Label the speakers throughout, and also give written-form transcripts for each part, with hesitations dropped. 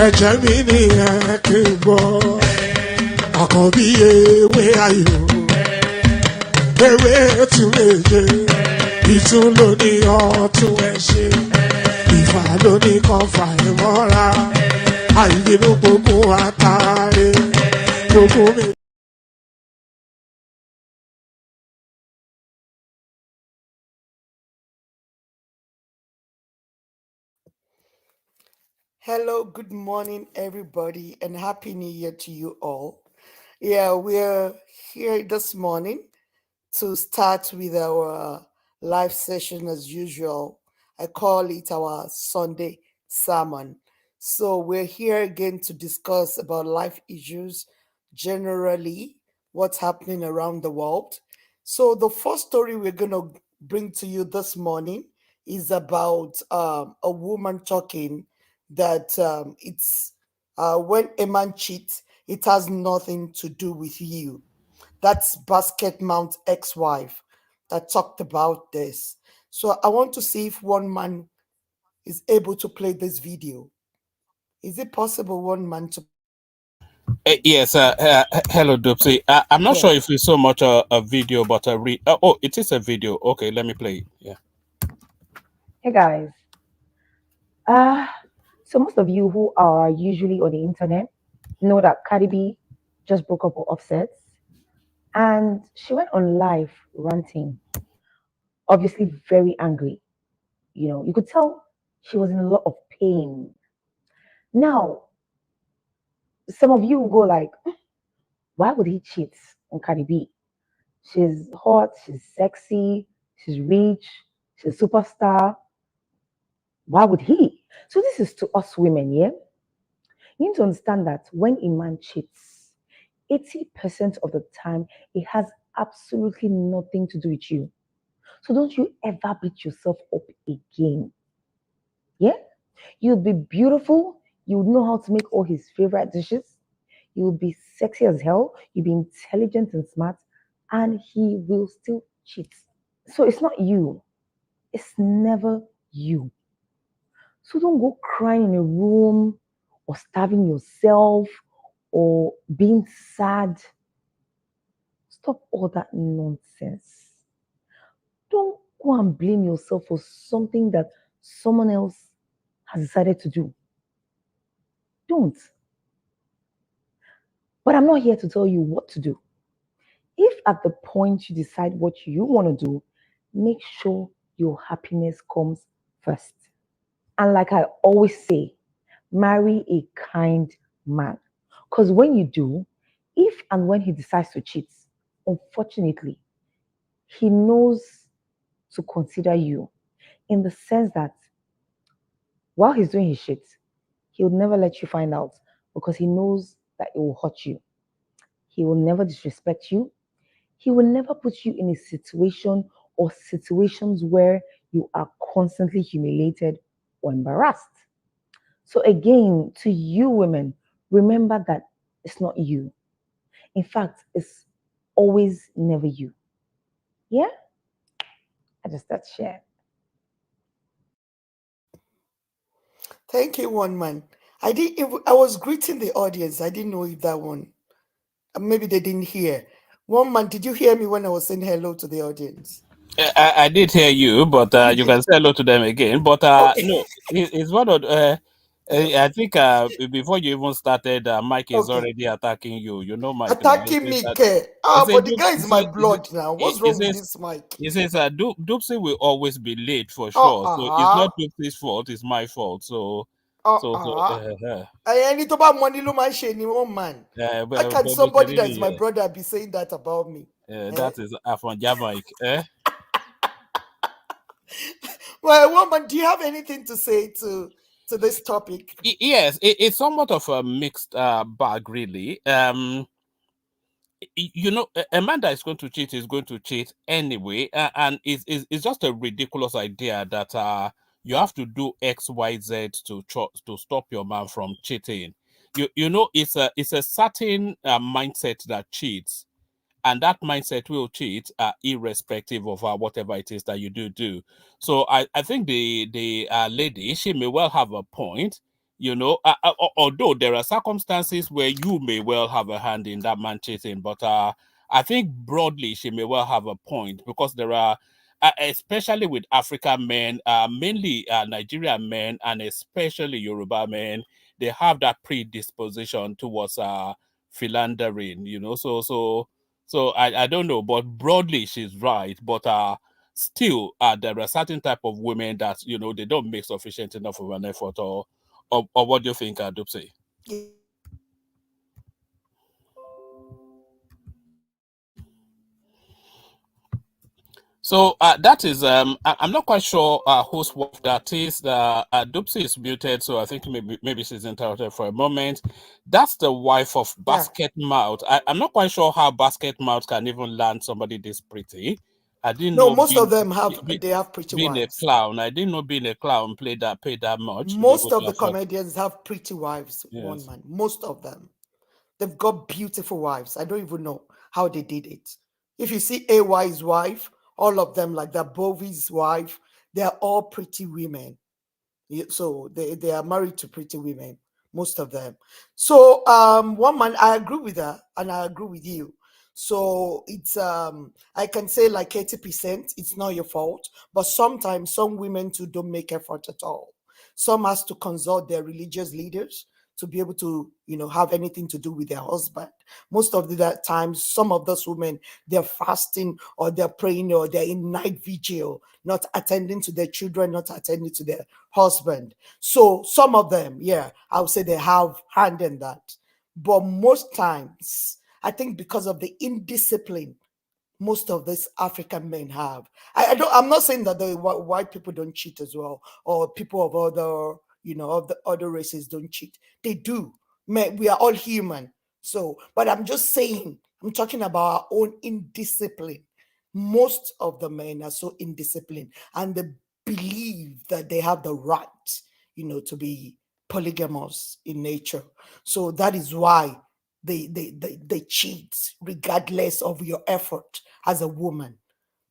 Speaker 1: ẹ̀jẹ̀ mi nìyẹn kí n gbọ́ àkànbí ewé ayò ewé tún méje ìtún ló ní ọtún ẹ ṣe ìfà ló ní kan fà ẹ mọ́ra àìbínú gbogbo àtàrẹ gbogbo mi.
Speaker 2: Hello, good morning, everybody, and Happy New Year to you all. Yeah, we're here this morning to start with our live session as usual. I call it our Sunday sermon. So we're here again to discuss about life issues, generally, what's happening around the world. So the first story we're going to bring to you this morning is about a woman talking that it's when a man cheats, it has nothing to do with you. That's Basket Mount ex-wife that talked about this. So I want to see if one man is able to play this video. Is it possible one man to?
Speaker 3: Yes, hello, Dupsy. I'm not sure if it's so much a video, but a read. Oh, it is a video. Okay, let me play it. Yeah.
Speaker 4: Hey guys. So most of you who are usually on the internet know that Cardi B just broke up with Offset, and she went on live ranting, obviously very angry. You know, you could tell she was in a lot of pain. Now, some of you will go like, why would he cheat on Cardi B? She's hot, she's sexy, she's rich, she's a superstar. Why would he? So this is to us women, yeah? You need to understand that when a man cheats, 80% of the time, it has absolutely nothing to do with you. So don't you ever beat yourself up again. Yeah? You'll be beautiful. You would know how to make all his favorite dishes. You'll be sexy as hell. You'll be intelligent and smart. And he will still cheat. So it's not you. It's never you. So don't go crying in a room or starving yourself or being sad. Stop all that nonsense. Don't go and blame yourself for something that someone else has decided to do. Don't. But I'm not here to tell you what to do. If at the point you decide what you want to do, make sure your happiness comes first. And like I always say, marry a kind man. Because when you do, if and when he decides to cheat, unfortunately, he knows to consider you in the sense that while he's doing his shit, he'll never let you find out because he knows that it will hurt you. He will never disrespect you. He will never put you in a situation or situations where you are constantly humiliated or embarrassed. So again, to you women, remember that it's not you. In fact, it's always never you. Yeah? I just that share.
Speaker 2: Thank you, one man. I was greeting the audience. I didn't know if that one. Maybe they didn't hear. One man, did you hear me when I was saying hello to the audience?
Speaker 3: I did hear you, but you can say hello to them again. But no, it's one of. I think before you even started, Mike is already attacking you. You know, Mike.
Speaker 2: Attacking me, but the guy is my blood now. What's wrong with this Mike?
Speaker 3: He says Doopsy will always be late for sure. So it's not Doopsy's fault, it's my fault. So
Speaker 2: I need to buy money, one man. How can somebody that's my brother be saying that about me?
Speaker 3: That is Afon Jamaic.
Speaker 2: Well, woman, do you have anything to say to this topic?
Speaker 3: Yes, it's somewhat of a mixed bag, really. You know, a man that is going to cheat is going to cheat anyway, and it's just a ridiculous idea that you have to do X, Y, Z to stop your man from cheating. You know, it's a certain mindset that cheats. And that mindset will cheat irrespective of whatever it is that you do. So I think the lady, she may well have a point. Although there are circumstances where you may well have a hand in that man cheating, but I think broadly she may well have a point, because there are, especially with African men, mainly Nigerian men, and especially Yoruba men, they have that predisposition towards philandering, so I don't know, but broadly she's right, but still there are certain type of women that they don't make sufficient enough of an effort, or what do you think, Dupsy? So that is I'm not quite sure whose wife that is. Dupsy is muted, so I think maybe she's interrupted for a moment. That's the wife of
Speaker 2: Yeah.
Speaker 3: Basket Mouth. I'm not quite sure how Basket Mouth can even land somebody this pretty. I didn't
Speaker 2: No,
Speaker 3: know
Speaker 2: most of
Speaker 3: being
Speaker 2: them
Speaker 3: be-
Speaker 2: they have pretty
Speaker 3: being a
Speaker 2: wives.
Speaker 3: clown. I didn't know being a clown paid that much to be able
Speaker 2: Most
Speaker 3: to
Speaker 2: of the
Speaker 3: afford.
Speaker 2: comedians have pretty wives, one
Speaker 3: Yes.
Speaker 2: man. Most of them. They've got beautiful wives. I don't even know how they did it. If you see AY's wife, all of them, like that Bovie's wife, they're all pretty women. So they are married to pretty women, most of them. So one man, I agree with her and I agree with you. So it's I can say like 80%, it's not your fault. But sometimes some women too don't make effort at all. Some has to consult their religious leaders to be able to, have anything to do with their husband. Most of the that times, some of those women, they're fasting or they're praying or they're in night vigil, not attending to their children, not attending to their husband. So some of them, yeah, I would say they have hand in that. But most times, I think because of the indiscipline most of these African men have. I'm not saying that the white people don't cheat as well, or people of other, of the other races don't cheat. They do. We are all human. So, but I'm just saying, I'm talking about our own indiscipline. Most of the men are so indisciplined and they believe that they have the right, to be polygamous in nature. So that is why they cheat regardless of your effort as a woman.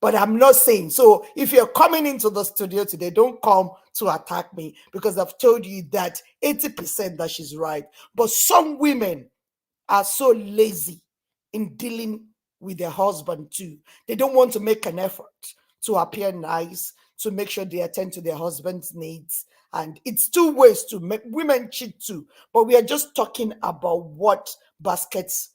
Speaker 2: But I'm not saying so. If you're coming into the studio today, don't come to attack me because I've told you that 80% that she's right. But some women are so lazy in dealing with their husband too. They don't want to make an effort to appear nice, to make sure they attend to their husband's needs. And it's two ways to make women cheat too. But we are just talking about what baskets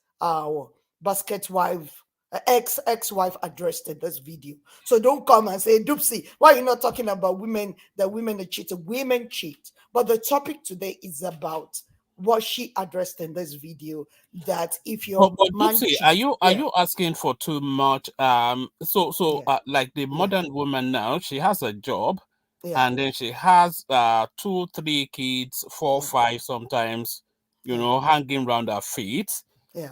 Speaker 2: basket wife ex-wife addressed in this video. So don't come and say, Dupsy, why are you not talking about women that women are cheating? Women cheat. But the topic today is about what she addressed in this video, that if
Speaker 3: But,
Speaker 2: your
Speaker 3: but
Speaker 2: man
Speaker 3: Dupsy, are
Speaker 2: cheats,
Speaker 3: you are
Speaker 2: yeah,
Speaker 3: you asking for too much?
Speaker 2: yeah,
Speaker 3: Like the
Speaker 2: yeah,
Speaker 3: modern woman now, she has a job,
Speaker 2: yeah,
Speaker 3: and then she has two, three kids, four,
Speaker 2: yeah,
Speaker 3: five sometimes,
Speaker 2: yeah,
Speaker 3: hanging around her feet,
Speaker 2: yeah.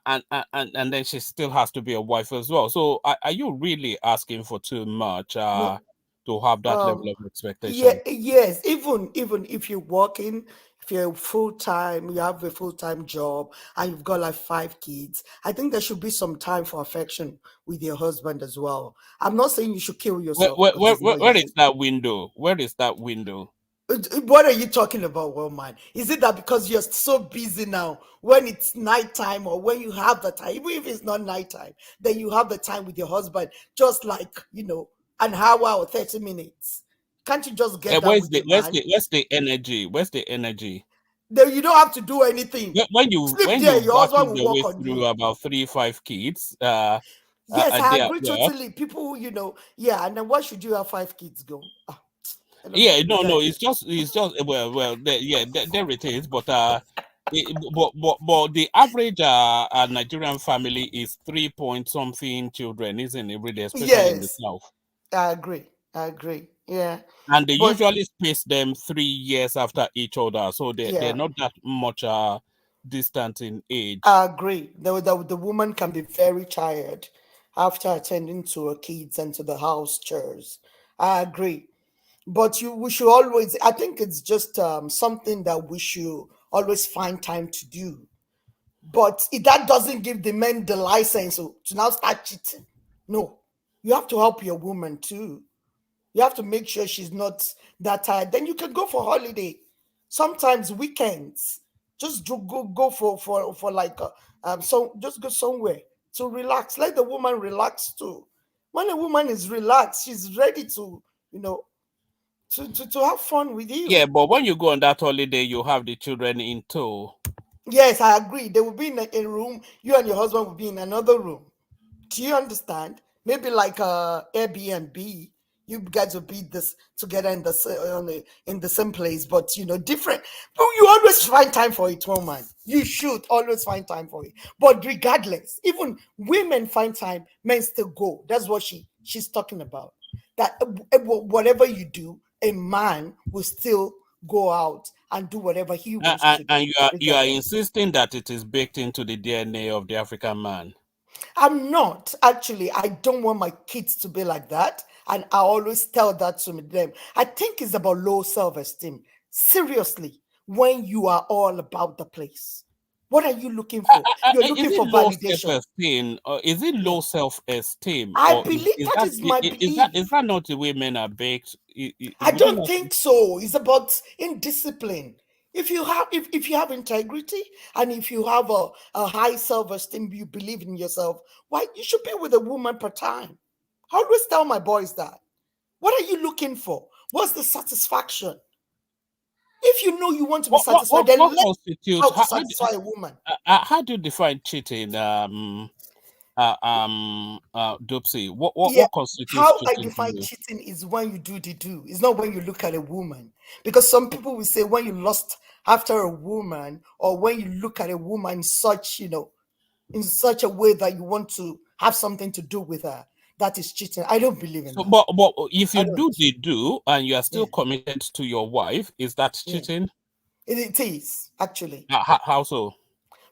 Speaker 3: and then she still has to be a wife as well. So are you really asking for too much
Speaker 2: No,
Speaker 3: to have that level
Speaker 2: um,
Speaker 3: of
Speaker 2: yeah,
Speaker 3: expectation?
Speaker 2: yes. Even if you're working, if you're full time, you have a full time job, and you've got like 5 kids. I think there should be some time for affection with your husband as well. I'm not saying you should kill
Speaker 3: Where,
Speaker 2: yourself
Speaker 3: where,
Speaker 2: because
Speaker 3: where,
Speaker 2: it's
Speaker 3: where
Speaker 2: not
Speaker 3: where
Speaker 2: your.
Speaker 3: is that window? Where is that window?
Speaker 2: What are you talking about, woman? Is it that because you're so busy now, when it's nighttime or when you have the time, even if it's not nighttime, then you have the time with your husband, just like, an hour or 30 minutes? Can't you just get that
Speaker 3: Where's
Speaker 2: with
Speaker 3: the
Speaker 2: your
Speaker 3: where's
Speaker 2: man?
Speaker 3: the where's the energy? Where's the energy?
Speaker 2: Then you don't have to do anything.
Speaker 3: When you
Speaker 2: Sleep
Speaker 3: when
Speaker 2: there,
Speaker 3: you
Speaker 2: your husband
Speaker 3: battled
Speaker 2: will
Speaker 3: your way
Speaker 2: work on
Speaker 3: through
Speaker 2: you.
Speaker 3: about 3 5 kids
Speaker 2: Yes,
Speaker 3: a
Speaker 2: I
Speaker 3: day at
Speaker 2: agree
Speaker 3: work.
Speaker 2: totally. People, yeah, and then why should you have 5 kids go? I don't
Speaker 3: Yeah,
Speaker 2: get it.
Speaker 3: no,
Speaker 2: Guy.
Speaker 3: it's just well there it is, but but the average Nigerian family is 3 point something children, isn't it, really, especially in the
Speaker 2: Yes,
Speaker 3: south,
Speaker 2: I agree. I agree. Yeah.
Speaker 3: and they
Speaker 2: But
Speaker 3: usually space them 3 years after each other, so they're
Speaker 2: yeah,
Speaker 3: not that much distant in age.
Speaker 2: I agree. The woman can be very tired after attending to her kids and to the house chores. I agree. But we should always, I think it's just something that we should always find time to do. But that doesn't give the men the license to now start cheating. No, you have to help your woman too. You have to make sure she's not that tired. Then you can go for holiday. Sometimes weekends, just go for like so just go somewhere to relax. Let the woman relax too. When a woman is relaxed, she's ready to, you know, to have fun with
Speaker 3: Yeah,
Speaker 2: you.
Speaker 3: but when you go on that holiday, you have the children in tow.
Speaker 2: Yes, I agree. They will be in a room. You and your husband will be in another room. Do you understand? Maybe like Airbnb. You guys will be this together in in the same place, but you know, different. But you always find time for it, woman. You should always find time for it. But regardless, even women find time, men still go. That's what she's talking about. That whatever you do, a man will still go out and do whatever he wants to
Speaker 3: And
Speaker 2: do,
Speaker 3: you are
Speaker 2: regardless.
Speaker 3: insisting that it is baked into the DNA of the African man.
Speaker 2: I'm not actually. I don't want my kids to be like that, and I always tell that to them. I think it's about low self-esteem. Seriously, when you are all about the place, what are you looking for? You're
Speaker 3: Is
Speaker 2: looking
Speaker 3: it
Speaker 2: for
Speaker 3: low
Speaker 2: validation.
Speaker 3: self-esteem, or is it
Speaker 2: Yeah,
Speaker 3: low self-esteem,
Speaker 2: I
Speaker 3: or
Speaker 2: believe
Speaker 3: is
Speaker 2: that
Speaker 3: that
Speaker 2: is my
Speaker 3: is
Speaker 2: belief.
Speaker 3: that not the way men are baked?
Speaker 2: I
Speaker 3: Would you
Speaker 2: don't
Speaker 3: not?
Speaker 2: think so. It's about indiscipline. If you have integrity and if you have a high self-esteem, you believe in yourself, why you should be with a woman per time. I always tell my boys that. What are you looking for? What's the satisfaction? If you know you want to be satisfied, then
Speaker 3: What
Speaker 2: learn
Speaker 3: constitutes
Speaker 2: how to satisfy a woman.
Speaker 3: how do you define cheating? Dopsy.
Speaker 2: Yeah,
Speaker 3: What constitutes
Speaker 2: how I
Speaker 3: cheating to
Speaker 2: define
Speaker 3: you?
Speaker 2: cheating is when you do the do. It's not when you look at a woman. Because some people will say when you lust after a woman or when you look at a woman in such, you know, in such a way that you want to have something to do with her, that is cheating. I don't believe in
Speaker 3: So,
Speaker 2: that.
Speaker 3: but if
Speaker 2: I
Speaker 3: you do
Speaker 2: don't.
Speaker 3: the do and you are
Speaker 2: Yeah,
Speaker 3: still committed to your wife, is that
Speaker 2: yeah.
Speaker 3: cheating?
Speaker 2: It is actually.
Speaker 3: How so?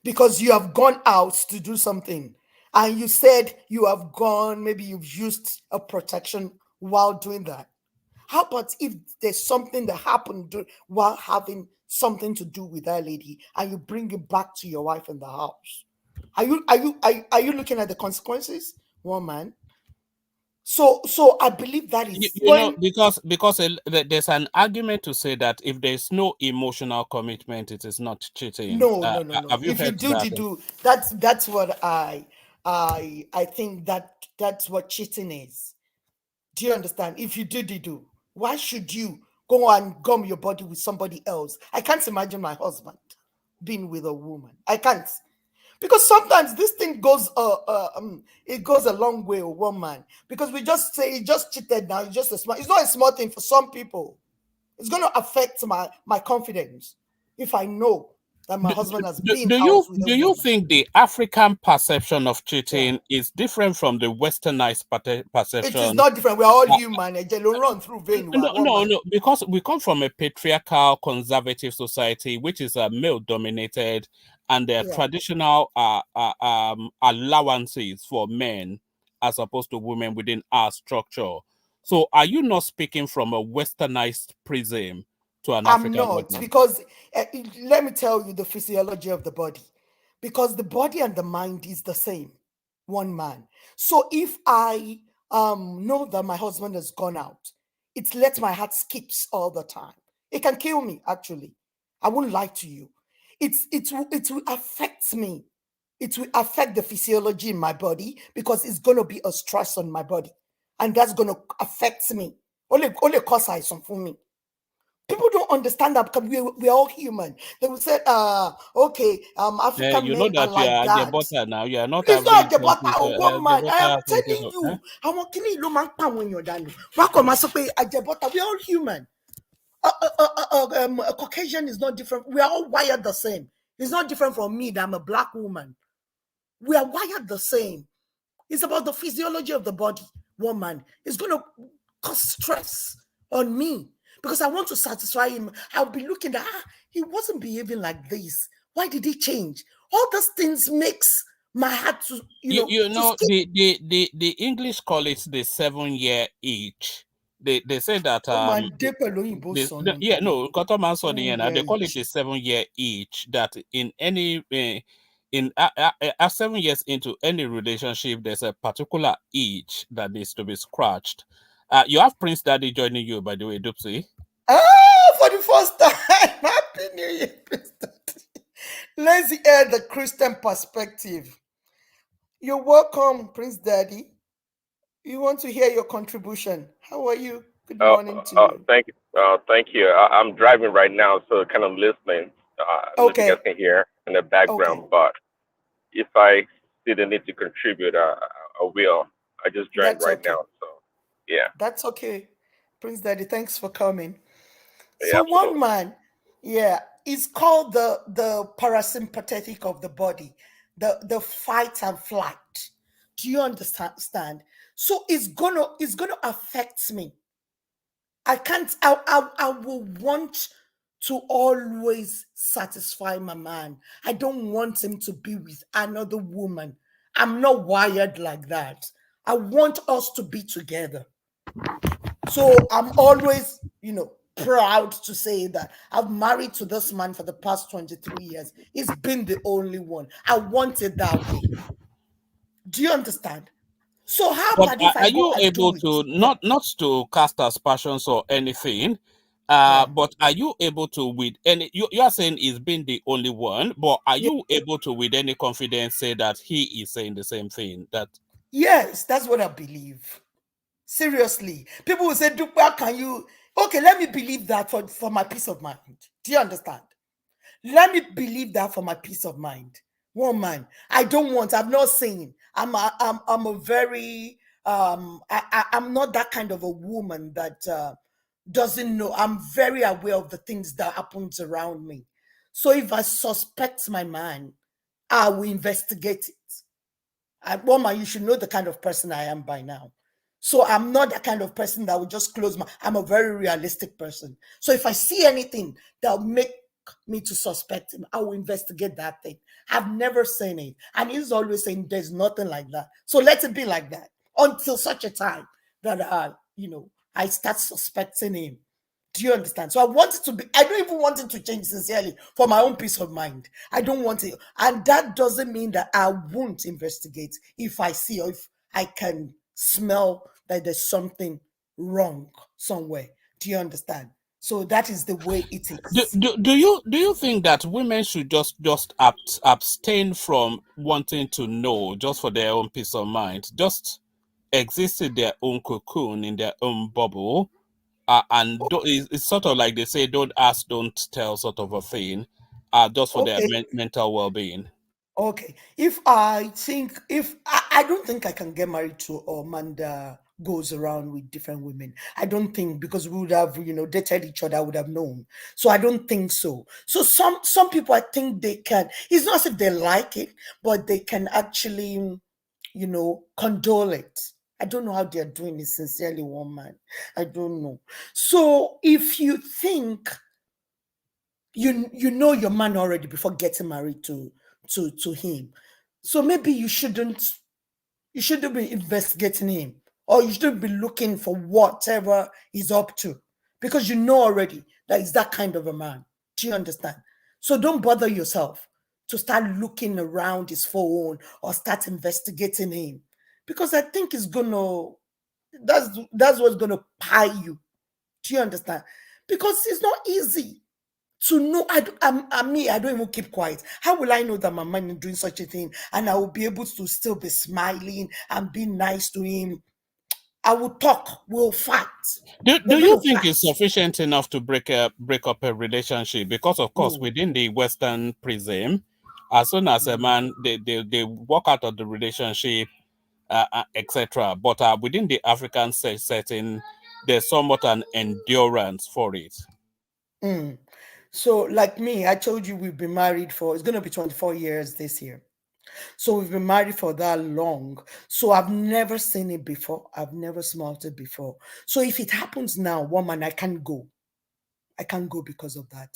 Speaker 2: Because you have gone out to do something and you said you have gone, maybe you've used a protection while doing that. How about if there's something that happened while having something to do with that lady and you bring it back to your wife in the house? Are you looking at the consequences? One man. So I believe that is
Speaker 3: You know,
Speaker 2: when
Speaker 3: because there's an argument to say that if there's no emotional commitment, it is not cheating.
Speaker 2: no.
Speaker 3: Have you
Speaker 2: If you
Speaker 3: heard
Speaker 2: do
Speaker 3: that?
Speaker 2: the do, that's what I think that's what cheating is. Do you understand? If you do the do, why should you go and gum your body with somebody else? I can't imagine my husband being with a woman. I can't. Because sometimes this thing goes it goes a long way with one man. Because we just say he just cheated now, it's just a small, it's not a small thing for some people. It's gonna affect my confidence if I know that my husband has been out with a
Speaker 3: Do you
Speaker 2: woman.
Speaker 3: think the African perception of
Speaker 2: Yeah.
Speaker 3: cheating is different from the westernized
Speaker 2: It is
Speaker 3: perception?
Speaker 2: not different. We're all
Speaker 3: Uh,
Speaker 2: human. A jello run through vein, one
Speaker 3: no,
Speaker 2: man.
Speaker 3: no, because we come from a patriarchal, conservative society, which is male dominated, and there are
Speaker 2: Yeah.
Speaker 3: traditional allowances for men as opposed to women within our structure. So, are you not speaking from a westernized prism to an
Speaker 2: I'm
Speaker 3: African
Speaker 2: not
Speaker 3: audience?
Speaker 2: because let me tell you the physiology of the body. Because the body and the mind is the same, one man. So if I know that my husband has gone out, it lets my heart skips all the time. It can kill me, actually. I won't lie to you. It will affect me. It will affect the physiology in my body because it's gonna be a stress on my body. And that's gonna affect me. Only cause I for me. People don't understand that because we're all human. They will say, okay, African
Speaker 3: You know
Speaker 2: men are
Speaker 3: that you
Speaker 2: like
Speaker 3: are
Speaker 2: that.
Speaker 3: Jebota now. You are not
Speaker 2: It's not
Speaker 3: having
Speaker 2: the butter
Speaker 3: something to
Speaker 2: or one man. I am
Speaker 3: Jebota something
Speaker 2: telling
Speaker 3: to,
Speaker 2: you. I want kini lo man pan when you're done. Welcome, we're all human. A Caucasian is not different. We are all wired the same. It's not different from me that I'm a black woman. We are wired the same. It's about the physiology of the body. Woman is going to cause stress on me because I want to satisfy him. I'll be looking at, he wasn't behaving like this. Why did he change? All those things makes my heart to,
Speaker 3: you
Speaker 2: to
Speaker 3: know
Speaker 2: skip.
Speaker 3: the English call it the 7 year itch. They say that
Speaker 2: Woman, they pẹ̀lú òyìnbó
Speaker 3: yeah,
Speaker 2: sọnù.
Speaker 3: no, Kotoman Sony,
Speaker 2: 7 year
Speaker 3: they call it the 7 year itch, that in any in 7 years into any relationship there's a particular itch that needs to be scratched. You have Prince Daddy joining you, by the way, Dupsy.
Speaker 2: For the first time. Happy New Year, Prince Daddy. Let's hear the Christian perspective. You're welcome, Prince Daddy. You want to hear your contribution. How are you? Good morning to you.
Speaker 5: Thank you. I'm driving right now, so kind of listening. I don't know if you guys
Speaker 2: Okay,
Speaker 5: can hear in the
Speaker 2: okay.
Speaker 5: background, but if I see the need to contribute, I will. I just joined
Speaker 2: That's
Speaker 5: right now,
Speaker 2: okay.
Speaker 5: so yeah,
Speaker 2: That's okay. Prince Daddy, thanks for coming.
Speaker 5: yeah,
Speaker 2: So one
Speaker 5: absolutely.
Speaker 2: man, yeah, is called the parasympathetic of the body, the fight and flight. Do you understand? So it's gonna affect me. I can't. I will want to always satisfy my man. I don't want him to be with another woman. I'm not wired like that. I want us to be together. So I'm always, proud to say that I've married to this man for the past 23 years. He's been the only one. I want it that way. Do you understand? So how
Speaker 3: But
Speaker 2: about if I
Speaker 3: are
Speaker 2: go
Speaker 3: you
Speaker 2: and
Speaker 3: able
Speaker 2: do it?
Speaker 3: to,
Speaker 2: Yeah,
Speaker 3: not to cast aspersions or anything,
Speaker 2: yeah,
Speaker 3: but are you able to, with any, you are saying he's been the only one, but are
Speaker 2: yeah.
Speaker 3: you able to with any confidence say that he is saying the same thing? That
Speaker 2: Yes, that's what I believe. Seriously. People will say, Duke, how can you? Okay, let me believe that for my peace of mind. Do you understand? Let me believe that for my peace of mind. One man, I don't want. I'm not saying I'm a very I'm not that kind of a woman that doesn't know. I'm very aware of the things that happens around me. So if I suspect my man, I will investigate it. Woman, you should know the kind of person I am by now. So I'm not that kind of person that will just close my. I'm a very realistic person. So if I see anything that will make me to suspect him, I will investigate that thing. I've never seen it, and he's always saying there's nothing like that. So let it be like that until such a time that I start suspecting him. Do you understand? So I want it to be, I don't even want it to change sincerely for my own peace of mind. I don't want it. And that doesn't mean that I won't investigate if I see or if I can smell that there's something wrong somewhere. Do you understand? So that is the way it is.
Speaker 3: do you think that women should just abstain from wanting to know just for their own peace of mind, just exist in their own cocoon, in their own bubble, and it's sort of like they say, don't ask, don't tell, sort of a thing, just for their
Speaker 2: Okay.
Speaker 3: mental well-being.
Speaker 2: Okay. If I don't think I can get married to a man that goes around with different women. I don't think, because we would have, dated each other, I would have known. So I don't think so. So some people, I think they can. It's not as if they like it, but they can actually, condole it. I don't know how they're doing it sincerely, one man. I don't know. So if you think you know your man already before getting married to him, so maybe you shouldn't be investigating him, or you shouldn't be looking for whatever he's up to, because you know already that he's that kind of a man. Do you understand? So don't bother yourself to start looking around his phone or start investigating him, because I think it's gonna that's what's gonna pie you. Do you understand? Because it's not easy to know. I don't even keep quiet. How will I know that my man is doing such a thing and I will be able to still be smiling and be nice to him? I will talk. We'll fight.
Speaker 3: Do
Speaker 2: We're
Speaker 3: you
Speaker 2: going to
Speaker 3: think
Speaker 2: fight.
Speaker 3: it's sufficient enough to break up a relationship? Because of course,
Speaker 2: No.
Speaker 3: within the Western prism, as soon as a man they walk out of the relationship, etc. But within the African setting, there's somewhat an endurance for it.
Speaker 2: Mm. So, like me, I told you we've been married for, it's going to be 24 years this year. So, we've been married for that long. So, I've never seen it before. I've never smelt it before. So, if it happens now, woman, I can't go. I can't go because of that.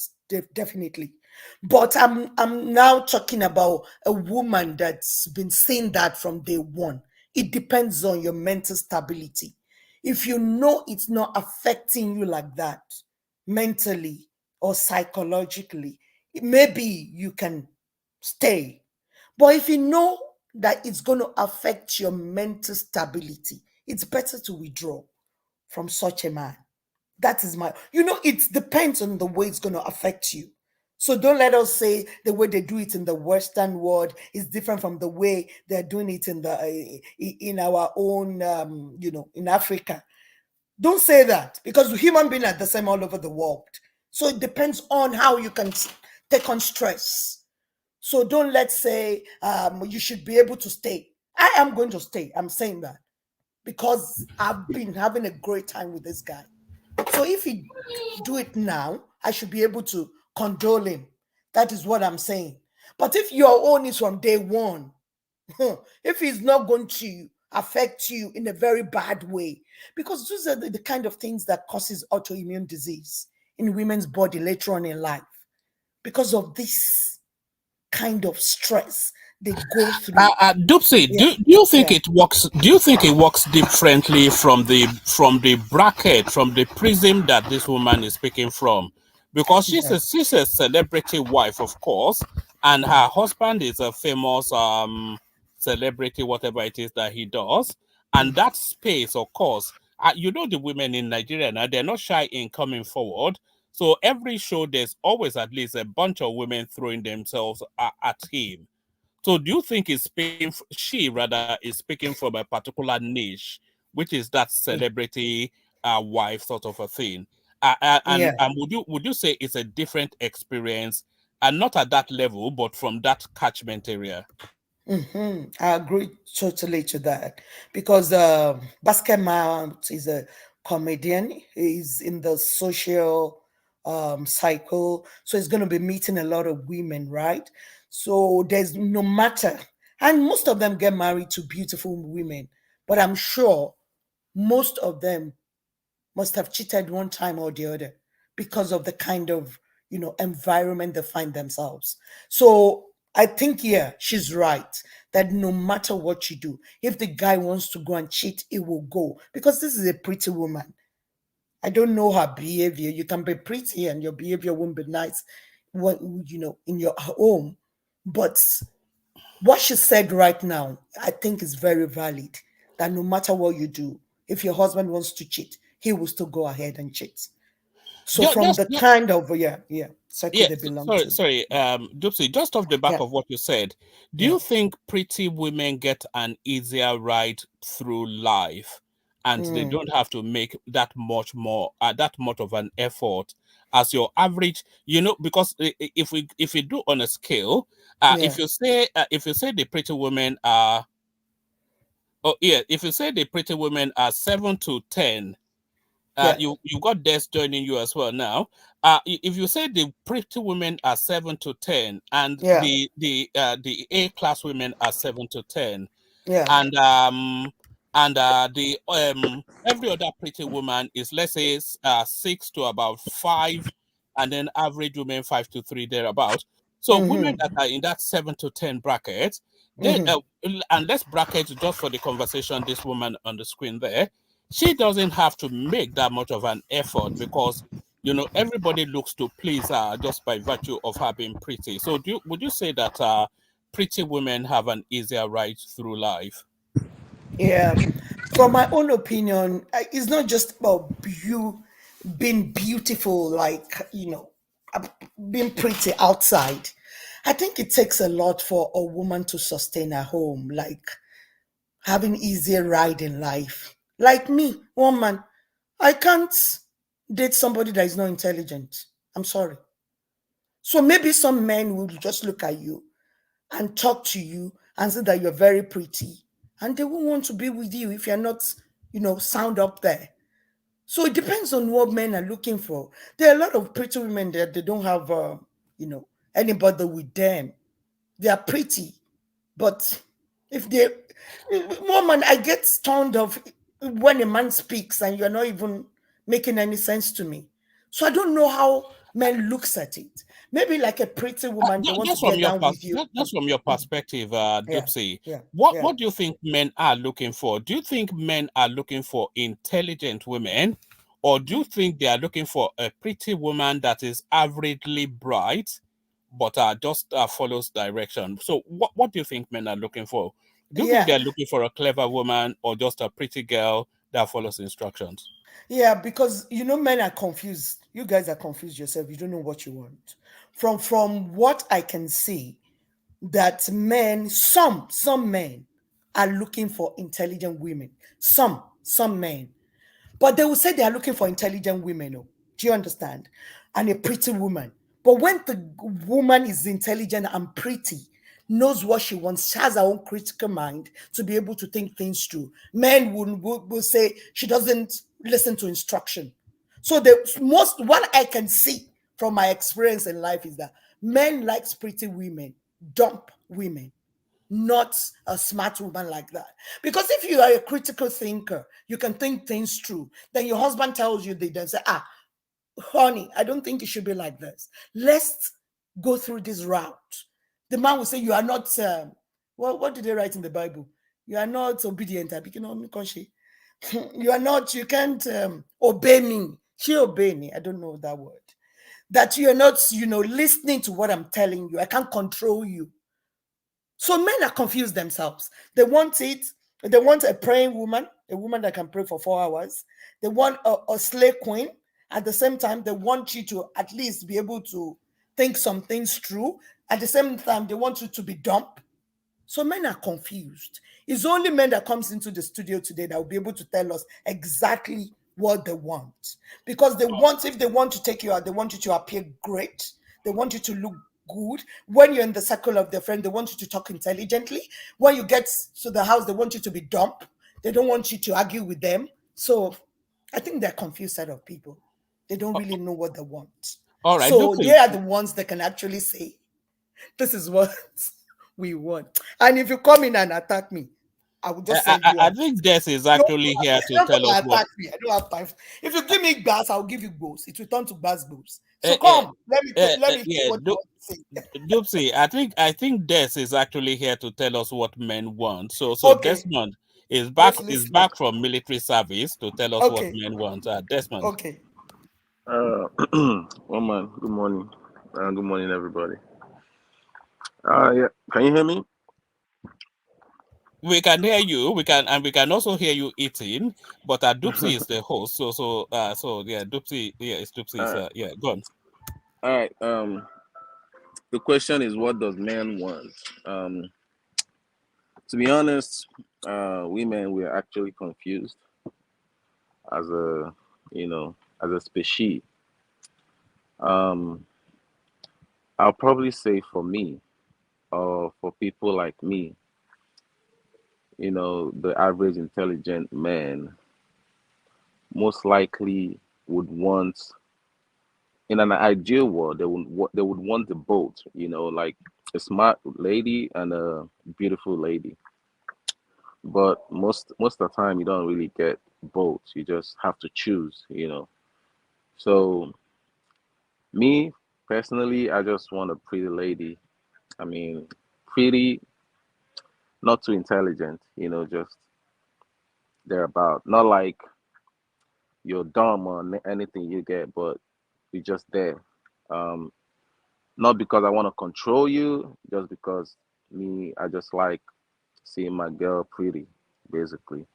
Speaker 2: Definitely. But I'm now talking about a woman that's been saying that from day one. It depends on your mental stability. If you know it's not affecting you like that, mentally or psychologically, maybe you can stay. But if you know that it's going to affect your mental stability, it's better to withdraw from such a man. That is my, it depends on the way it's going to affect you. So don't let us say the way they do it in the Western world is different from the way they're doing it in our own, in Africa. Don't say that, because human beings are the same all over the world. So it depends on how you can take on stress. So don't let's say you should be able to stay. I am going to stay. I'm saying that because I've been having a great time with this guy. So if he do it now, I should be able to condole him. That is what I'm saying. But if your own is from day one, if he's not going to affect you in a very bad way, because those are the kind of things that causes autoimmune disease in women's body later on in life, because of this kind of stress they go through.
Speaker 3: Dupsy,
Speaker 2: Yeah,
Speaker 3: do you think
Speaker 2: yeah,
Speaker 3: it works? Do you think it works differently from the bracket, from the prism that this woman is speaking from? Because
Speaker 2: yeah.
Speaker 3: she's a celebrity wife, of course, and her husband is a famous celebrity, whatever it is that he does. And that space, of course, the women in Nigeria now, they're not shy in coming forward. So every show, there's always at least a bunch of women throwing themselves at him. So do you think he's speaking, she rather is speaking from a particular niche, which is that
Speaker 2: Yeah,
Speaker 3: celebrity wife sort of a thing?
Speaker 2: yeah.
Speaker 3: And would you say it's a different experience, and not at that level, but from that catchment area?
Speaker 2: I agree totally to that, because Basket Mount is a comedian. He's in the social cycle, so he's going to be meeting a lot of women, right? So there's no matter, and most of them get married to beautiful women, but I'm sure most of them must have cheated one time or the other because of the kind of environment they find themselves. So I think, yeah, she's right, that no matter what you do, if the guy wants to go and cheat, it will go, because this is a pretty woman. I don't know her behavior. You can be pretty and your behavior won't be nice, what in your home. But what she said right now, I think is very valid. That no matter what you do, if your husband wants to cheat, he will still go ahead and cheat. So from
Speaker 3: Just,
Speaker 2: the kind of circle
Speaker 3: yeah,
Speaker 2: they belong
Speaker 3: sorry,
Speaker 2: to.
Speaker 3: sorry, Dupsy, just off the back
Speaker 2: Yeah,
Speaker 3: of what you said, do
Speaker 2: yeah.
Speaker 3: you think pretty women get an easier ride through life, and they
Speaker 2: Mm,
Speaker 3: don't have to make that much of an effort as your average, because if we do on a scale,
Speaker 2: yeah,
Speaker 3: if you say the pretty women are, oh yeah, if you say the pretty women are 7 to 10,
Speaker 2: yeah,
Speaker 3: you got Des joining you as well now. If you say the pretty women are 7 to 10, and
Speaker 2: yeah,
Speaker 3: the A class women are 7 to 10,
Speaker 2: yeah.
Speaker 3: and the every other pretty woman is, let's say, 6 to about 5, and then average women 5 to 3 thereabout. So women that
Speaker 2: Mm-hmm.
Speaker 3: are in that 7 to 10 bracket, they
Speaker 2: Mm-hmm.
Speaker 3: and let's bracket just for the conversation this woman on the screen there, she doesn't have to make that much of an effort, because everybody looks to please her just by virtue of her being pretty. So would you say that pretty women have an easier ride through life?
Speaker 2: Yeah. From my own opinion, it's not just about you being beautiful, like, uh, being pretty outside. I think it takes a lot for a woman to sustain her home, like having easier ride in life. Like me, woman, I can't date somebody that is not intelligent. I'm sorry. So maybe some men will just look at you and talk to you and say that you're very pretty, and they won't want to be with you if you're not, sound up there. So it depends on what men are looking for. There are a lot of pretty women that they don't have, anybody with them. They are pretty, but if they, woman, I get stoned of when a man speaks and you're not even making any sense to me. So I don't know how men looks at it. Maybe like a pretty woman, they want to get down with you.
Speaker 3: Just from your
Speaker 2: Mm,
Speaker 3: perspective,
Speaker 2: yeah,
Speaker 3: Dupsy,
Speaker 2: yeah,
Speaker 3: what
Speaker 2: yeah,
Speaker 3: do you think men are looking for? Do you think men are looking for intelligent women, or do you think they are looking for a pretty woman that is averagely bright, but just follows direction? So what do you think men are looking for? Do you think
Speaker 2: yeah.
Speaker 3: they're looking for a clever woman, or just a pretty girl that follows instructions?
Speaker 2: Yeah, because men are confused. You guys are confused yourself. You don't know what you want. From what I can see, that men, some men are looking for intelligent women. Some men. But they will say they are looking for intelligent women. Oh, do you understand? And a pretty woman. But when the woman is intelligent and pretty, knows what she wants, she has her own critical mind to be able to think things through. Men will say she doesn't listen to instruction. So the most what I can see from my experience in life is that men likes pretty women, dump women, not a smart woman like that. Because if you are a critical thinker, you can think things through. Then your husband tells you, they then say, honey, I don't think it should be like this. Let's go through this route. The man will say, you are not, what did they write in the Bible? You are not obedient. You are not, you can't obey me. She obey me. I don't know that word. That you are not, listening to what I'm telling you. I can't control you. So men are confused themselves. They want it. They want a praying woman, a woman that can pray for 4 hours. They want a slave queen. At the same time, they want you to at least be able to think some things through. At the same time, they want you to be dumb. So men are confused. It's only men that comes into the studio today that will be able to tell us exactly what they want. Because if they want to take you out, they want you to appear great. They want you to look good. When you're in the circle of their friend, they want you to talk intelligently. When you get to the house, they want you to be dumb. They don't want you to argue with them. So I think they're confused set of people. They don't really know what they want.
Speaker 3: All right,
Speaker 2: So they
Speaker 3: Dupsy.
Speaker 2: are the ones that can actually say, this is what we want. And if you come in and attack me, I will just send you
Speaker 3: I
Speaker 2: out.
Speaker 3: think Des is
Speaker 2: Don't,
Speaker 3: actually here to
Speaker 2: don't
Speaker 3: tell
Speaker 2: come
Speaker 3: us
Speaker 2: and
Speaker 3: what.
Speaker 2: attack me. I don't have time. If you give me gas, I'll give you goals. It will turn to bass goals.
Speaker 3: Uh,
Speaker 2: So
Speaker 3: uh,
Speaker 2: come, let me hear
Speaker 3: yeah,
Speaker 2: what you want to say.
Speaker 3: Dupsy. I think Des is actually here to tell us what men want. So
Speaker 2: Okay,
Speaker 3: Desmond is back
Speaker 2: let's
Speaker 3: is
Speaker 2: listen.
Speaker 3: back from military service to tell us what
Speaker 2: Okay,
Speaker 3: men want. Desmond.
Speaker 2: okay.
Speaker 5: Uh, well, man, good morning. Good morning, everybody. Yeah, can you hear me?
Speaker 3: We can hear you. We can also hear you eating. But Dupsy is the host. So yeah, Dupsy. Yeah, it's Dupsy.
Speaker 5: All right,
Speaker 3: Yeah, go on.
Speaker 5: all right. The question is, what does man want? Um, to be honest, women we're actually confused as a, as a species. Um, I'll probably say for me, or for people like me, the average intelligent man most likely would want, in an ideal world, they would want the both, like a smart lady and a beautiful lady. But most of the time, you don't really get both. You just have to choose. So me personally, I just want a pretty lady. I mean, pretty, not too intelligent. Just thereabout. Not like you're dumb or anything you get, but you're just there. Um, Not because I want to control you, just because me, I just like seeing my girl pretty, basically.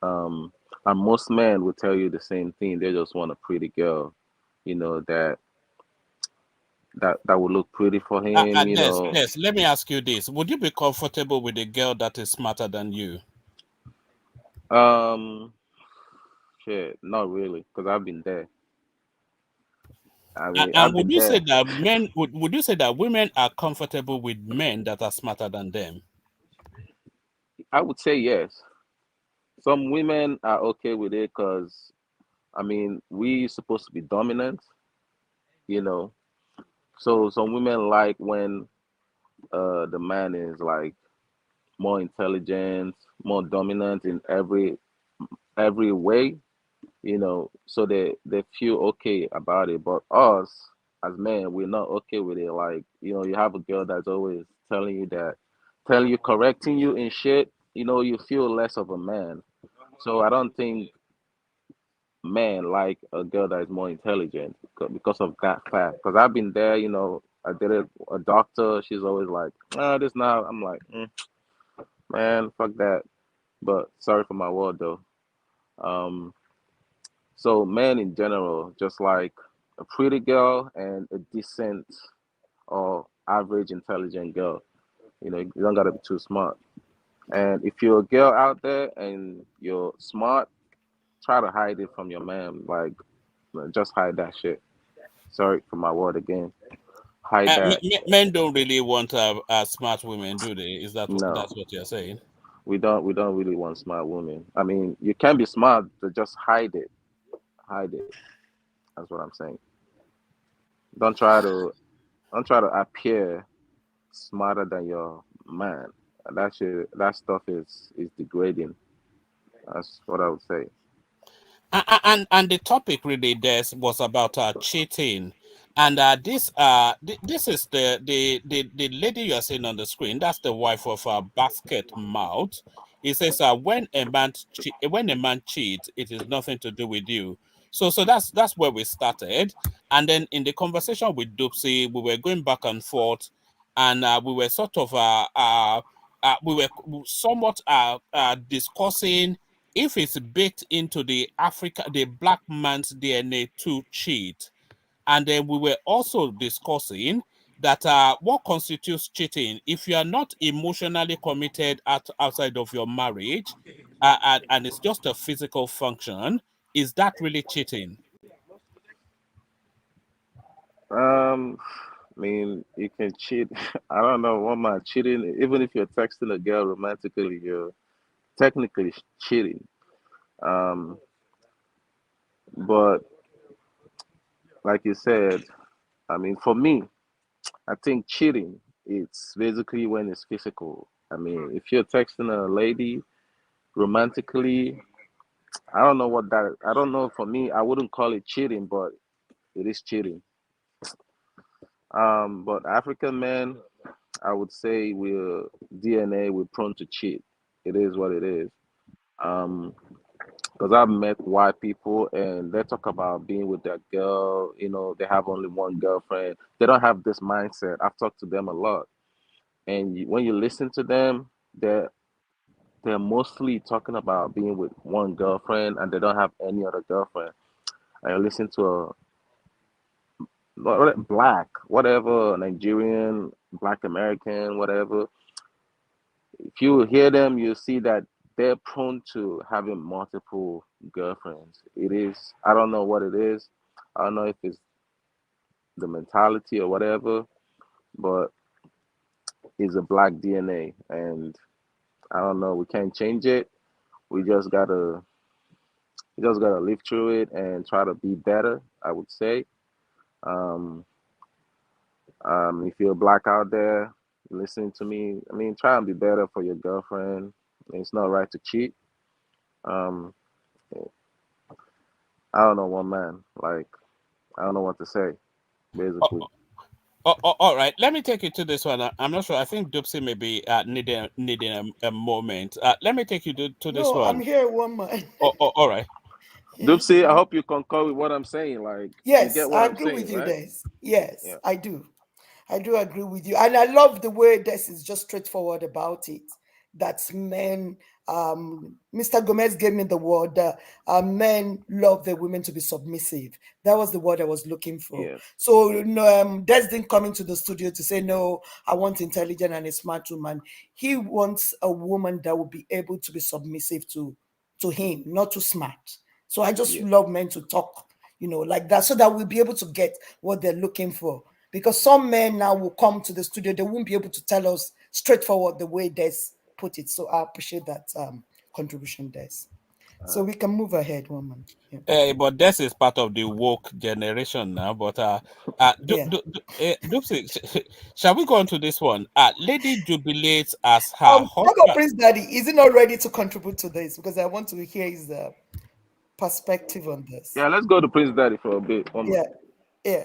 Speaker 5: Um, and most men will tell you the same thing. They just want a pretty girl, that will look pretty for him.
Speaker 3: Des, let me ask you this: would you be comfortable with a girl that is smarter than you?
Speaker 5: Um, Shit, not really, because I've been there. I
Speaker 3: And,
Speaker 5: mean,
Speaker 3: and
Speaker 5: I've
Speaker 3: would
Speaker 5: been
Speaker 3: you say
Speaker 5: there.
Speaker 3: that would you say that women are comfortable with men that are smarter than them?
Speaker 5: I would say yes. Some women are okay with it because, I mean, we supposed to be dominant, you know. So some women like when the man is like more intelligent, more dominant in every way, so they feel okay about it. But us as men, we're not okay with it. Like, you have a girl that's always telling you, correcting you in shit, you feel less of a man. So I don't think men like a girl that is more intelligent because of that fact. Because I've been there, I did it, a doctor, she's always like, this now. I'm like, man, fuck that. But sorry for my word though. Um, So men in general, just like a pretty girl and a decent or average intelligent girl. You know, you don't gotta be too smart. And if you're a girl out there and you're smart, try to hide it from your man. Like, just hide that shit. Sorry for my word again. Hide that.
Speaker 3: Men don't really want smart women, do they? Is that
Speaker 5: No,
Speaker 3: that's what you're saying?
Speaker 5: we don't. We don't really want smart women. I mean, you can be smart, but just hide it. Hide it. That's what I'm saying. Don't try to. Don't try to appear smarter than your man. That shit. That stuff is degrading. That's what I would say.
Speaker 3: And the topic really there was about cheating, and this is the lady you are seeing on the screen. That's the wife of Basket Mouth. It says when a man cheats, it is nothing to do with you. So that's where we started, and then in the conversation with Dupsy, we were going back and forth, and we were sort of we were somewhat discussing if it's baked into the black man's DNA to cheat. And then we were also discussing that what constitutes cheating if you are not emotionally committed outside of your marriage, and it's just a physical function. Is that really cheating?
Speaker 5: Um, I mean, you can cheat. I don't know what man cheating. Even if you're texting a girl romantically, you're technically cheating. Um, but like you said, I mean, for me, I think cheating it's basically when it's physical. I mean, if you're texting a lady romantically, I don't know what that. I don't know. For me, I wouldn't call it cheating, but it is cheating. But African men, I would say we're DNA. We're prone to cheat. It is what it is. Um, because I've met white people and they talk about being with their girl. You know, they have only one girlfriend. They don't have this mindset. I've talked to them a lot, and when you listen to them, they're mostly talking about being with one girlfriend and they don't have any other girlfriend. And you listen to a black, whatever, Nigerian, black American, whatever. If you hear them, you see that they're prone to having multiple girlfriends. It is, I don't know what it is. I don't know if it's the mentality or whatever, but it's a black DNA. And I don't know, we can't change it. We just gotta, we just gotta live through it and try to be better, I would say. Um, if you're black out there listening to me, I mean, try and be better for your girlfriend. It's not right to cheat. Um, I don't know, one man. Like, I don't know what to say, basically.
Speaker 3: All right, let me take you to this one. I'm not sure. I think Dupsy may be needing a moment. Let me take you to this
Speaker 2: No, I'm
Speaker 3: one.
Speaker 2: here, woman.
Speaker 3: All right.
Speaker 5: Doopsy, I hope you concur with what I'm saying. Like, you
Speaker 2: Yes,
Speaker 5: get what
Speaker 2: I
Speaker 5: I'm
Speaker 2: agree with
Speaker 5: saying,
Speaker 2: you,
Speaker 5: right?
Speaker 2: Des. Yes,
Speaker 5: Yeah,
Speaker 2: I do. I do agree with you. And I love the way this is just straightforward about it. That's men. Mr. Gomez gave me the word. Men love the women to be submissive. That was the word I was looking for.
Speaker 5: yes,
Speaker 2: So, no, Des didn't come into the studio to say, no, I want intelligent and a smart woman. He wants a woman that will be able to be submissive to him, not too smart. So I just
Speaker 5: yes.
Speaker 2: love men to talk, like that, so that we'll be able to get what they're looking for. Because some men now will come to the studio, they won't be able to tell us straightforward the way Des put it. So I appreciate that contribution, Des. So we can move ahead, woman. Yeah.
Speaker 3: But this is part of the woke generation now. But
Speaker 2: Yeah.
Speaker 3: Dupsy, shall we go on to this one? Lady jubilates as her
Speaker 2: How about
Speaker 3: husband.
Speaker 2: Prince Daddy? Is he not ready to contribute to this? Because I want to hear his perspective on this.
Speaker 5: Yeah, let's go to Prince Daddy for a bit. One
Speaker 2: Yeah.
Speaker 5: minute.
Speaker 2: Yeah.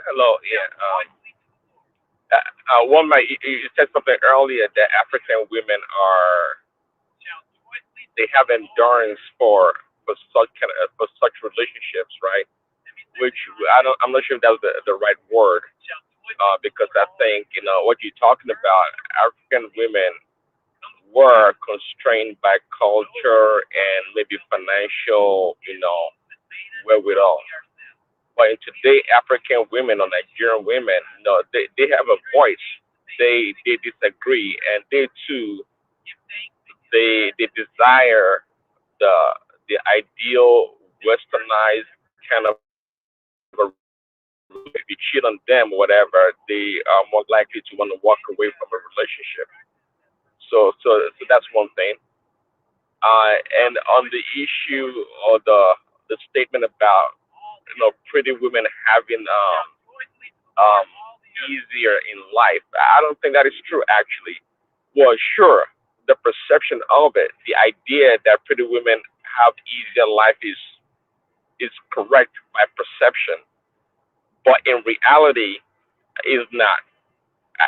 Speaker 6: Hello, yeah. One might you said something earlier that African women they have endurance for such for such relationships, right? Which I'm not sure if that's the right word, because I think what you're talking about, African women. were constrained by culture and maybe financial, wherewithal. But in today, African women or Nigerian women, they have a voice. They disagree, and they too they desire the the ideal westernized kind of a relationship. If you cheat on them or whatever, they are more likely to want to walk away from a relationship. So that's one thing. And on the issue or the statement about pretty women having um, easier in life, I don't think that is true actually. Well, sure, the perception of it, the idea that pretty women have easier life is correct by perception, but in reality is not.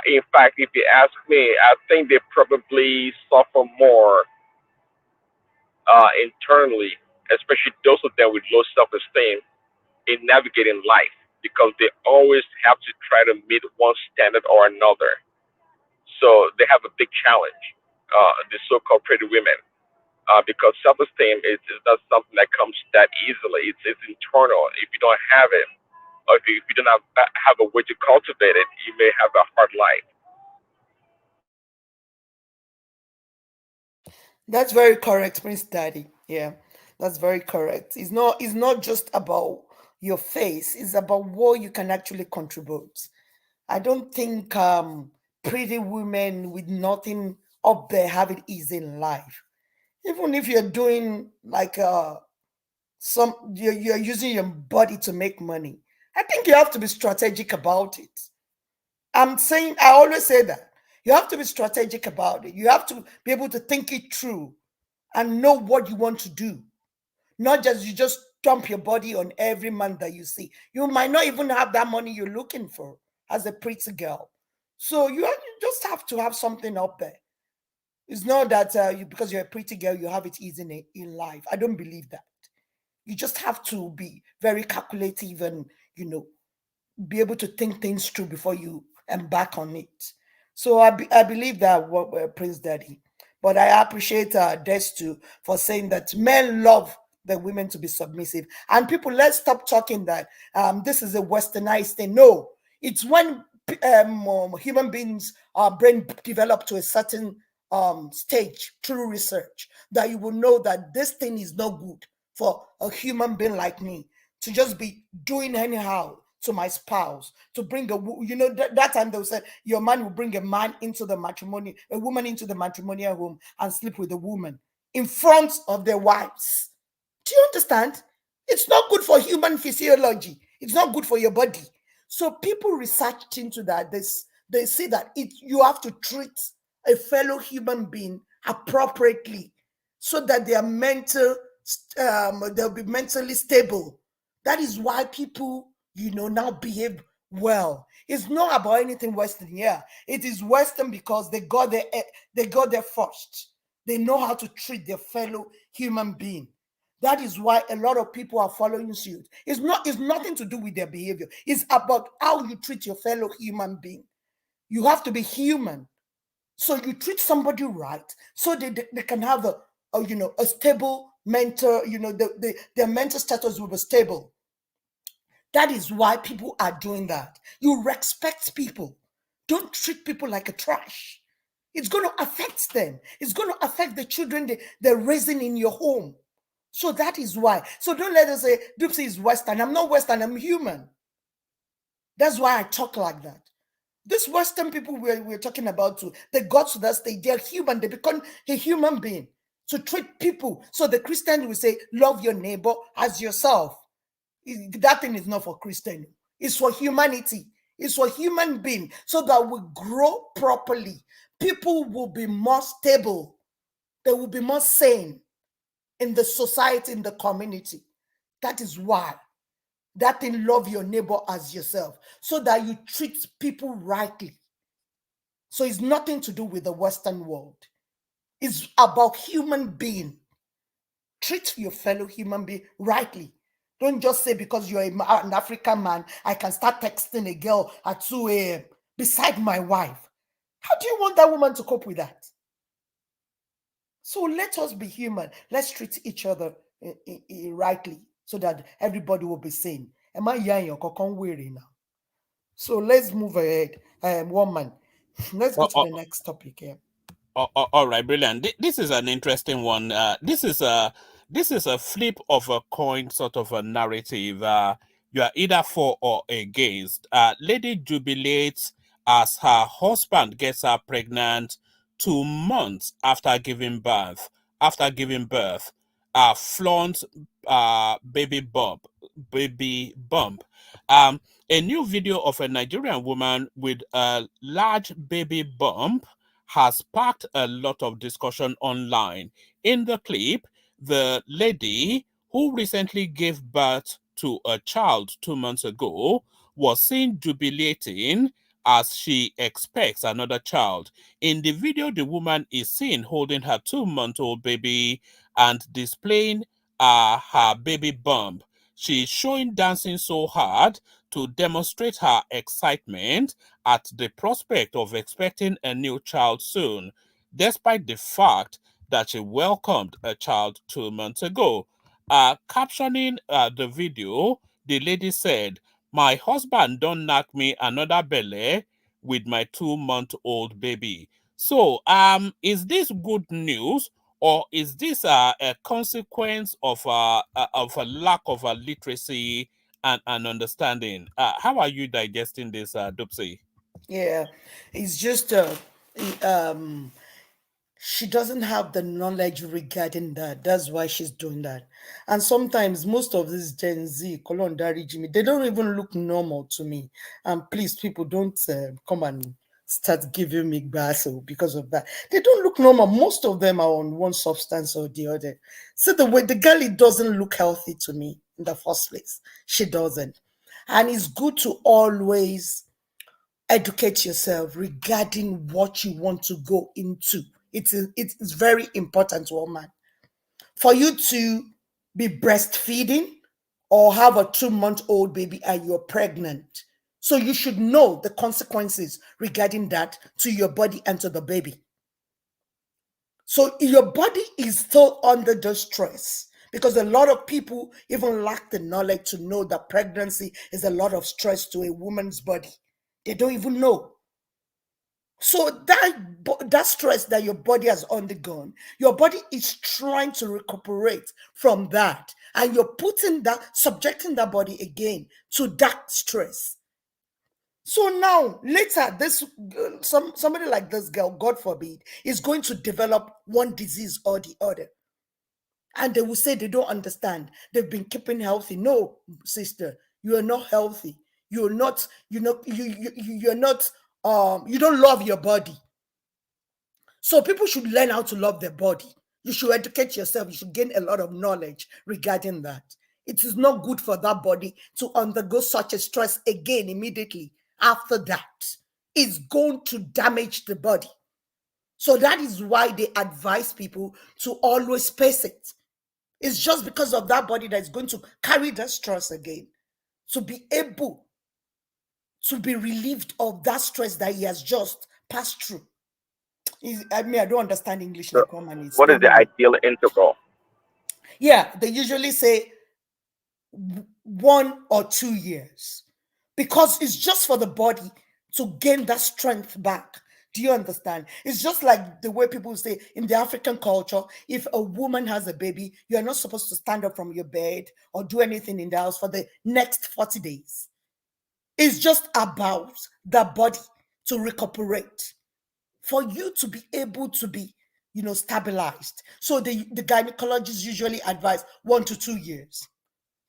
Speaker 6: In fact, if you ask me, I think they probably suffer more internally, especially those of them with low self-esteem in navigating life because they always have to try to meet one standard or another. So they have a big challenge, the so-called pretty women, because self-esteem is not something that comes that easily. It's internal. If you don't have it, or if you don't have a way to cultivate it, you may have a hard life.
Speaker 2: That's very correct, Prince Daddy. Yeah, that's very correct. It's not just about your face, it's about what you can actually contribute. I don't think pretty women with nothing up there have it easy in life. Even if you're doing like you're using your body to make money, I think you have to be strategic about it. I always say that you have to be strategic about it. You have to be able to think it through and know what you want to do. Not just you just dump your body on every man that you see. You might not even have that money you're looking for as a pretty girl. So you just have to have something up there. It's not that because you're a pretty girl, you have it easy in life. I don't believe that. You just have to be very calculative and, you know, be able to think things through before you embark on it. So I believe that what Prince Daddy, but I appreciate Des too for saying that men love the women to be submissive. And people, let's stop talking that this is a westernized thing. No, it's when human beings brain develop to a certain stage through research that you will know that this thing is not good for a human being like me to just be doing anyhow to my spouse to bring that time they said your man will bring a man into the matrimony, a woman into the matrimonial home and sleep with a woman in front of their wives. Do you understand? It's not good for human physiology. It's not good for your body. So people researched into that. They see that you have to treat a fellow human being appropriately so that they are they'll be mentally stable. That is why people, now behave well. It's not about anything Western. Yeah, it is Western because they got there first. They know how to treat their fellow human being. That is why a lot of people are following suit. It's nothing to do with their behavior. It's about how you treat your fellow human being. You have to be human. So you treat somebody right so they can have a stable mental, their mental status will be stable. That is why people are doing that. You respect people. Don't treat people like a trash. It's going to affect them. It's going to affect the children they're raising in your home. So that is why. So don't let us say Dupsy is Western. I'm not Western, I'm human. That's why I talk like that. These Western people we're talking about too, they got to that stage. They're human. They become a human being to treat people. So the Christian will say, love your neighbor as yourself. That thing is not for Christian. It's for humanity. It's for human being so that we grow properly. People will be more stable. They will be more sane in the society, in the community. That is why that thing, love your neighbor as yourself so that you treat people rightly. So it's nothing to do with the Western world. It's about human being. Treat your fellow human being rightly. Don't just say because you're an African man, I can start texting a girl at 2 a.m. beside my wife. How do you want that woman to cope with that? So let us be human. Let's treat each other rightly so that everybody will be sane. Am I hearing your kokon weary now? So let's move ahead. One man. Let's go
Speaker 3: Oh,
Speaker 2: to
Speaker 3: oh,
Speaker 2: the next topic here.
Speaker 3: all right, brilliant. This is an interesting one. This is a flip of a coin, sort of a narrative. You are either for or against. Lady jubilates as her husband gets her pregnant 2 months after giving birth. After giving birth, flaunt baby bump. A new video of a Nigerian woman with a large baby bump has sparked a lot of discussion online. In the clip, the lady who recently gave birth to a child 2 months ago was seen jubilating as she expects another child. In the video, the woman is seen holding her 2-month-old baby and displaying her baby bump. She's showing dancing so hard to demonstrate her excitement at the prospect of expecting a new child soon, despite the fact that she welcomed a child 2 months ago. Captioning the video, the lady said, "My husband don't knock me another belly with my 2-month-old baby." So, is this good news, or is this a consequence of a lack of literacy and understanding? How are you digesting this, Dupsy?
Speaker 2: Yeah, it's just um she doesn't have the knowledge regarding that. That's why she's doing that. And sometimes most of this Gen Z, Kolon Dari Jimmy, they don't even look normal to me. And please, people, don't come and start giving me basso because of that. They don't look normal. Most of them are on one substance or the other. So the way the girl, it doesn't look healthy to me in the first place. She doesn't. And it's good to always educate yourself regarding what you want to go into. It's very important, woman, for you to be breastfeeding or have a 2-month-old baby and you're pregnant. So you should know the consequences regarding that to your body and to the baby. So your body is still under the stress because a lot of people even lack the knowledge to know that pregnancy is a lot of stress to a woman's body. They don't even know. So that stress that your body has undergone, your body is trying to recuperate from that, and you're subjecting that body again to that stress. So now later, this somebody like this girl, God forbid, is going to develop one disease or the other, and they will say they don't understand. They've been keeping healthy. No, sister, you are not healthy. You're not. You're not. You don't love your body. So people should learn how to love their body. You should educate yourself. You should gain a lot of knowledge regarding that. It is not good for that body to undergo such a stress again immediately after that. It's going to damage the body. So that is why they advise people to always pace it. It's just because of that body that is going to carry that stress again. To be able to be relieved of that stress that he has just passed through. I mean, I don't understand English
Speaker 6: So
Speaker 2: like one man. It's
Speaker 6: what is the
Speaker 2: telling me.
Speaker 6: ideal interval?
Speaker 2: Yeah, they usually say 1 or 2 years because it's just for the body to gain that strength back. Do you understand? It's just like the way people say in the African culture, if a woman has a baby, you're not supposed to stand up from your bed or do anything in the house for the next 40 days. It's just about the body to recuperate for you to be able to be, stabilized. So the gynecologists usually advise 1 to 2 years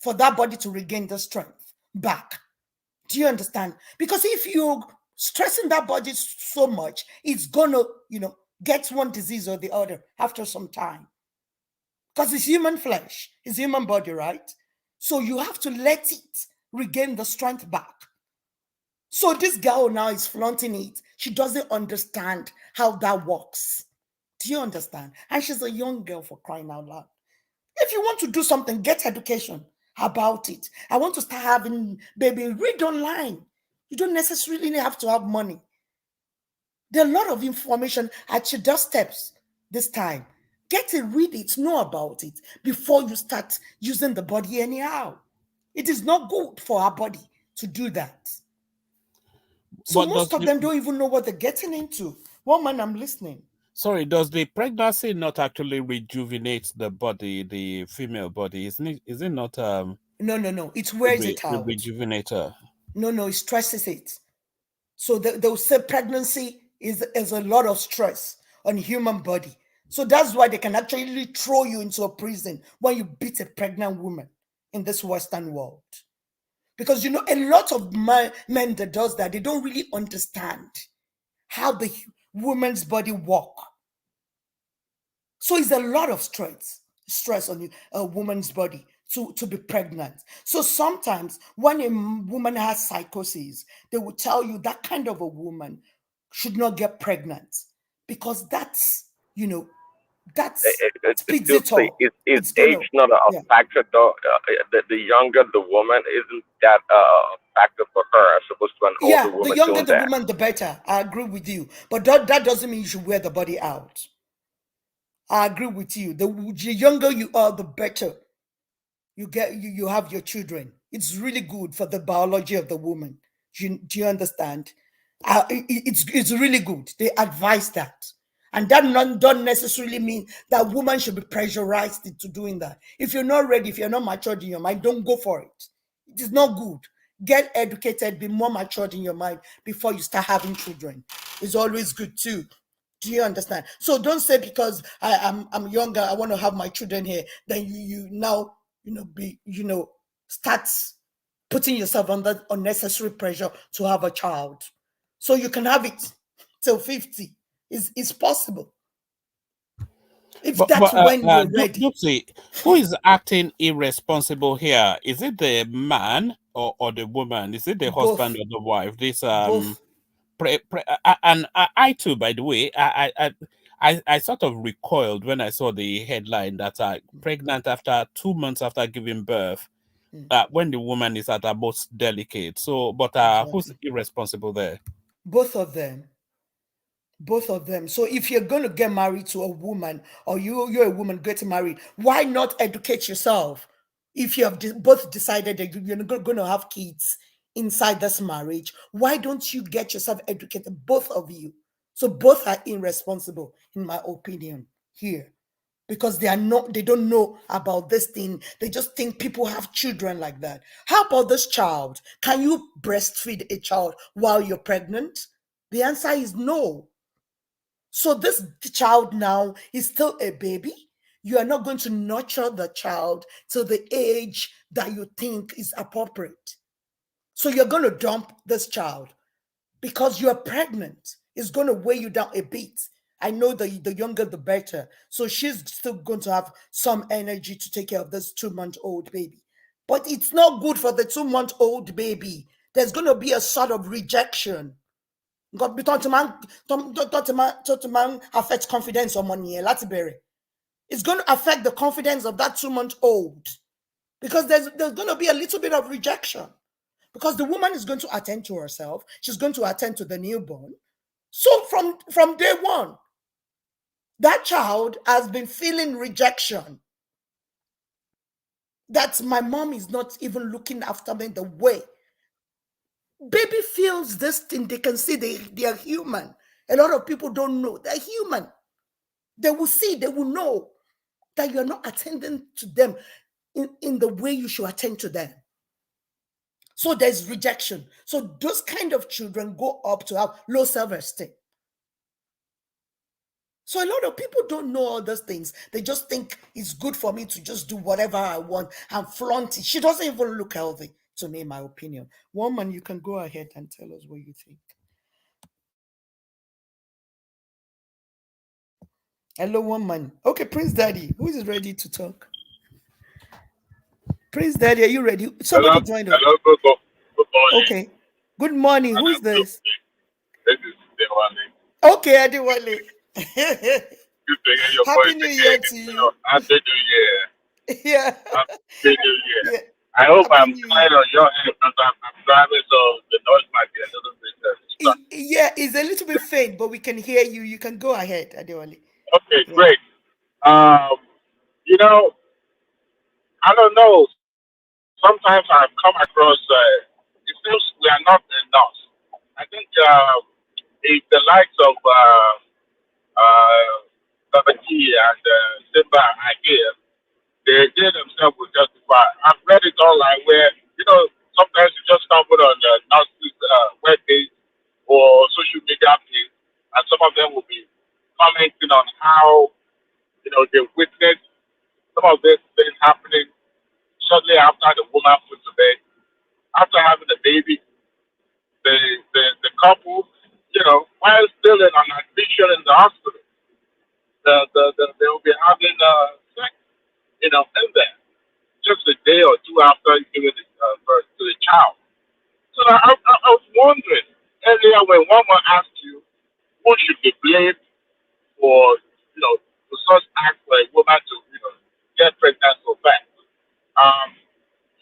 Speaker 2: for that body to regain the strength back. Do you understand? Because if you're stressing that body so much, it's gonna, get one disease or the other after some time. Because it's human flesh, it's human body, right? So you have to let it regain the strength back. So this girl now is flaunting it. She doesn't understand how that works. Do you understand? And she's a young girl, for crying out loud. If you want to do something, get education about it. I want to start having baby, read online. You don't necessarily have to have money. There are a lot of information at your doorsteps this time. Get it, read it, know about it before you start using the body anyhow. It is not good for our body to do that. So
Speaker 3: But
Speaker 2: most of them don't even know what they're getting into. Woman, I'm listening.
Speaker 3: does the pregnancy not actually rejuvenate the body, the female body? Is it not
Speaker 2: No. It wears it
Speaker 3: a
Speaker 2: out.
Speaker 3: rejuvenator?
Speaker 2: No, it stresses it. So they'll say pregnancy is a lot of stress on human body. So that's why they can actually throw you into a prison when you beat a pregnant woman in this Western world. Because a lot of men that does that, they don't really understand how the woman's body work. So it's a lot of stress on a woman's body to be pregnant. So sometimes when a woman has psychosis, they will tell you that kind of a woman should not get pregnant because that speeds
Speaker 6: Still
Speaker 2: it
Speaker 6: say,
Speaker 2: all.
Speaker 6: is
Speaker 2: It's
Speaker 6: age
Speaker 2: gonna,
Speaker 6: not a
Speaker 2: yeah.
Speaker 6: factor though? The younger the woman, isn't that a factor for her as opposed to an older
Speaker 2: Yeah, the
Speaker 6: woman
Speaker 2: younger
Speaker 6: doing
Speaker 2: the
Speaker 6: that?
Speaker 2: woman, the better. I agree with you. But that doesn't mean you should wear the body out. I agree with you. The younger you are, the better you have your children. It's really good for the biology of the woman. Do you understand? It's really good. They advise that. And that don't necessarily mean that woman should be pressurized into doing that. If you're not ready, if you're not matured in your mind, don't go for it. It is not good. Get educated, be more matured in your mind before you start having children. It's always good too. Do you understand? So don't say because I'm younger, I want to have my children here. Then you now be start putting yourself under unnecessary pressure to have a child. So you can have it till 50. It's possible if
Speaker 3: But
Speaker 2: that's when you're ready.
Speaker 3: Dupsy, who is acting irresponsible here? Is it the man or the woman? Is it the husband
Speaker 2: Both,
Speaker 3: or the wife? This
Speaker 2: both.
Speaker 3: and I too, by the way, I sort of recoiled when I saw the headline that pregnant after 2 months after giving birth,
Speaker 2: Mm,
Speaker 3: when the woman is at her most delicate. So, but who's
Speaker 2: exactly.
Speaker 3: irresponsible there?
Speaker 2: Both of them. Both of them. So if you're going to get married to a woman, or you're a woman getting married, why not educate yourself? If you have both decided that you're not going to have kids inside this marriage, why don't you get yourself educated, both of you? So both are irresponsible, in my opinion, here. Because they don't know about this thing. They just think people have children like that. How about this child? Can you breastfeed a child while you're pregnant? The answer is no. So this child now is still a baby. You are not going to nurture the child to the age that you think is appropriate. So you're going to dump this child because you're pregnant. It's going to weigh you down a bit. I know that the younger the better. So she's still going to have some energy to take care of this 2-month-old baby. But it's not good for the 2-month-old baby. There's going to be a sort of rejection. God be man affect confidence on money láti It's going to affect the confidence of that 2-month-old because there's going to be a little bit of rejection because the woman is going to attend to herself. She's going to attend to the newborn. So from day one, that child has been feeling rejection. That my mom is not even looking after me the way. Baby feels this thing. They can see they are human. A lot of people don't know they're human. They will see, they will know that you're not attending to them in the way you should attend to them. So there's rejection. So those kind of children go up to have low self-esteem. So a lot of people don't know all those things. They just think it's good for me to just do whatever I want and flaunt it. She doesn't even look healthy, to me, in my opinion. Woman, you can go ahead and tell us what you think. Hello, woman. Okay, Prince Daddy, who is ready to talk? Prince Daddy, are you ready?
Speaker 7: Hello,
Speaker 2: Somebody joined us.
Speaker 7: hello, good morning.
Speaker 2: Okay. Good morning.
Speaker 7: And
Speaker 2: Who is this?
Speaker 7: this is Dewale.
Speaker 2: Okay, Adewale.
Speaker 7: Good to hear your
Speaker 2: Happy
Speaker 7: voice
Speaker 2: New Year
Speaker 7: again.
Speaker 2: to you.
Speaker 7: Happy New Year.
Speaker 2: Yeah.
Speaker 7: Happy New Year.
Speaker 2: Yeah.
Speaker 7: I hope
Speaker 2: Happy
Speaker 7: I'm
Speaker 2: New Year.
Speaker 7: fine on your end because I'm driving, so the noise might be a little bit distracting.
Speaker 2: Yeah, it's a little bit faint, but we can hear you. You can go ahead, Adewale.
Speaker 7: Okay,
Speaker 2: Yeah.
Speaker 7: great. Um, you know, I don't know. Sometimes I've come across. It seems we are not enough. I think if the likes of Baba T and Simba are here, they themselves will justify. I've read it online where sometimes you just stumble on the Gnostic web page or social media page, and some of them will be commenting on how they witnessed some of these things happening shortly after the woman put to bed, after having a baby. The the couple, while still in an admission in the hospital, they will be having sex, in there just a day or two after giving birth to the child. So I was wondering earlier when one man asked you who should be blamed for, for such act for a woman to, get pregnant so fast. Um,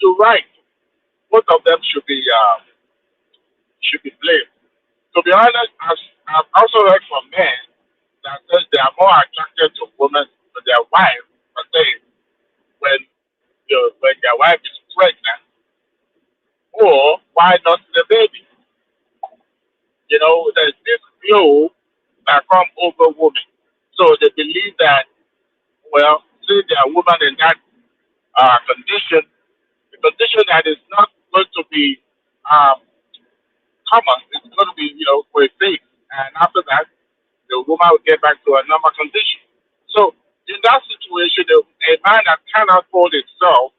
Speaker 7: you're right. Both of them should be blamed. To be honest, I've also heard from men that says they are more attracted to women to their wife, but say when when their wife is pregnant, or why not the baby? There's this glow that come over women. So they believe that, well, since they are women in that condition, the condition that is not going to be um, common, it's going to be, for a phase. And after that, the woman will get back to a normal condition. So in that situation, a man that cannot hold himself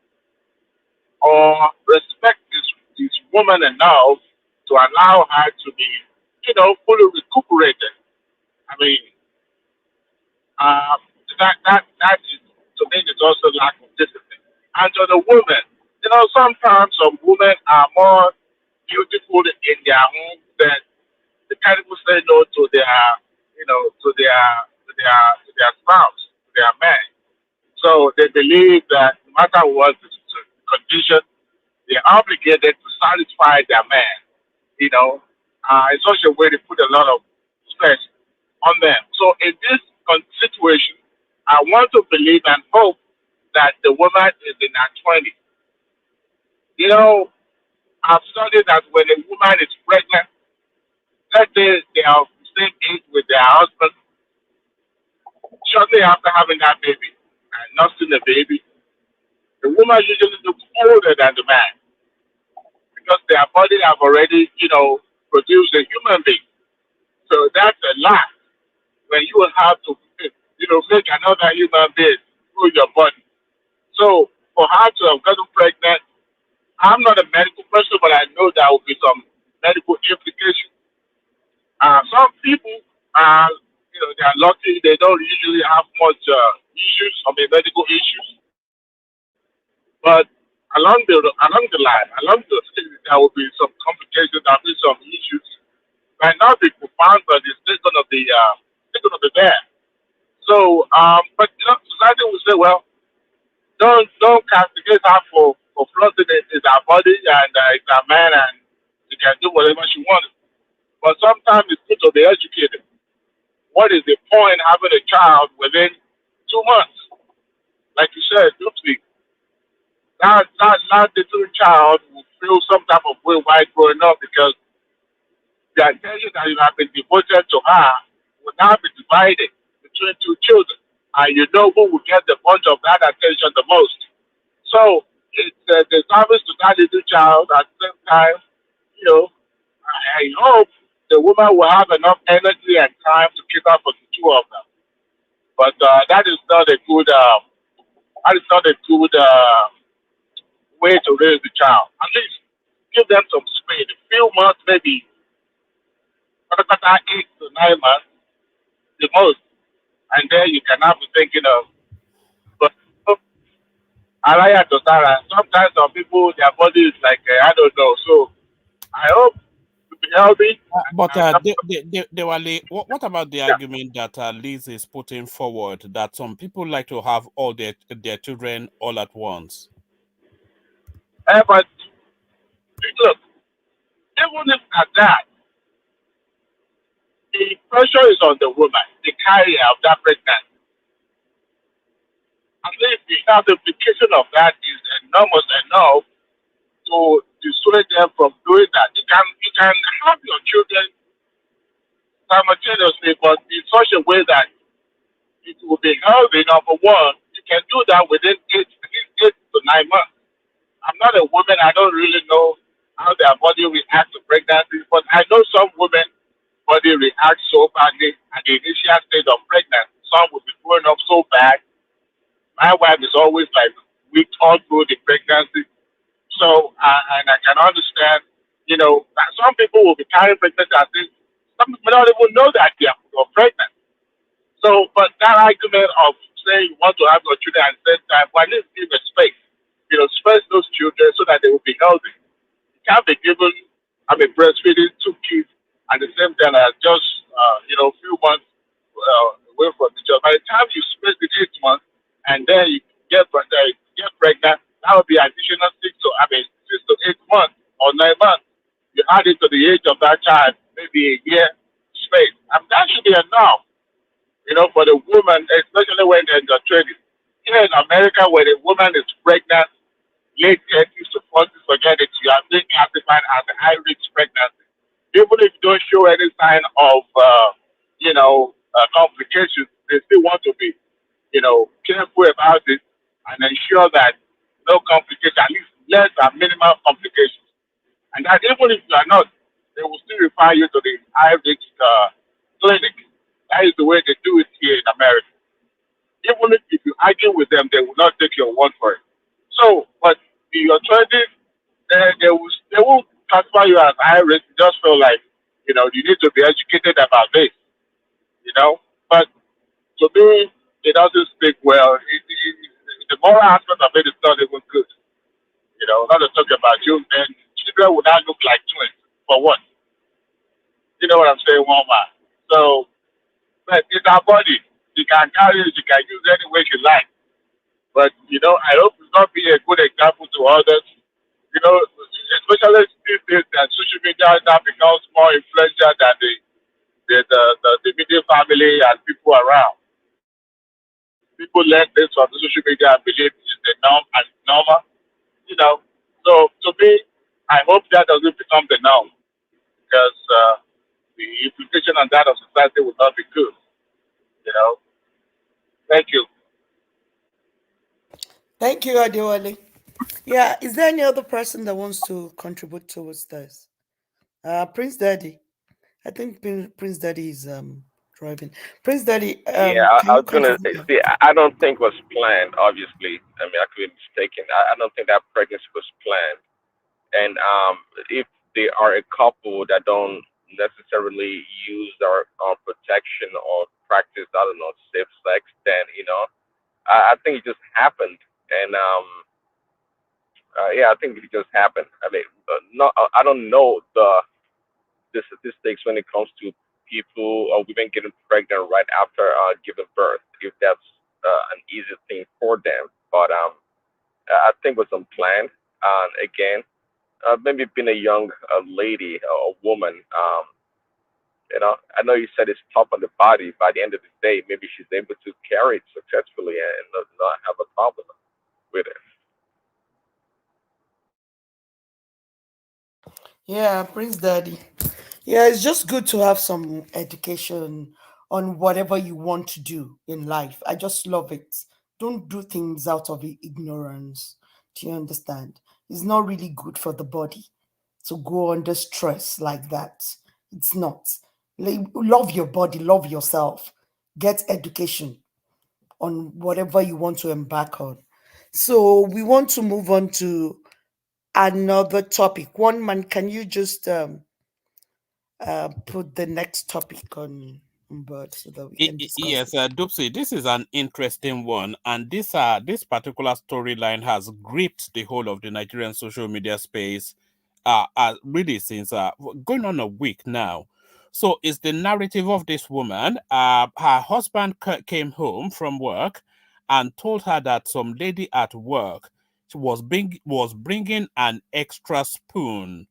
Speaker 7: or respect his woman enough to allow her to be, fully recuperated. I mean, um, that is, to me, is also lack of discipline. And to the women, sometimes some women are more beautiful in their home than the kind of people say no to their, to their spouse, to their man. So they believe that no matter what the condition, they're obligated to satisfy their man. In such a way they put a lot of stress on them. So in this situation, I want to believe and hope that the woman is in her 20s. I've studied that when a woman is pregnant, let's say they are the same age with their husband, shortly after having that baby and nursing the baby, the woman usually looks older than the man because their body have already, produced a human being. So that's a lot when you have to, make another human being through your body. So for her to have gotten pregnant, I'm not a medical person, but I know there will be some medical implications. Some people are, they are lucky; they don't usually have much issues, medical issues. But along the there will be some complications, there will be some issues. Might not be profound, but it's still gonna be there. So, but society will say, well, don't castigate her for flaunting it. It's her body and it's her man, and she can do whatever she wants. But sometimes it's good to be educated. What is the point having a child within 2 months? Like you said, Lucy, that little child will feel some type of way while growing up because the attention that you have been devoted to her will now be divided between two children. And you know who will get the bunch of that attention the most. So it's the service to that little child at the same time, you know, I hope the woman will have enough energy and time to keep up with the two of them. But that is not a good way to raise the child. At least give them some space. A few months, maybe 8 to 9 months, the most, and then you can have to thinking of. But Alaya to Sarah, sometimes some people their body is like I don't know. So I hope to be healthy.
Speaker 3: But
Speaker 7: And
Speaker 3: they were what about the
Speaker 7: yeah,
Speaker 3: argument that Liz is putting forward that some people like to have all their children all at once?
Speaker 7: but look, even if at that, the pressure is on the woman, the carrier of that pregnancy. At least the health implication of that is enormous enough to dissuade them from doing that. You can have your children simultaneously, but in such a way that it will be healthy. Number one, you can do that within at least 8 to 9 months. I'm not a woman. I don't really know how their body reacts to pregnancy, but I know some women body reacts so badly at the initial stage of pregnancy. Some will be growing up so bad. My wife is always like weak all through the pregnancy. So, and I can understand, that some people will be carrying pregnancy as if some people don't even know that they are pregnant. So, but that argument of saying you want to have your children at the same time, well, let's give a space. Space those children so that they will be healthy. You can't be given, breastfeeding two kids at the same time as just, few months away from each other. By the time you space the 8 months and then you get pregnant, that would be additional 6 to 8 months or 9 months. You add it to the age of that child, maybe a year space. And that should be enough, for the woman, especially when they're in their 20s. Here in America, when a woman is pregnant, late 30s to 40s, forget it, you are being classified as a high risk pregnancy. Even if you don't show any sign of, complications, they still want to be, careful about it and ensure that no complications, at least less than minimal complications. And that even if you are not, they will still refer you to the high risk clinic. That is the way they do it here in America. Even if you argue with them, they will not take your word for it. So, but in your 20s, they will classify you as high risk. Just feel like, you need to be educated about this, But to me, it doesn't speak well. The moral aspect of it is not even good. Not to talk about you, then children would not look like twins. For what? You know what I'm saying, one man. So, but it's our body. She can carry it, she can use it any way she likes. But, I hope it's not be a good example to others. Especially these days that social media now becomes more influential than the immediate family and people around. People learn this from the social media and believe it's the norm and normal, you know. So to me, I hope that doesn't become the norm because the implication on that of society would not be good, you know. Thank you.
Speaker 2: Thank you, Adewale. Yeah, is there any other person that wants to contribute towards this? Prince Daddy. I think Prince Daddy is driving. Prince Daddy,
Speaker 6: Yeah,
Speaker 2: can
Speaker 6: I
Speaker 2: you
Speaker 6: was gonna
Speaker 2: contribute
Speaker 6: say,
Speaker 2: now?
Speaker 6: see, I don't think was planned. Obviously, I mean, I could be mistaken. I don't think that pregnancy was planned. And if they are a couple that don't necessarily use our protection or practice, I don't know, safe sex, then I think it just happened. And yeah, I think it just happened. I mean, no, I don't know the statistics when it comes to people or women getting pregnant right after giving birth, if that's an easy thing for them. But I think it was unplanned. And again, maybe being a young lady or a woman, I know you said it's tough on the body. By the end of the day, maybe she's able to carry it successfully and not have a problem with it.
Speaker 2: Yeah, Prince Daddy. Yeah, it's just good to have some education on whatever you want to do in life. I just love it. Don't do things out of ignorance. Do you understand? It's not really good for the body to go under stress like that. It's not. Love your body, love yourself. Get education on whatever you want to embark on. So we want to move on to another topic. One man, can you just put the next topic on board so that we can discuss
Speaker 3: Yes,
Speaker 2: it?
Speaker 3: Dupsy, this is an interesting one, and this particular storyline has gripped the whole of the Nigerian social media space, really since going on a week now. So, it's the narrative of this woman. Her husband came home from work and told her that some lady at work was bringing an extra spoon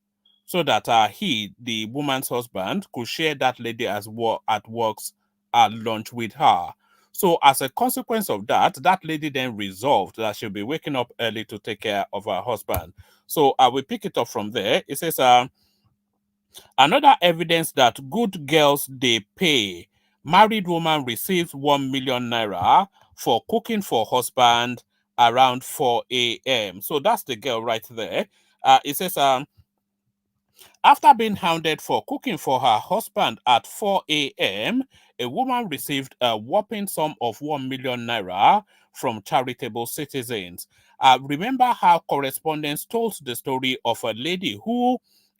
Speaker 3: so that he, the woman's husband, could share that lady as at work's lunch with her. So as a consequence of that, that lady then resolved that she'll be waking up early to take care of her husband. So I will pick it up from there. It says, another evidence that good girls they pay. Married woman receives 1 million naira for cooking for husband around 4 a.m. So that's the girl right there. It says, after being hounded for cooking for her husband at 4 a.m., a woman received a whopping sum of 1 million naira from charitable citizens. Remember how correspondents told the story of a lady who,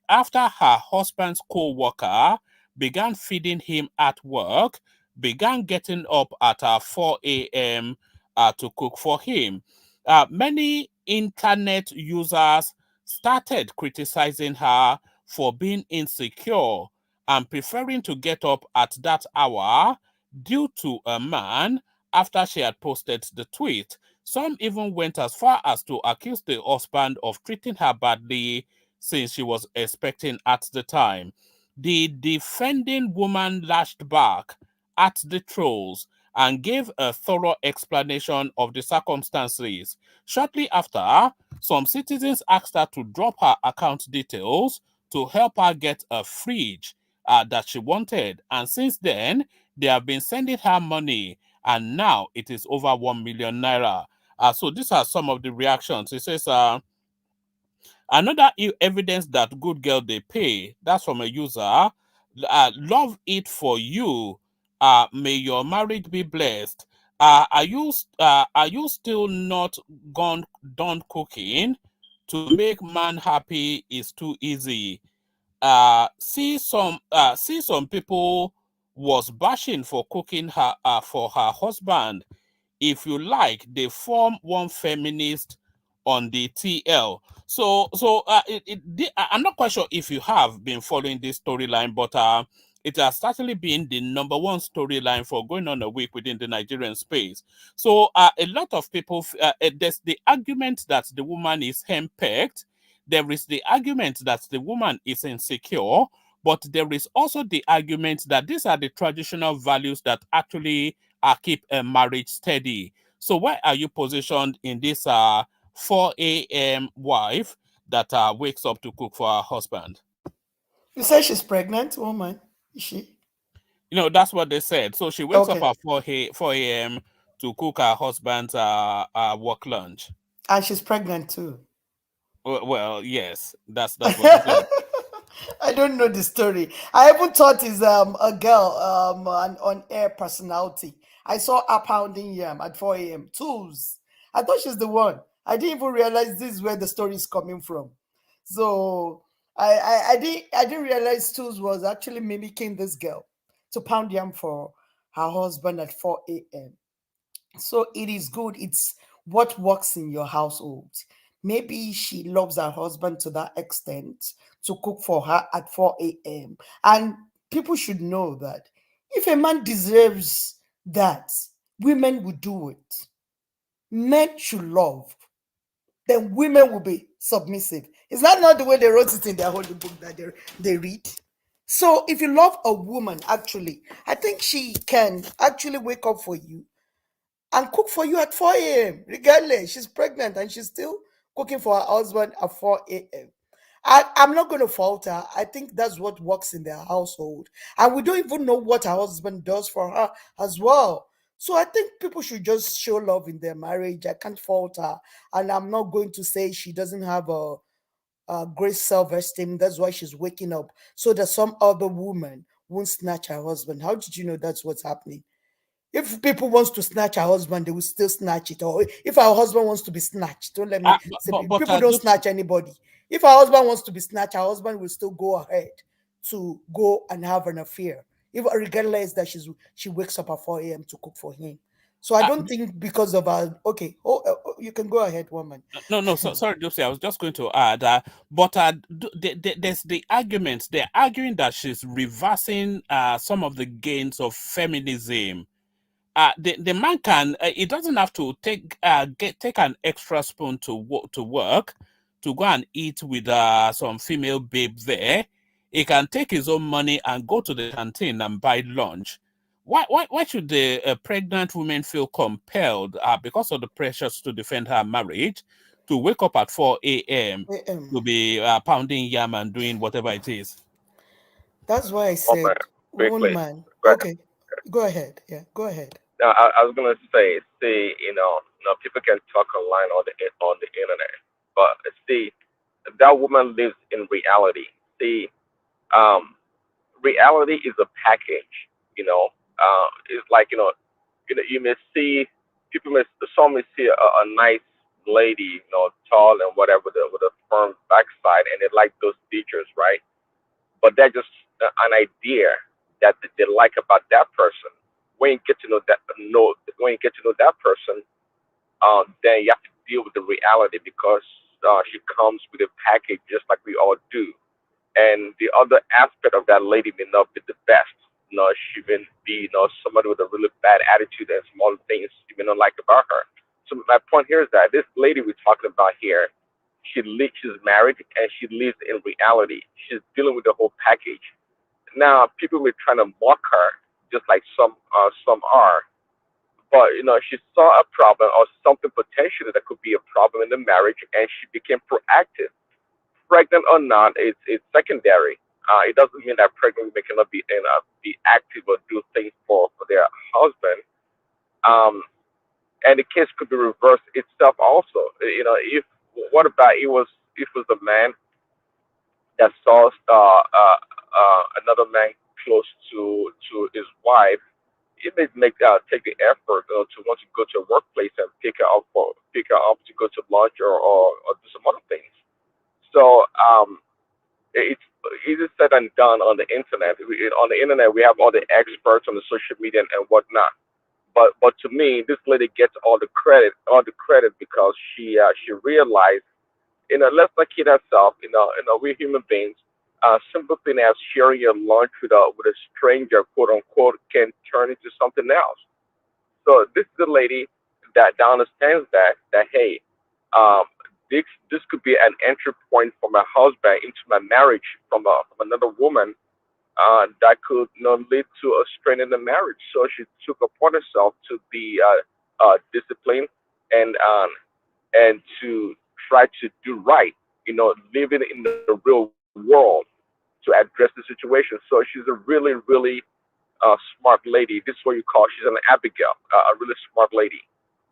Speaker 3: after her husband's co-worker began feeding him at work, began getting up at 4 a.m. To cook for him. Many internet users started criticizing her for being insecure and preferring to get up at that hour due to a man after she had posted the tweet. Some even went as far as to accuse the husband of treating her badly since she was expecting at the time. The defending woman lashed back at the trolls and gave a thorough explanation of the circumstances. Shortly after, some citizens asked her to drop her account details to help her get a fridge that she wanted. And since then, they have been sending her money, and now it is over 1 million naira. So these are some of the reactions. It says, another evidence that good girl they pay. That's from a user. Love it for you. May your marriage be blessed. Are you still not gone done cooking? To make man happy is too easy. See some people was bashing for cooking her for her husband. If you like, they form one feminist on the TL. I'm not quite sure if you have been following this storyline, but it has certainly been the number one storyline for going on a week within the Nigerian space. So a lot of people, there's the argument that the woman is henpecked. There is the argument that the woman is insecure, but there is also the argument that these are the traditional values that actually keep a marriage steady. So where are you positioned in this 4 a.m. wife that wakes up to cook for her husband?
Speaker 2: You say she's pregnant, woman. Is she?
Speaker 3: You know, that's what they said. So she wakes up
Speaker 2: Okay.
Speaker 3: at 4 a.m. to cook her husband's work lunch.
Speaker 2: And she's pregnant too.
Speaker 3: Well, yes, that's what they said.
Speaker 2: I don't know the story. I even thought it's a girl, an on air personality. I saw her pounding yam at 4 a.m. Tools. I thought she's the one. I didn't even realize this is where the story is coming from. So I didn't realize Tools was actually mimicking this girl to pound yam for her husband at 4 a.m. So it is good. It's what works in your household. Maybe she loves her husband to that extent to cook for her at 4 a.m. And people should know that if a man deserves that, women will do it. Men should love, then women will be submissive. Is that not the way they wrote it in their holy book that they read? So if you love a woman, actually, I think she can actually wake up for you and cook for you at 4 a.m. Regardless, she's pregnant and she's still cooking for her husband at 4 a.m. I'm not going to fault her. I think that's what works in their household. And we don't even know what her husband does for her as well. So I think people should just show love in their marriage. I can't fault her. And I'm not going to say she doesn't have a great self esteem. That's why she's waking up so that some other woman won't snatch her husband. How did you know that's what's happening? If people wants to snatch her husband, they will still snatch it. Or if our husband wants to be snatched, don't let me
Speaker 3: Uh,
Speaker 2: say
Speaker 3: but
Speaker 2: people don't snatch anybody. If our husband wants to be snatched, our husband will still go ahead to go and have an affair. If regardless that she wakes up at 4 a.m. to cook for him. So I
Speaker 3: uh,
Speaker 2: don't think because of her okay. You can go ahead, woman.
Speaker 3: no, sorry, Josie. I was just going to add, but there's the argument. They're arguing that she's reversing some of the gains of feminism. The man can he doesn't have to take an extra spoon to work to go and eat with some female babe there. He can take his own money and go to the canteen and buy lunch. why should the pregnant woman feel compelled, because of the pressures to defend her marriage, to wake up at 4 a.m. to
Speaker 2: Um,
Speaker 3: be pounding yam and doing whatever it is?
Speaker 2: that's why I
Speaker 6: Moment,
Speaker 2: said one
Speaker 6: quickly.
Speaker 2: man.
Speaker 6: Go ahead.
Speaker 2: Okay, go ahead. Yeah, go ahead.
Speaker 6: I was gonna say, see, people can talk online on the internet, but see, that woman lives in reality. See, um, reality is a package. It's like you may see people may some may see a nice lady, tall and whatever, with a firm backside, and they like those features, right? But that's just an idea that they like about that person. When you get to when you get to know that person, then you have to deal with the reality, because she comes with a package just like we all do. And the other aspect of that lady may not be the best. She may be, somebody with a really bad attitude and small things you may not like about her. So my point here is that this lady we're talking about here, she's married and she lives in reality. She's dealing with the whole package. Now people were trying to mock her, just like some are. But she saw a problem or something potentially that could be a problem in the marriage, and she became proactive. Pregnant or not, it's secondary. It doesn't mean that pregnant women cannot be active or do things for their husband. Um, and the case could be reversed itself also. If what about it was a man that saw another man close to his wife, it may make take the effort to want to go to a workplace and pick her up to go to lunch, or do some other things. So it's easy said than done on the internet. On the internet, we have all the experts on the social media and whatnot. But to me, this lady gets all the credit because she realized, let's not kid herself. We're human beings. Simple thing as sharing your lunch with a stranger, quote unquote, can turn into something else. So this is a lady that understands that hey, um, this could be an entry point for my husband into my marriage from another woman, that could lead to a strain in the marriage. So she took upon herself to be disciplined, and to try to do right. Living in the real world to address the situation. So she's a really smart lady. This is what you call, she's an Abigail, a really smart lady.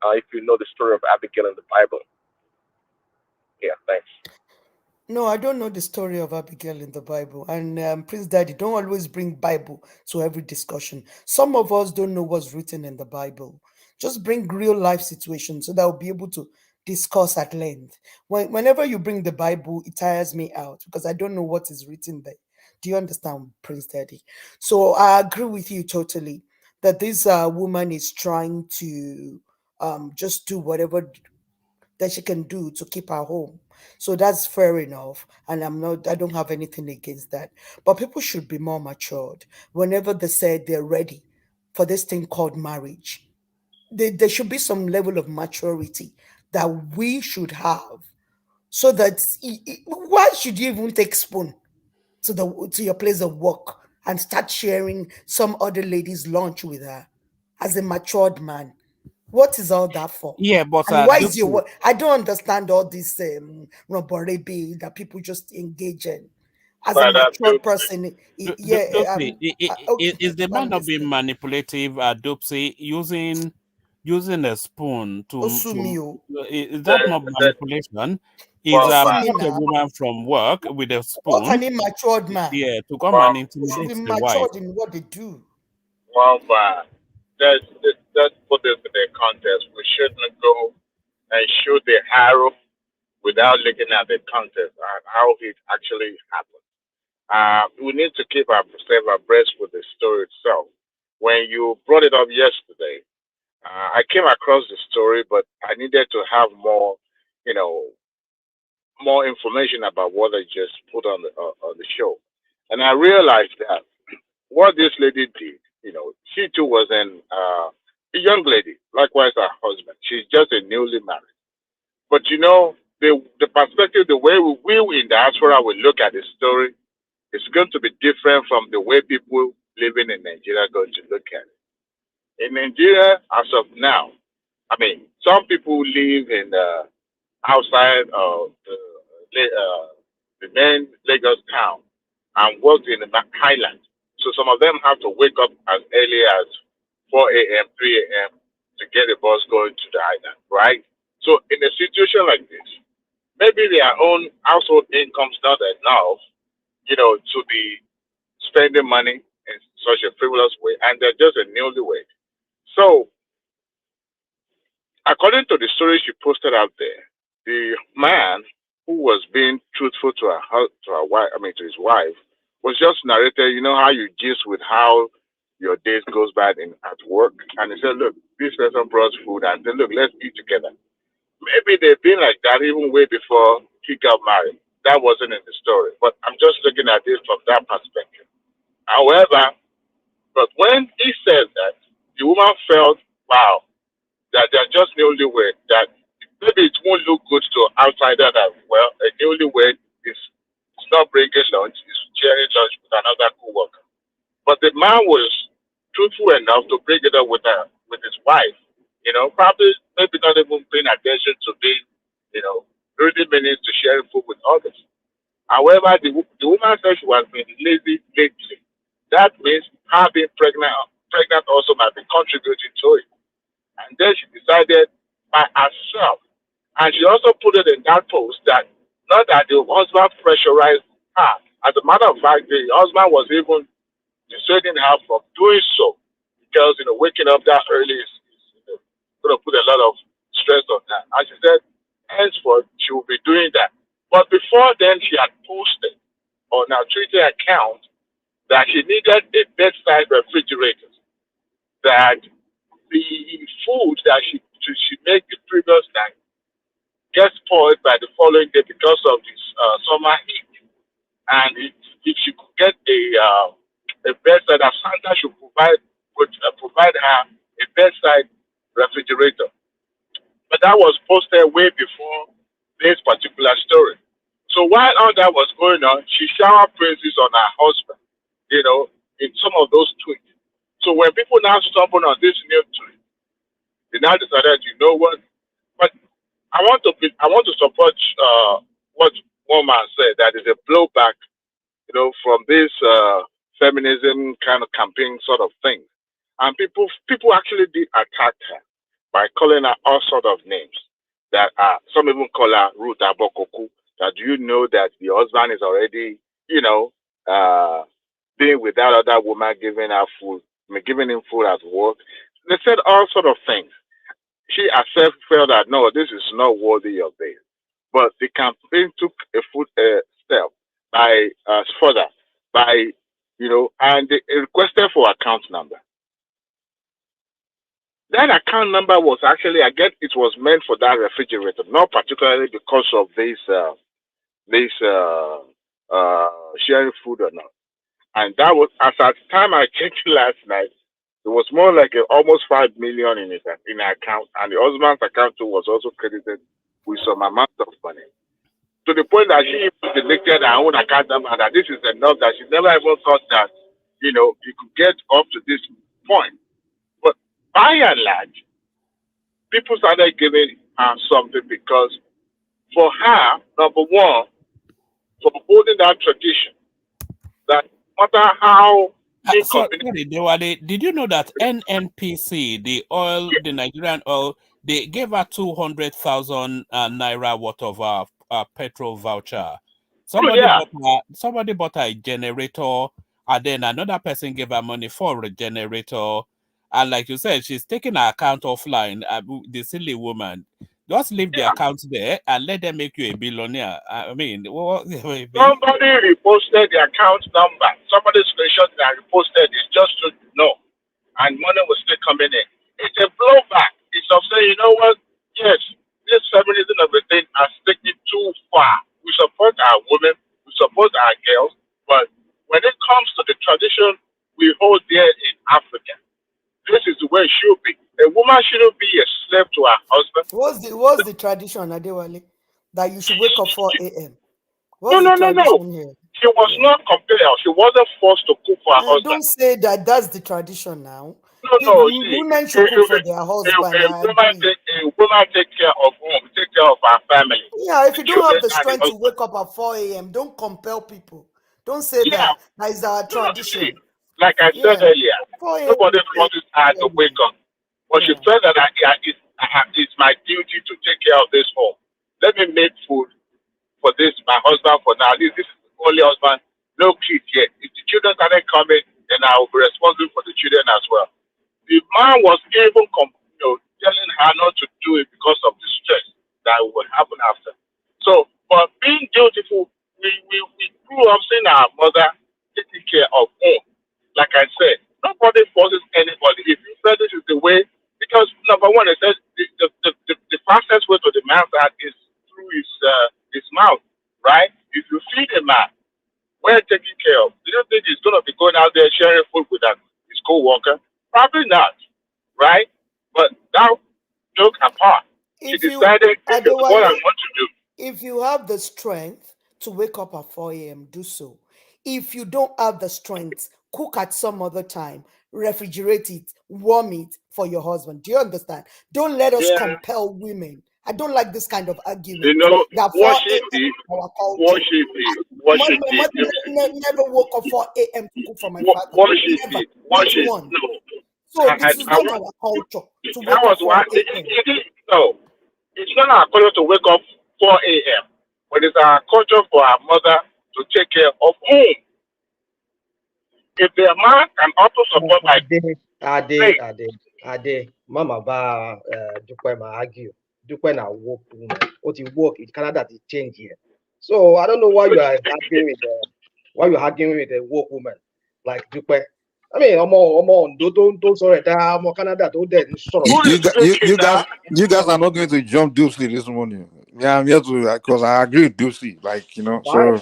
Speaker 6: If you know the story of Abigail in the Bible. Yeah, thanks.
Speaker 2: No, I don't know the story of Abigail in the Bible. And Prince Daddy, don't always bring Bible to every discussion. Some of us don't know what's written in the Bible. Just bring real life situations so that we'll be able to discuss at length. Whenever you bring the Bible, it tires me out because I don't know what is written there. Do you understand, Prince Daddy? So I agree with you totally that this woman is trying to just do whatever that she can do to keep her home. So that's fair enough. And I don't have anything against that. But people should be more matured whenever they say they're ready for this thing called marriage. There should be some level of maturity that we should have so that why should you even take spoon to your place of work and start sharing some other lady's lunch with her as a matured man? What is all that for?
Speaker 3: Yeah, but
Speaker 2: And why is your
Speaker 3: Dupe,
Speaker 2: work? I don't understand all this robbery that people just engage in. As a
Speaker 7: Madam
Speaker 2: matured
Speaker 7: Dupe,
Speaker 2: person, yeah,
Speaker 3: Dupe,
Speaker 2: okay,
Speaker 3: is the man
Speaker 2: I'm
Speaker 3: not being
Speaker 2: listening.
Speaker 3: manipulative? Dupe, using a spoon
Speaker 2: Osumio,
Speaker 3: is that
Speaker 7: that,
Speaker 3: not
Speaker 7: that,
Speaker 3: manipulation? Is
Speaker 7: well, but,
Speaker 3: brought a
Speaker 2: Osumina,
Speaker 3: woman from work with a
Speaker 2: what
Speaker 3: spoon,
Speaker 2: an immature man.
Speaker 3: yeah, to come
Speaker 7: well,
Speaker 3: and
Speaker 2: People should be
Speaker 3: intimidate the wife.
Speaker 2: matured in what they do.
Speaker 7: but let's put this in a context. We shouldn't go and shoot the arrow without looking at the context and how it actually happened. We need to keep ourselves abreast with the story itself. When you brought it up yesterday, I came across the story, but I needed to have more, you know, more information about what I just put on the show, and I realized that what this lady did, she too was a young lady, likewise her husband. She's just a newly married, but the perspective, the way we in diaspora will look at the story is going to be different from the way people living in Nigeria are going to look at it. In Nigeria, as of now, I mean, some people live in outside of the main Lagos town and work in the highland. So some of them have to wake up as early as 4 a.m., 3 a.m. to get a bus going to the island, right? So in a situation like this, maybe their own household income's not enough, to be spending money in such a frivolous way, and they're just a newlywed. So according to the story she posted out there, the man who was being truthful to her wife, I mean to his wife, was just narrated. You know how you gist with how your days goes by at work, and he said, "Look, this person brought food, and said, look, let's eat together." Maybe they've been like that even way before he got married. That wasn't in the story, but I'm just looking at this from that perspective. However, but when he said that, the woman felt, wow, that they're just newlywed, that maybe it won't look good to outsider that, well, a newlywed is not bringing lunch, is sharing lunch with another co-worker. But the man was truthful enough to bring it up with his wife, probably maybe not even paying attention to being, 30 minutes to sharing food with others. However, the woman said she was being lazy lately. That means her being pregnant also might be contributing to it. And then she decided by herself. And she also put it in that post that not that the husband pressurized her. As a matter of fact, the husband was even dissuading her from doing so because waking up that early is going to put a lot of stress on her. And she said, henceforth, she will be doing that. But before then, she had posted on her Twitter account that she needed a bedside refrigerator. That the food that she made the previous night gets spoiled by the following day because of this summer heat. And if she could get a bedside, that Santa should provide her a bedside refrigerator. But that was posted way before this particular story. So while all that was going on, she showered praises on her husband, in some of those tweets. So when people now stumble on this new tweet, they now decided, you know what? But I want to support what one man said, that is a blowback, from this feminism kind of campaign sort of thing. And people actually did attack her by calling her all sort of names. That some even call her Ruth Abokoku. That do you know that the husband is already, being with that other woman, giving her food, giving him food at work. They said all sort of things. She herself felt that no, this is not worthy of this. But the campaign took a step by further by and they requested for account number. That account number was actually, I guess, it was meant for that refrigerator, not particularly because of this sharing food or not. And that was, as at the time I checked last night, it was more like almost 5 million in her account, and the husband's account too was also credited with some amount of money. To the point that she even selected her own account number, and that this is enough, that she never even thought that, you could get up to this point. But by and large, people started giving her something because for her, number one, for holding that tradition, that no matter how inconvenient.
Speaker 3: Sorry, Dewale, did you know that NNPC, the Nigerian oil, they gave her 200,000 naira worth of petrol voucher.
Speaker 7: Oh, yeah.
Speaker 3: Somebody bought her a generator, and then another person gave her money for a generator. And like you said, she's taking her account offline. The silly woman. Just leave the account there and let them make you a billionaire. I mean,
Speaker 7: Somebody reposted the account number. Somebody screenshot and reposted it just to know. And money was still coming in. It's a blowback. It's of saying, you know what? Yes, this feminism of the thing has taken it too far. We support our women, we support our girls, but when it comes to the tradition we hold there in Africa, this is the way it should be. A woman shouldn't be a slave to her husband.
Speaker 2: What's the tradition, Adewale? That you should wake up 4 a.m.
Speaker 7: No,
Speaker 2: What's the
Speaker 7: no, no, no.
Speaker 2: tradition here?
Speaker 7: She was not compelled. She wasn't forced to cook for her husband.
Speaker 2: Don't say that that's the tradition now. Women should cook for their husband. I agree.
Speaker 7: A woman take care of home, take care of her family.
Speaker 2: Yeah, if you don't
Speaker 7: Children
Speaker 2: have the
Speaker 7: and the
Speaker 2: strength to
Speaker 7: husband.
Speaker 2: wake up at 4 a.m., don't compel people. Don't say
Speaker 7: Yeah,
Speaker 2: that is our
Speaker 7: no, see,
Speaker 2: tradition.
Speaker 7: like I said
Speaker 2: Yeah,
Speaker 7: earlier,
Speaker 2: 4 a.m.
Speaker 7: nobody
Speaker 2: is
Speaker 7: forces her to wake
Speaker 2: early.
Speaker 7: up. But she
Speaker 2: Yeah.
Speaker 7: felt that it's my duty to take care of this home. Let me make food for this, my husband for now. This is the only husband, no kids yet. If the children started coming, then I will be responsible for the children as well. The man was even telling her not to do it because of the stress that would happen after. So, but being dutiful, we grew up seeing our mother taking care of home. Like I said, nobody forces anybody. If you feel this is the way, because number one, it says the fastest way to the man's heart is through his mouth, right? If you feed a man, well taken care of, do you think he's going to be going out there sharing food with his co-worker? Probably not, right? But now, joke apart, she
Speaker 2: If you
Speaker 7: decided this is what I
Speaker 2: Adewale,
Speaker 7: want to do.
Speaker 2: if you have the strength to wake up at 4 a.m., do so. If you don't have the strength, cook at some other time, refrigerate it, warm it for your husband. Do you understand? Don't let us
Speaker 7: Yeah,
Speaker 2: compel women. I don't like this kind of
Speaker 7: you
Speaker 2: argument.
Speaker 7: know,
Speaker 2: That
Speaker 7: what
Speaker 2: 4
Speaker 7: she
Speaker 2: a.m.
Speaker 7: did,
Speaker 2: is our
Speaker 7: what
Speaker 2: culture.
Speaker 7: she did, what
Speaker 2: My
Speaker 7: she did,
Speaker 2: mother never woke up 4 a.m. to cook for my father.
Speaker 7: what she
Speaker 2: Never.
Speaker 7: did, what
Speaker 2: Not
Speaker 7: she,
Speaker 2: one.
Speaker 7: no,
Speaker 2: So
Speaker 7: I,
Speaker 2: this is
Speaker 7: I
Speaker 2: not
Speaker 7: want,
Speaker 2: our culture to
Speaker 7: that
Speaker 2: wake
Speaker 7: was
Speaker 2: up
Speaker 7: why,
Speaker 2: 4 a.m.
Speaker 7: no, it's not our culture to wake up 4 a.m., but it's our culture for our mother to take care of home. If the man can also support by faith,
Speaker 8: Mama ba Dúpẹ́ ma argue. Dúpẹ́ na work woman. What you work in Canada they change here. So I don't know why you are arguing with a work woman like Dúpẹ́. I mean, don't sorry that Canada don't dead
Speaker 7: who
Speaker 8: sorry.
Speaker 7: is speaking now?
Speaker 9: You guys are not going to jump Dupsy this morning. Yeah, I'm here to because I agree with Dupsy. Like so,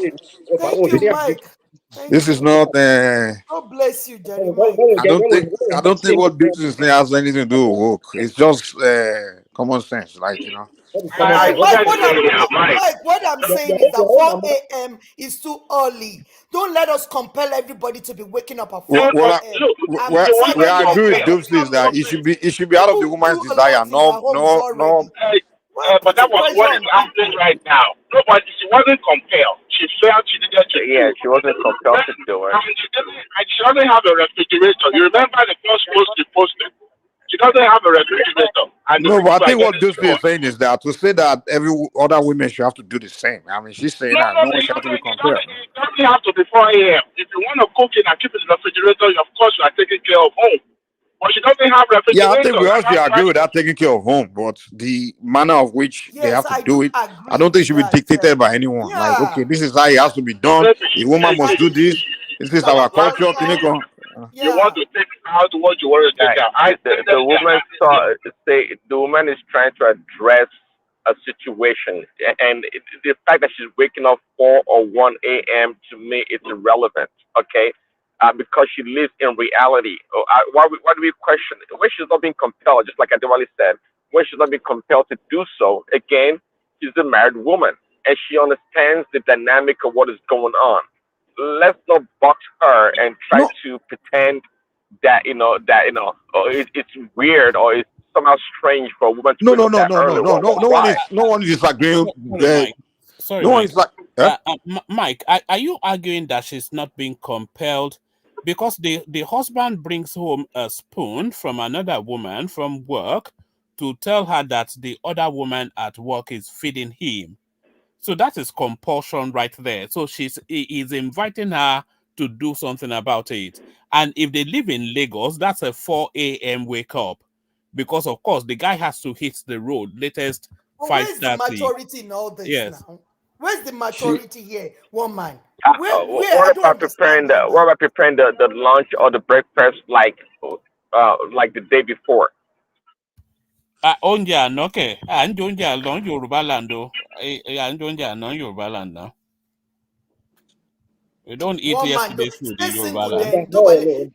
Speaker 2: Thank you, Mike. Thank
Speaker 9: this is
Speaker 2: you.
Speaker 9: not.
Speaker 2: God bless you, Jerry Mike.
Speaker 9: I don't think what Dupsy is saying has anything to do with work. It's just common sense. Like
Speaker 7: I
Speaker 2: Mike,
Speaker 7: said it earlier, Mike.
Speaker 2: What I'm saying is that 4 a.m. is too early. Don't let us compel everybody to be waking up at 4 a.m.
Speaker 7: Look,
Speaker 2: I'm
Speaker 7: she
Speaker 9: where
Speaker 7: wasn't
Speaker 2: telling
Speaker 9: I
Speaker 2: you,
Speaker 9: agree with
Speaker 7: compelled.
Speaker 2: it's
Speaker 9: Dupsy
Speaker 2: not
Speaker 9: is that
Speaker 2: making sense.
Speaker 9: it should be out of the
Speaker 2: People
Speaker 9: woman's
Speaker 2: do a lot
Speaker 9: desire.
Speaker 2: in their homes
Speaker 9: No.
Speaker 2: already. Why
Speaker 7: But that
Speaker 2: putting
Speaker 7: was
Speaker 2: pressure
Speaker 7: what is
Speaker 2: on
Speaker 7: happening
Speaker 2: people?
Speaker 7: right now. Nobody, she wasn't compelled. She felt she needed to do.
Speaker 6: Yeah, she wasn't compelled to do it.
Speaker 7: And she doesn't have a refrigerator. You remember the first post she posted? She doesn't have a refrigerator. And the
Speaker 9: No, but
Speaker 7: people
Speaker 9: I
Speaker 7: are
Speaker 9: think what
Speaker 7: getting
Speaker 9: Dupsy is
Speaker 7: scared.
Speaker 9: saying is that to say that every other women should have to do the same. I mean, she's saying
Speaker 7: No,
Speaker 9: that
Speaker 7: no,
Speaker 9: no one should have to be compared.
Speaker 7: it doesn't have to be 4 a.m. If you want to cook it and keep it in the refrigerator, of course you are taking care of home. But she doesn't have
Speaker 9: Yeah, I think
Speaker 7: refrigerator.
Speaker 9: we all
Speaker 7: And
Speaker 9: should
Speaker 7: that's why
Speaker 9: agree with that taking care of home, but the manner of which they
Speaker 2: Yes,
Speaker 9: have to
Speaker 2: I
Speaker 9: do
Speaker 2: do
Speaker 9: it, I
Speaker 2: agree
Speaker 9: don't think it
Speaker 2: with
Speaker 9: should be
Speaker 2: that.
Speaker 9: dictated by anyone. Like, okay,
Speaker 2: Yeah.
Speaker 9: this is how it has to be done.
Speaker 7: maybe
Speaker 9: A woman
Speaker 2: I
Speaker 9: must do this. This is
Speaker 2: it's our
Speaker 9: our
Speaker 7: like
Speaker 9: culture.
Speaker 2: culture.
Speaker 7: you want
Speaker 2: Yeah.
Speaker 7: to take out what you want to take
Speaker 6: Guys,
Speaker 7: out. I said
Speaker 6: the
Speaker 7: that
Speaker 6: woman saw say the woman is trying to address a situation, and the fact that she's waking up 4 or 1 a.m. to me it's irrelevant. Okay, because she lives in reality. Why do we question it? When she's not being compelled, just like Adewale said, when she's not being compelled to do so, again, she's a married woman and she understands the dynamic of what is going on. Let's not box her and try
Speaker 9: No,
Speaker 6: to pretend it's weird or it's somehow strange for a woman to
Speaker 9: no,
Speaker 6: wake
Speaker 9: no,
Speaker 6: up
Speaker 9: no,
Speaker 6: that
Speaker 9: no, no,
Speaker 6: early.
Speaker 9: no,
Speaker 6: Well,
Speaker 9: no.
Speaker 6: why?
Speaker 9: No one is disagreeing.
Speaker 3: Mike. Sorry,
Speaker 9: No one
Speaker 3: Mike.
Speaker 9: is like, eh?
Speaker 3: Mike, are you arguing that she's not being compelled because the husband brings home a spoon from another woman from work to tell her that the other woman at work is feeding him? So that is compulsion right there. So he's inviting her to do something about it. And if they live in Lagos, that's a 4 a.m. wake up. Because of course the guy has to hit the road latest
Speaker 2: But where's the
Speaker 3: 5:30.
Speaker 2: maturity in all this
Speaker 3: Yes.
Speaker 2: now? Where's the
Speaker 9: She,
Speaker 2: maturity here, woman? Where I
Speaker 6: What
Speaker 2: don't
Speaker 6: about
Speaker 2: understand
Speaker 6: preparing
Speaker 2: that
Speaker 6: what
Speaker 2: now.
Speaker 6: about preparing the lunch or the breakfast like the day before?
Speaker 3: Oúnjẹ àná kẹ̀, à ń jẹ oúnjẹ àná Yorùbá land o. À ń jẹ oúnjẹ àná Yorùbá land now. We don't eat
Speaker 2: Woman,
Speaker 3: yesterday's food
Speaker 2: stay
Speaker 3: in Yoruba
Speaker 2: single
Speaker 3: land.
Speaker 2: then. Nobody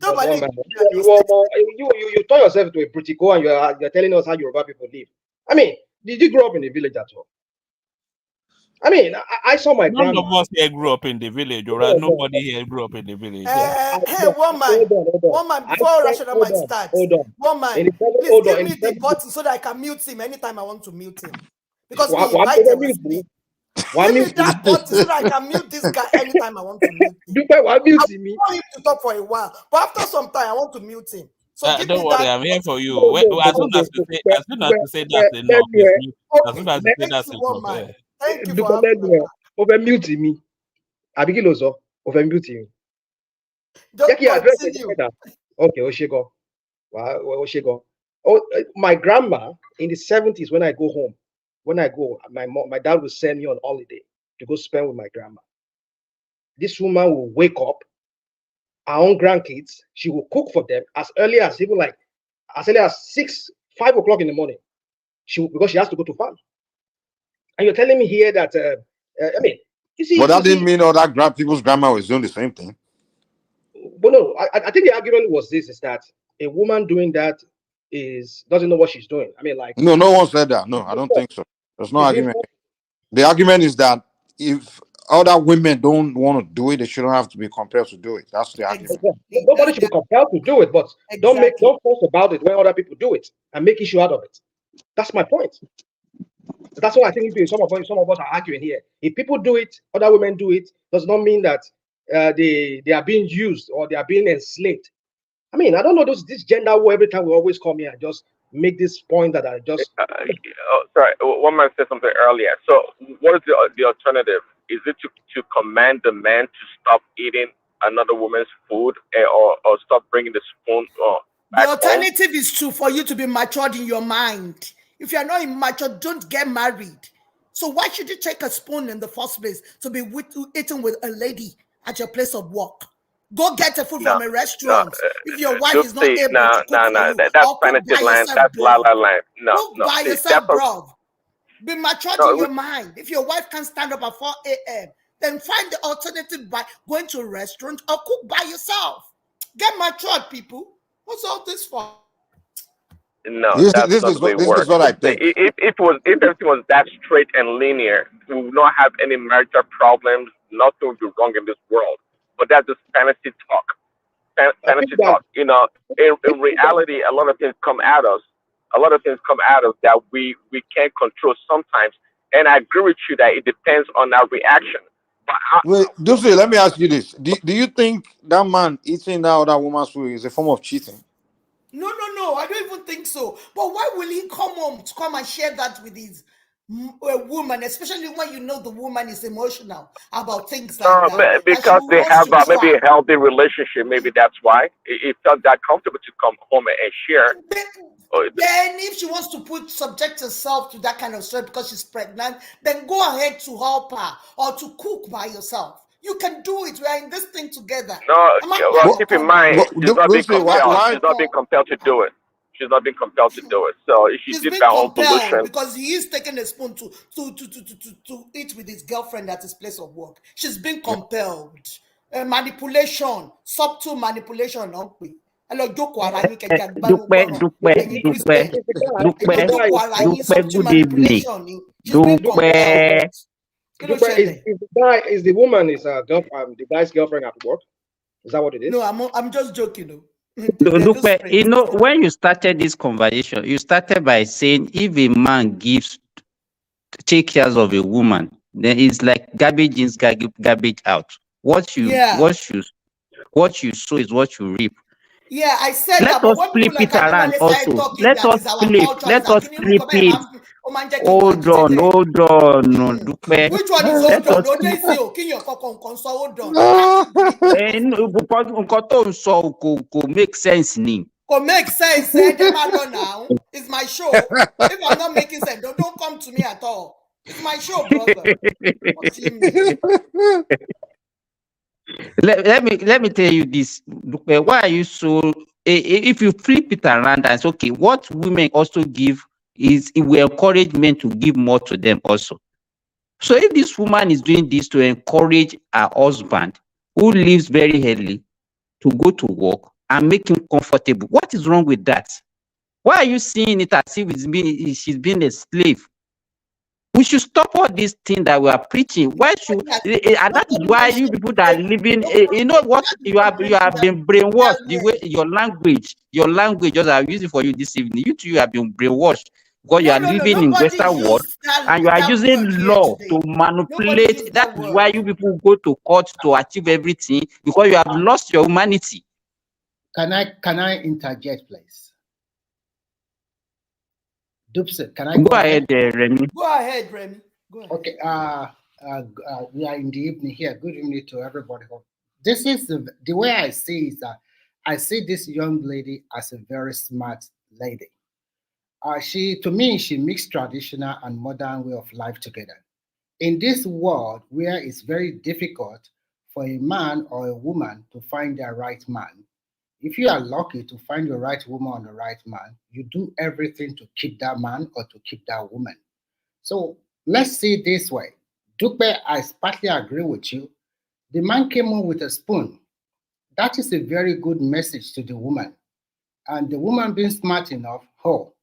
Speaker 8: You turn yourself to a pretty cool and you're telling us how Yoruba people live. I mean, did you grow up in a village at all? I mean, I saw my
Speaker 3: None
Speaker 8: grandma.
Speaker 3: of us here grew up in the village, or
Speaker 8: No, no,
Speaker 3: nobody here grew up in the village. Yeah.
Speaker 2: Hey,
Speaker 8: no,
Speaker 2: woman,
Speaker 8: hold on.
Speaker 2: woman,
Speaker 8: I
Speaker 2: before
Speaker 8: said,
Speaker 2: Rational might start,
Speaker 8: hold on.
Speaker 2: woman, please
Speaker 8: Hold on.
Speaker 2: give
Speaker 8: In
Speaker 2: me
Speaker 8: the
Speaker 2: the
Speaker 8: 70s,
Speaker 2: button so that I can mute him anytime I want to mute him. Because me
Speaker 8: one
Speaker 2: invited will
Speaker 8: mute me.
Speaker 2: speak.
Speaker 8: One
Speaker 2: Give me
Speaker 8: mute me.
Speaker 2: that button so that I can mute this guy anytime I want to mute him.
Speaker 8: Dupe, one
Speaker 2: I
Speaker 8: mute me.
Speaker 2: want him to talk for a while, but after some time I want to mute him. So give
Speaker 3: Don't
Speaker 2: me
Speaker 3: worry,
Speaker 2: that
Speaker 3: I'm here for you.
Speaker 8: No, no,
Speaker 3: As
Speaker 8: no,
Speaker 3: soon
Speaker 8: no,
Speaker 3: as you
Speaker 8: no.
Speaker 3: say,
Speaker 8: Dupe,
Speaker 3: as soon as you say that's enough, it's
Speaker 8: Dupe,
Speaker 3: me. As soon
Speaker 2: Okay,
Speaker 3: as you say
Speaker 2: thank
Speaker 3: that's
Speaker 2: you,
Speaker 3: enough,
Speaker 2: woman.
Speaker 3: yeah.
Speaker 2: Thank you
Speaker 8: Dupe,
Speaker 2: for having my back.
Speaker 8: over mute me. Abigi Lozo, over mute me.
Speaker 2: Just
Speaker 8: Jackie, address the
Speaker 2: continue.
Speaker 8: now. Okay, Oshego. Wow, Oshego. Oh, my grandma in the 70s, when I go home, my dad will send me on holiday to go spend with my grandma. This woman will wake up, our own grandkids, she will cook for them as early as as early as 5 o'clock in the morning. Because she has to go to farm. And you're telling me here that I mean,
Speaker 9: But that
Speaker 8: you
Speaker 9: didn't
Speaker 8: see,
Speaker 9: mean all that people's grandma was doing the same thing.
Speaker 8: but no, I think the argument was this is that a woman doing that doesn't know what she's doing. I mean, like
Speaker 9: No, no one said that. No, I don't think so. There's no
Speaker 8: she's being
Speaker 9: argument. The argument is that if other women don't want to do it, they shouldn't have to be compelled to do it. That's the argument.
Speaker 2: Exactly.
Speaker 8: nobody should be compelled to do it, but
Speaker 2: Exactly.
Speaker 8: don't force about it when other people do it and make issue out of it. That's my point. That's what I think some of us are arguing here. If people do it, other women do it, does not mean that they are being used or they are being enslaved. I mean, I don't know this gender war every time we always come here and just make this point that I just
Speaker 6: Sorry, one man said something earlier. So, what is the alternative? Is it to command the man to stop eating another woman's food, or stop bringing the spoon
Speaker 2: The
Speaker 6: back home?
Speaker 2: alternative is for you to be matured in your mind. If you're not immature, don't get married. So why should you take a spoon in the first place to be eating with a lady at your place of work? Go get a food
Speaker 6: No,
Speaker 2: from a
Speaker 6: no.
Speaker 2: restaurant. If your wife
Speaker 6: Don't
Speaker 2: is not
Speaker 6: see,
Speaker 2: able
Speaker 6: no,
Speaker 2: to cook
Speaker 6: no,
Speaker 2: for
Speaker 6: no.
Speaker 2: you,
Speaker 6: That's
Speaker 2: or cook
Speaker 6: fantasy
Speaker 2: by
Speaker 6: land.
Speaker 2: yourself,
Speaker 6: That's la
Speaker 2: bro.
Speaker 6: la land. No,
Speaker 2: Cook
Speaker 6: no.
Speaker 2: by
Speaker 6: See,
Speaker 2: yourself, bro. Be matured in
Speaker 6: no.
Speaker 2: your mind. If your wife can't stand up at 4 a.m., then find the alternative by going to a restaurant or cook by yourself. Get matured, people. What's all this for?
Speaker 6: No,
Speaker 9: This,
Speaker 6: that's
Speaker 9: this
Speaker 6: not
Speaker 9: is
Speaker 6: the way
Speaker 9: what
Speaker 6: it
Speaker 9: this is
Speaker 6: works.
Speaker 9: what I think.
Speaker 6: If everything was that straight and linear, we would not have any marital problems. Nothing would be wrong in this world. But that's just fantasy talk.
Speaker 8: I think
Speaker 6: Fantasy
Speaker 8: that
Speaker 6: talk. In reality, a lot of things come at us. A lot of things come at us that we can't control sometimes. And I agree with you that it depends on our reaction. But
Speaker 9: Wait, Dulce, let me ask you this: Do you think that man eating that other woman's food is a form of cheating?
Speaker 2: No, no, no. I don't even think so. But why will he come home to come and share that with his woman, especially when you know the woman is emotional about things like that, that she
Speaker 6: because they
Speaker 2: wants
Speaker 6: have
Speaker 2: to
Speaker 6: maybe
Speaker 2: try?
Speaker 6: a healthy relationship. Maybe that's why it felt that comfortable to come home and share.
Speaker 2: Then,
Speaker 6: Uh,
Speaker 2: then if she wants to subject herself to that kind of stress because she's pregnant, then go ahead to help her or to cook by yourself. You can do it. We are in this thing together.
Speaker 6: No,
Speaker 2: I'm not
Speaker 6: well,
Speaker 2: part
Speaker 9: But
Speaker 2: of
Speaker 6: keep in
Speaker 2: Congo.
Speaker 6: mind
Speaker 9: but
Speaker 6: she's not being
Speaker 9: Dulce,
Speaker 2: I'm not
Speaker 6: compelled.
Speaker 2: part
Speaker 9: why?
Speaker 6: She's
Speaker 2: of
Speaker 6: not being
Speaker 2: Congo.
Speaker 6: compelled to do it. She's not being compelled to do it. So she
Speaker 2: She's
Speaker 6: did
Speaker 2: been
Speaker 6: by her own
Speaker 2: compelled
Speaker 6: volition.
Speaker 2: because he is taking a spoon to eat with his girlfriend at his place of work. She's been compelled. Manipulation, subtle manipulation. Ẹ lọ jókòó ara yín kẹjẹ agbárò
Speaker 10: Dúpẹ́
Speaker 2: gbọ́ràn
Speaker 10: Dúpẹ́
Speaker 2: ẹ̀yin
Speaker 10: Dúpẹ́
Speaker 2: Christian. Ẹ
Speaker 10: Dúpẹ́
Speaker 2: lọ
Speaker 8: guy
Speaker 2: jókòó
Speaker 8: is
Speaker 2: ara yín
Speaker 10: Dúpẹ́
Speaker 2: subtle
Speaker 10: good evening.
Speaker 2: manipulation ni. She's been compelled.
Speaker 10: Dúpẹ́
Speaker 2: Kí ló
Speaker 8: Dupe,
Speaker 2: ṣẹlẹ̀?
Speaker 8: is the woman is the guy's girlfriend at work? Is that what it
Speaker 2: No,
Speaker 8: is?
Speaker 2: I'm just joking. No. They're just
Speaker 10: Dúpẹ́,
Speaker 2: friends.
Speaker 10: when you started this conversation, you started by saying if a man take care of a woman, then it's like garbage in, garbage out. What you
Speaker 2: Yeah.
Speaker 10: sow is what you reap.
Speaker 2: Yeah, I said
Speaker 10: Let
Speaker 2: that, but
Speaker 10: us
Speaker 2: when
Speaker 10: flip
Speaker 2: people like
Speaker 10: it around
Speaker 2: Adewale started
Speaker 10: also.
Speaker 2: talking
Speaker 10: Let
Speaker 2: that
Speaker 10: us
Speaker 2: is our
Speaker 10: flip.
Speaker 2: culture, is
Speaker 10: Let
Speaker 2: our
Speaker 10: us
Speaker 2: kini
Speaker 10: flip it. Hold on, hold on, Dúpẹ́.
Speaker 2: Which one is
Speaker 10: Let
Speaker 2: hold on?
Speaker 10: us
Speaker 2: Don't they
Speaker 10: flip.
Speaker 2: say Kinyo Kokon so hold on? That's great.
Speaker 10: Because nǹkan tó ń sọ kò make sense ni.
Speaker 2: Could make sense, eh? Now. It's my show. If I'm not making sense, don't come to me at all. It's my show, brother. What do you mean?
Speaker 10: Let me tell you this. Why are you so? If you flip it around and say, okay, what women also give is it will encourage men to give more to them also. So if this woman is doing this to encourage her husband who lives very early to go to work and make him comfortable, what is wrong with that? Why are you seeing it as if she's been a slave? We should stop all these things that we are preaching. Why should and that is why you people that are living, you know what, you have been brainwashed. The way your language just I'm using for you this evening. You have been brainwashed because you are living in
Speaker 2: Nobody
Speaker 10: Western world
Speaker 2: used that,
Speaker 10: and you are
Speaker 2: that
Speaker 10: using
Speaker 2: word here
Speaker 10: law
Speaker 2: today.
Speaker 10: to
Speaker 2: Nobody
Speaker 10: manipulate.
Speaker 2: used
Speaker 10: That
Speaker 2: that
Speaker 10: is why
Speaker 2: word.
Speaker 10: you people go to court to achieve everything because you have lost your humanity.
Speaker 11: Can I interject, please? Dupse, can I
Speaker 10: Go ahead, Remy.
Speaker 2: Go ahead, Remy. Go ahead.
Speaker 11: Okay. We are in the evening here. Good evening to everybody. This is the way I see is that I see this young lady as a very smart lady. To me, she mixed traditional and modern way of life together. In this world where it's very difficult for a man or a woman to find their right man, if you are lucky to find your right woman or the right man, you do everything to keep that man or to keep that woman. So let's see it this way. Dupe, I partly agree with you. The man came home with a spoon. That is a very good message to the woman. And the woman being smart enough, oh,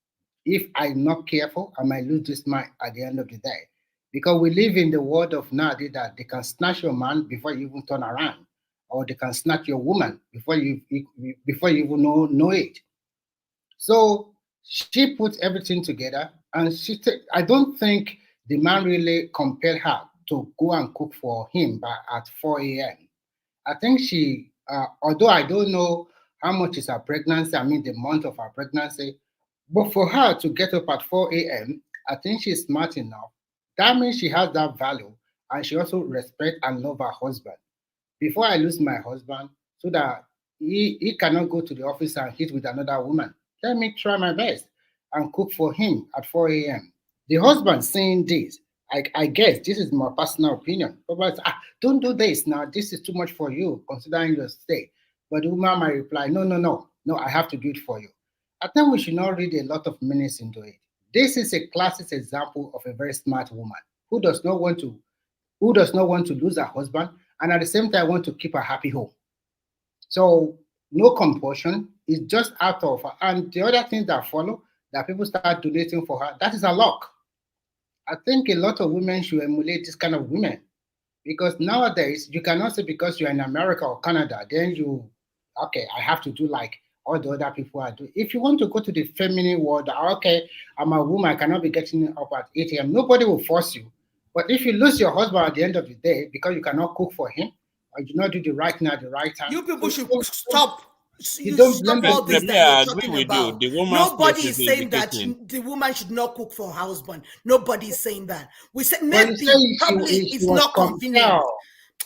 Speaker 11: if I'm not careful, I might lose this man at the end of the day. Because we live in the world of nowadays that they can snatch your man before you even turn around, or they can snatch your woman before you even know it. So she put everything together, and I don't think the man really compelled her to go and cook for him at 4 a.m. I think although I don't know how much is her pregnancy, I mean the month of her pregnancy, but for her to get up at 4 a.m., I think she's smart enough. That means she has that value, and she also respect and love her husband. Before I lose my husband, so that he cannot go to the office and hit with another woman, let me try my best and cook for him at 4 a.m. The husband saying this, I guess this is my personal opinion. Probably, don't do this now. This is too much for you, considering your state. But the woman might reply, no, I have to do it for you. I think we should not read a lot of meanings into it. This is a classic example of a very smart woman who does not want to lose her husband and at the same time want to keep a happy home. So no compulsion. It's just out of her. And the other things that follow that people start donating for her, that is a luck. I think a lot of women should emulate this kind of women because nowadays you cannot say because you're in America or Canada, then I have to do like all the other people are doing. If you want to go to the feminine world, okay, I'm a woman, I cannot be getting up at 8 a.m. Nobody will force you. But if you lose your husband at the end of the day because you cannot cook for him or you do not do the right thing at the right time,
Speaker 2: You people should stop.
Speaker 11: You
Speaker 2: You
Speaker 11: don't
Speaker 2: stop
Speaker 11: blame
Speaker 2: all
Speaker 11: the
Speaker 2: this
Speaker 3: Let me
Speaker 2: that you're
Speaker 3: agree
Speaker 2: talking
Speaker 3: with you.
Speaker 2: about.
Speaker 3: The woman's place
Speaker 2: Nobody
Speaker 3: is
Speaker 2: is
Speaker 3: in
Speaker 2: saying
Speaker 3: the
Speaker 2: that
Speaker 3: kitchen.
Speaker 2: the woman should not cook for her husband. Nobody is saying that. We said
Speaker 11: Well, you say
Speaker 2: maybe, probably
Speaker 11: she
Speaker 2: it's
Speaker 11: was
Speaker 2: not convenient.
Speaker 11: compelled.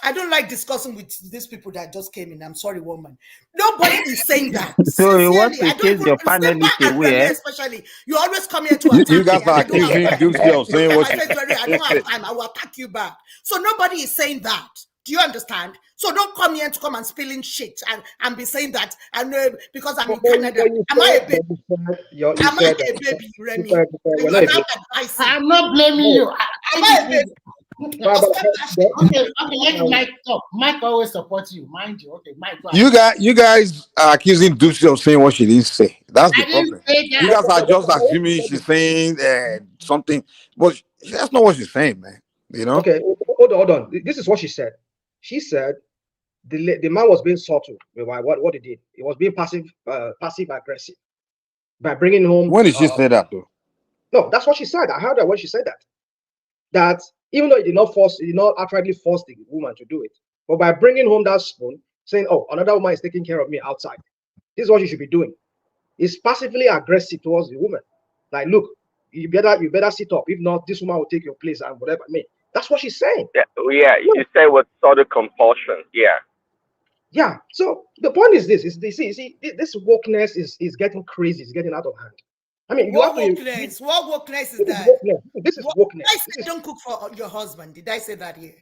Speaker 2: I don't like discussing with these people that just came in. I'm sorry, woman. Nobody is saying that.
Speaker 10: So you want
Speaker 2: Sincerely,
Speaker 10: to
Speaker 2: I don't
Speaker 10: chase your
Speaker 2: even Simba
Speaker 10: panelist
Speaker 2: and Remy
Speaker 10: away, eh?
Speaker 2: especially. You always come here to
Speaker 9: You
Speaker 2: attack me,
Speaker 9: guys
Speaker 2: and
Speaker 9: are
Speaker 2: I don't have
Speaker 9: accusing
Speaker 2: time.
Speaker 9: Dupsy of
Speaker 2: Look
Speaker 9: saying
Speaker 2: at
Speaker 9: what
Speaker 2: my
Speaker 9: she
Speaker 2: face, Remy. I don't have time. I will attack you back. So nobody is saying that. Do you understand? So don't come here to come and spilling shit and be saying that. And because I'm in Canada, am I a baby?
Speaker 8: You
Speaker 2: Am I
Speaker 8: said
Speaker 2: a baby, Remy?
Speaker 8: we're
Speaker 2: And
Speaker 8: not
Speaker 2: you're
Speaker 8: a
Speaker 2: now
Speaker 8: baby.
Speaker 2: advising.
Speaker 11: I'm not blaming
Speaker 8: No,
Speaker 11: you.
Speaker 2: Am I a baby?
Speaker 8: but,
Speaker 2: Stop that shit.
Speaker 11: Okay, let Mike talk. Mike always supports you, mind you. Okay, Mike, go ahead.
Speaker 9: you guys are accusing Dupsy of saying what she didn't say. That's the
Speaker 11: I didn't
Speaker 9: problem.
Speaker 11: say
Speaker 9: You
Speaker 11: that.
Speaker 9: guys are just assuming she's saying something, but that's not what she's saying, man. You know?
Speaker 8: okay, hold on. This is what she said. She said the man was being subtle with what he did. He was being passive aggressive by bringing home.
Speaker 9: When did she say that, though?
Speaker 8: No, that's what she said. I heard that when she said that. That even though he did not outrightly force the woman to do it, but by bringing home that spoon, saying, "Oh, another woman is taking care of me outside. This is what you should be doing." Is passively aggressive towards the woman. Like, look, you better sit up. If not, this woman will take your place and whatever. I mean, that's what she's saying.
Speaker 6: Yeah, yeah.
Speaker 8: No,
Speaker 6: You say with sort of compulsion. Yeah.
Speaker 8: yeah. So the point is this: is see, this wokeness is getting crazy. It's getting out of hand. I mean, you have
Speaker 2: What
Speaker 8: to.
Speaker 2: wokeness? What wokeness is
Speaker 8: This is
Speaker 2: that?
Speaker 8: wokeness. This is
Speaker 2: What,
Speaker 8: wokeness.
Speaker 2: I
Speaker 8: This
Speaker 2: said
Speaker 8: is
Speaker 2: don't cook for your husband. Did I say that here?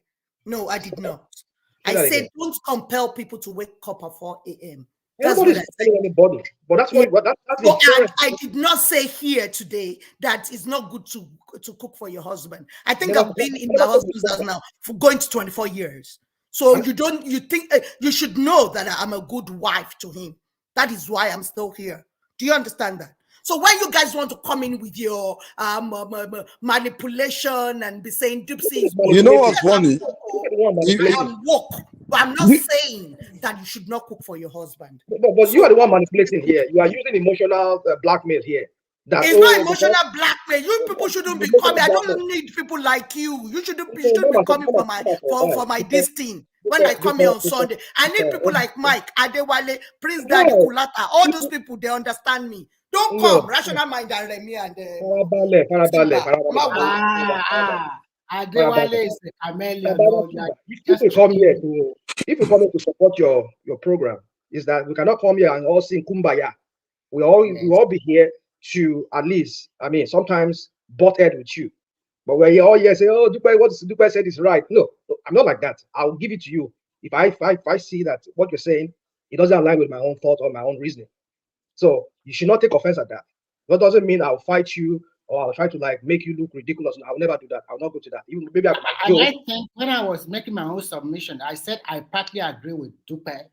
Speaker 2: No, I did not.
Speaker 8: say
Speaker 2: I
Speaker 8: that
Speaker 2: said
Speaker 8: again.
Speaker 2: don't compel people to wake up at 4 a.m. That's what
Speaker 8: Nobody's
Speaker 2: I said.
Speaker 8: telling anybody, but that's
Speaker 2: Yeah.
Speaker 8: that's
Speaker 2: So
Speaker 8: inherent.
Speaker 2: I did not say here today that it's not good to cook for your husband. I think
Speaker 8: Never,
Speaker 2: I've been in my
Speaker 8: never said you
Speaker 2: husband's
Speaker 8: said
Speaker 2: house
Speaker 8: that.
Speaker 2: now for going to 24 years. So
Speaker 8: And
Speaker 2: you think you should know that I'm a good wife to him. That is why I'm still here. Do you understand that? So when you guys want to come in with your manipulation and be saying Dipsy is woke,
Speaker 9: You know what's funny?
Speaker 8: You're the one
Speaker 9: If-
Speaker 2: I
Speaker 8: manipulating.
Speaker 2: am woke, but I'm not saying that you should not cook for your husband.
Speaker 8: But you are the one manipulating here. You are using emotional blackmail here. That
Speaker 2: It's not
Speaker 8: because
Speaker 2: emotional blackmail. You people shouldn't be
Speaker 8: emotional
Speaker 2: coming. I
Speaker 8: blackmail.
Speaker 2: don't need people like you. You shouldn't
Speaker 8: So
Speaker 2: be
Speaker 8: Mama,
Speaker 2: coming for my this thing. When I come here on Sunday, I need people like Mike, Adewale, Prince Daddy,
Speaker 8: no,
Speaker 2: Kulata, all those people, they understand me. Don't
Speaker 8: no.
Speaker 2: come, Rational Mind and Remy and
Speaker 8: Farabalẹ̀,
Speaker 2: Simba.
Speaker 11: Adewale is a chameleon. No,
Speaker 8: If we come here to support your program, is that we cannot come here and all sing kumbaya. We all be here to at least, I mean, sometimes butt head with you. But when you all here say, oh, Dupe, what Dupe said is right. No, I'm not like that. I'll give it to you. If I see that what you're saying, it doesn't align with my own thought or my own reasoning. So you should not take offense at that. That doesn't mean I'll fight you or I'll try to like make you look ridiculous. No, I'll never do that. I'll not go to that. Even maybe I might go.
Speaker 11: I think when I was making my own submission, I said I partly agree with Dupe. I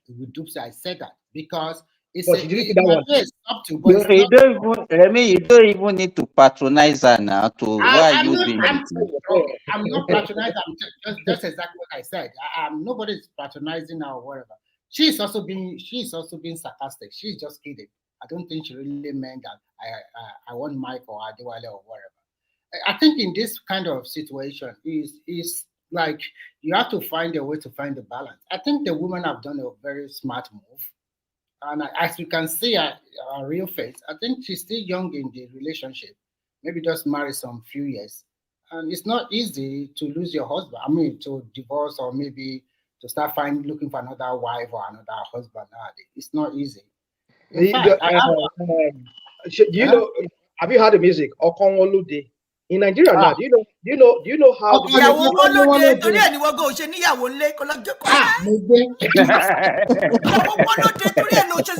Speaker 11: said that because it's
Speaker 8: But you didn't see that one.
Speaker 11: up to, but
Speaker 10: You don't even, Remy, you don't even need to patronize her now. Why are you doing it?
Speaker 11: I'm not patronizing. That's exactly what I said. Nobody's patronizing her or whatever. She's also being sarcastic. She's just kidding. I don't think she really meant that I want Mike or Adewale or whatever. I think in this kind of situation is like you have to find a way to find the balance. I think the women have done a very smart move. And as you can see her real face, I think she's still young in the relationship. Maybe just marry some few years. And it's not easy to lose your husband. I mean, to divorce or maybe to start looking for another wife or another husband nowadays. It's not easy. In fact,
Speaker 8: you know? Have you heard the music Okonwolude in Nigeria now? Do you know how?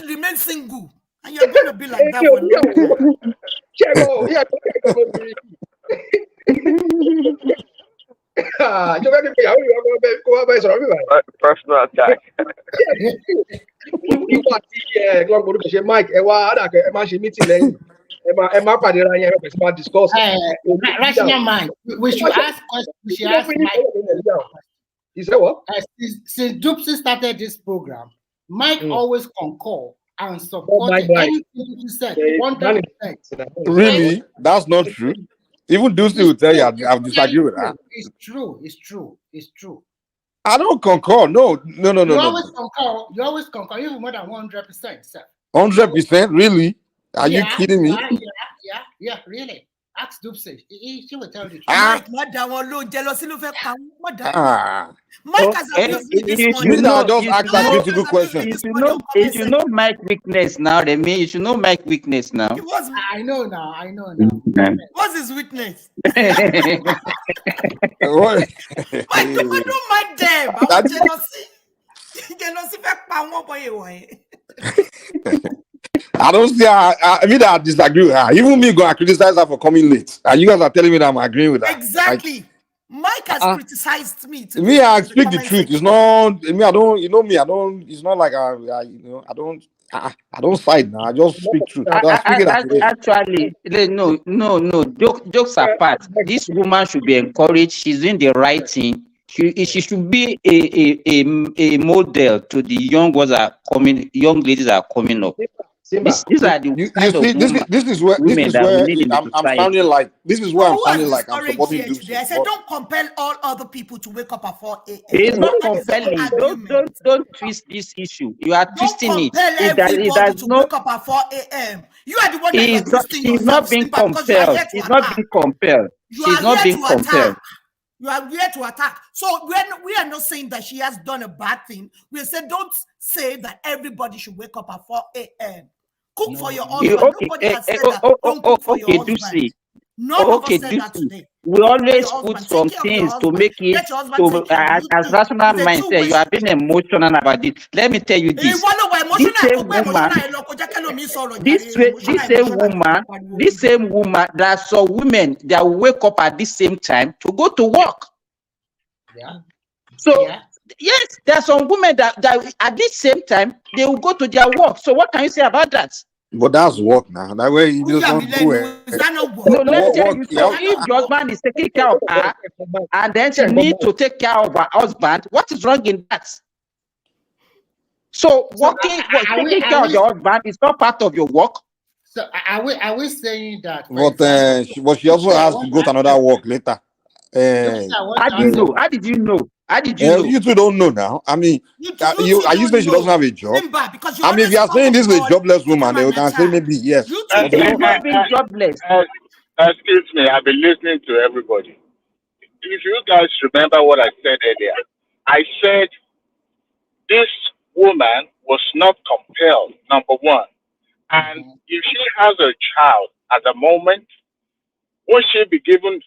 Speaker 2: Remain single, and you're going to be like that for a long
Speaker 6: time. Personal attack.
Speaker 8: Mike, discuss.
Speaker 11: Rational mind. We should ask questions. We should ask Mike.
Speaker 8: He said what?
Speaker 11: Since Dupsy started this program, Mike always concur and support anything you said. 100%.
Speaker 9: Really? That's not true. Even Dupsy will tell you I've disagreed with that.
Speaker 11: It's true.
Speaker 9: I don't concur. No.
Speaker 11: You always concur, even more than 100%, sir.
Speaker 9: 100%? Really? Are you kidding me?
Speaker 11: Yeah, really. Ask Dupsy. She will tell you.
Speaker 2: Mike has abused me this morning.
Speaker 9: You know, just ask that critical question.
Speaker 10: You should know Mike's weakness now, Remy. You should know Mike's weakness now.
Speaker 11: I know now.
Speaker 2: What's his weakness?
Speaker 9: What?
Speaker 2: I don't mind them. I
Speaker 9: I don't see. I mean, I disagree with her. Even me, I criticize her for coming late, and you guys are telling me that I'm agreeing with her.
Speaker 2: Exactly.
Speaker 9: Like,
Speaker 2: Mike has criticized me.
Speaker 9: I speak the truth. It's not me. I don't. You know me. I don't. It's not like I don't. I don't fight now. I just speak truth.
Speaker 10: Actually, no. Jokes apart, this woman should be encouraged. She's doing the right thing. She should be a model to the young ladies that are coming up. These are the
Speaker 9: this is where I'm sounding like I'm supporting Dupsy.
Speaker 2: I said don't compel all other people to wake up at 4 a.m.
Speaker 10: It's not compelling. Don't twist this issue. You are twisting it.
Speaker 2: Everybody to wake up at 4 a.m. You are the one that is twisting yourself.
Speaker 10: She's not being compelled. She's not being compelled. She's not being compelled.
Speaker 2: You are here to attack. So we are not saying that she has done a bad thing. We said don't say that everybody should wake up at 4 a.m. Cook for your husband. Nobody has said that. Don't cook for your husband. None of us said that today.
Speaker 10: We always put some things to make it as rational mindset. You are being emotional about it. Let me tell you this. This same woman, there are some women that wake up at the same time to go to work.
Speaker 11: Yeah.
Speaker 10: So yes, there are some women that at this same time they will go to their work. So what can you say about that?
Speaker 9: But that's work now. That way you just don't do it.
Speaker 2: Is that not work?
Speaker 10: No, let me tell
Speaker 9: Work,
Speaker 10: you.
Speaker 9: you
Speaker 10: So
Speaker 9: know,
Speaker 10: if the husband is taking care of her, and then she needs to take care of her husband, what is wrong in that? So taking care of your husband is not part of your work.
Speaker 11: So are we saying that, for
Speaker 9: but
Speaker 11: example,
Speaker 9: she also has to go to another work later.
Speaker 10: How do you know? How did you know? How did you know?
Speaker 9: You two don't know now. I mean,
Speaker 2: You
Speaker 9: are you saying she doesn't have a job?
Speaker 2: Simba, because you
Speaker 9: I mean, if you are saying this is a jobless woman, then we can say maybe yes.
Speaker 2: You
Speaker 9: But
Speaker 10: She's
Speaker 9: don't-
Speaker 10: not being jobless.
Speaker 7: Excuse me, I've been listening to everybody. If you guys remember what I said earlier, I said this woman was not compelled, number one. And if she has a child at the moment, won't she be given,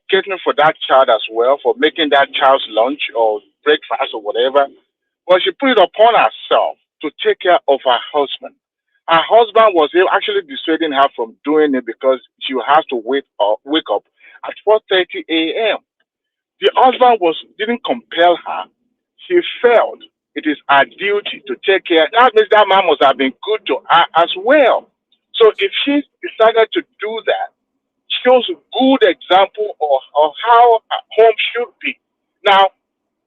Speaker 7: catering for that child as well, for making that child's lunch or breakfast or whatever? But she put it upon herself to take care of her husband. Her husband was actually dissuading her from doing it because she has to wake up at 4:30 a.m. The husband didn't compel her. She felt it is her duty to take care. That means that man must have been good to her as well. So if she decided to do that, shows a good example of how a home should be. Now,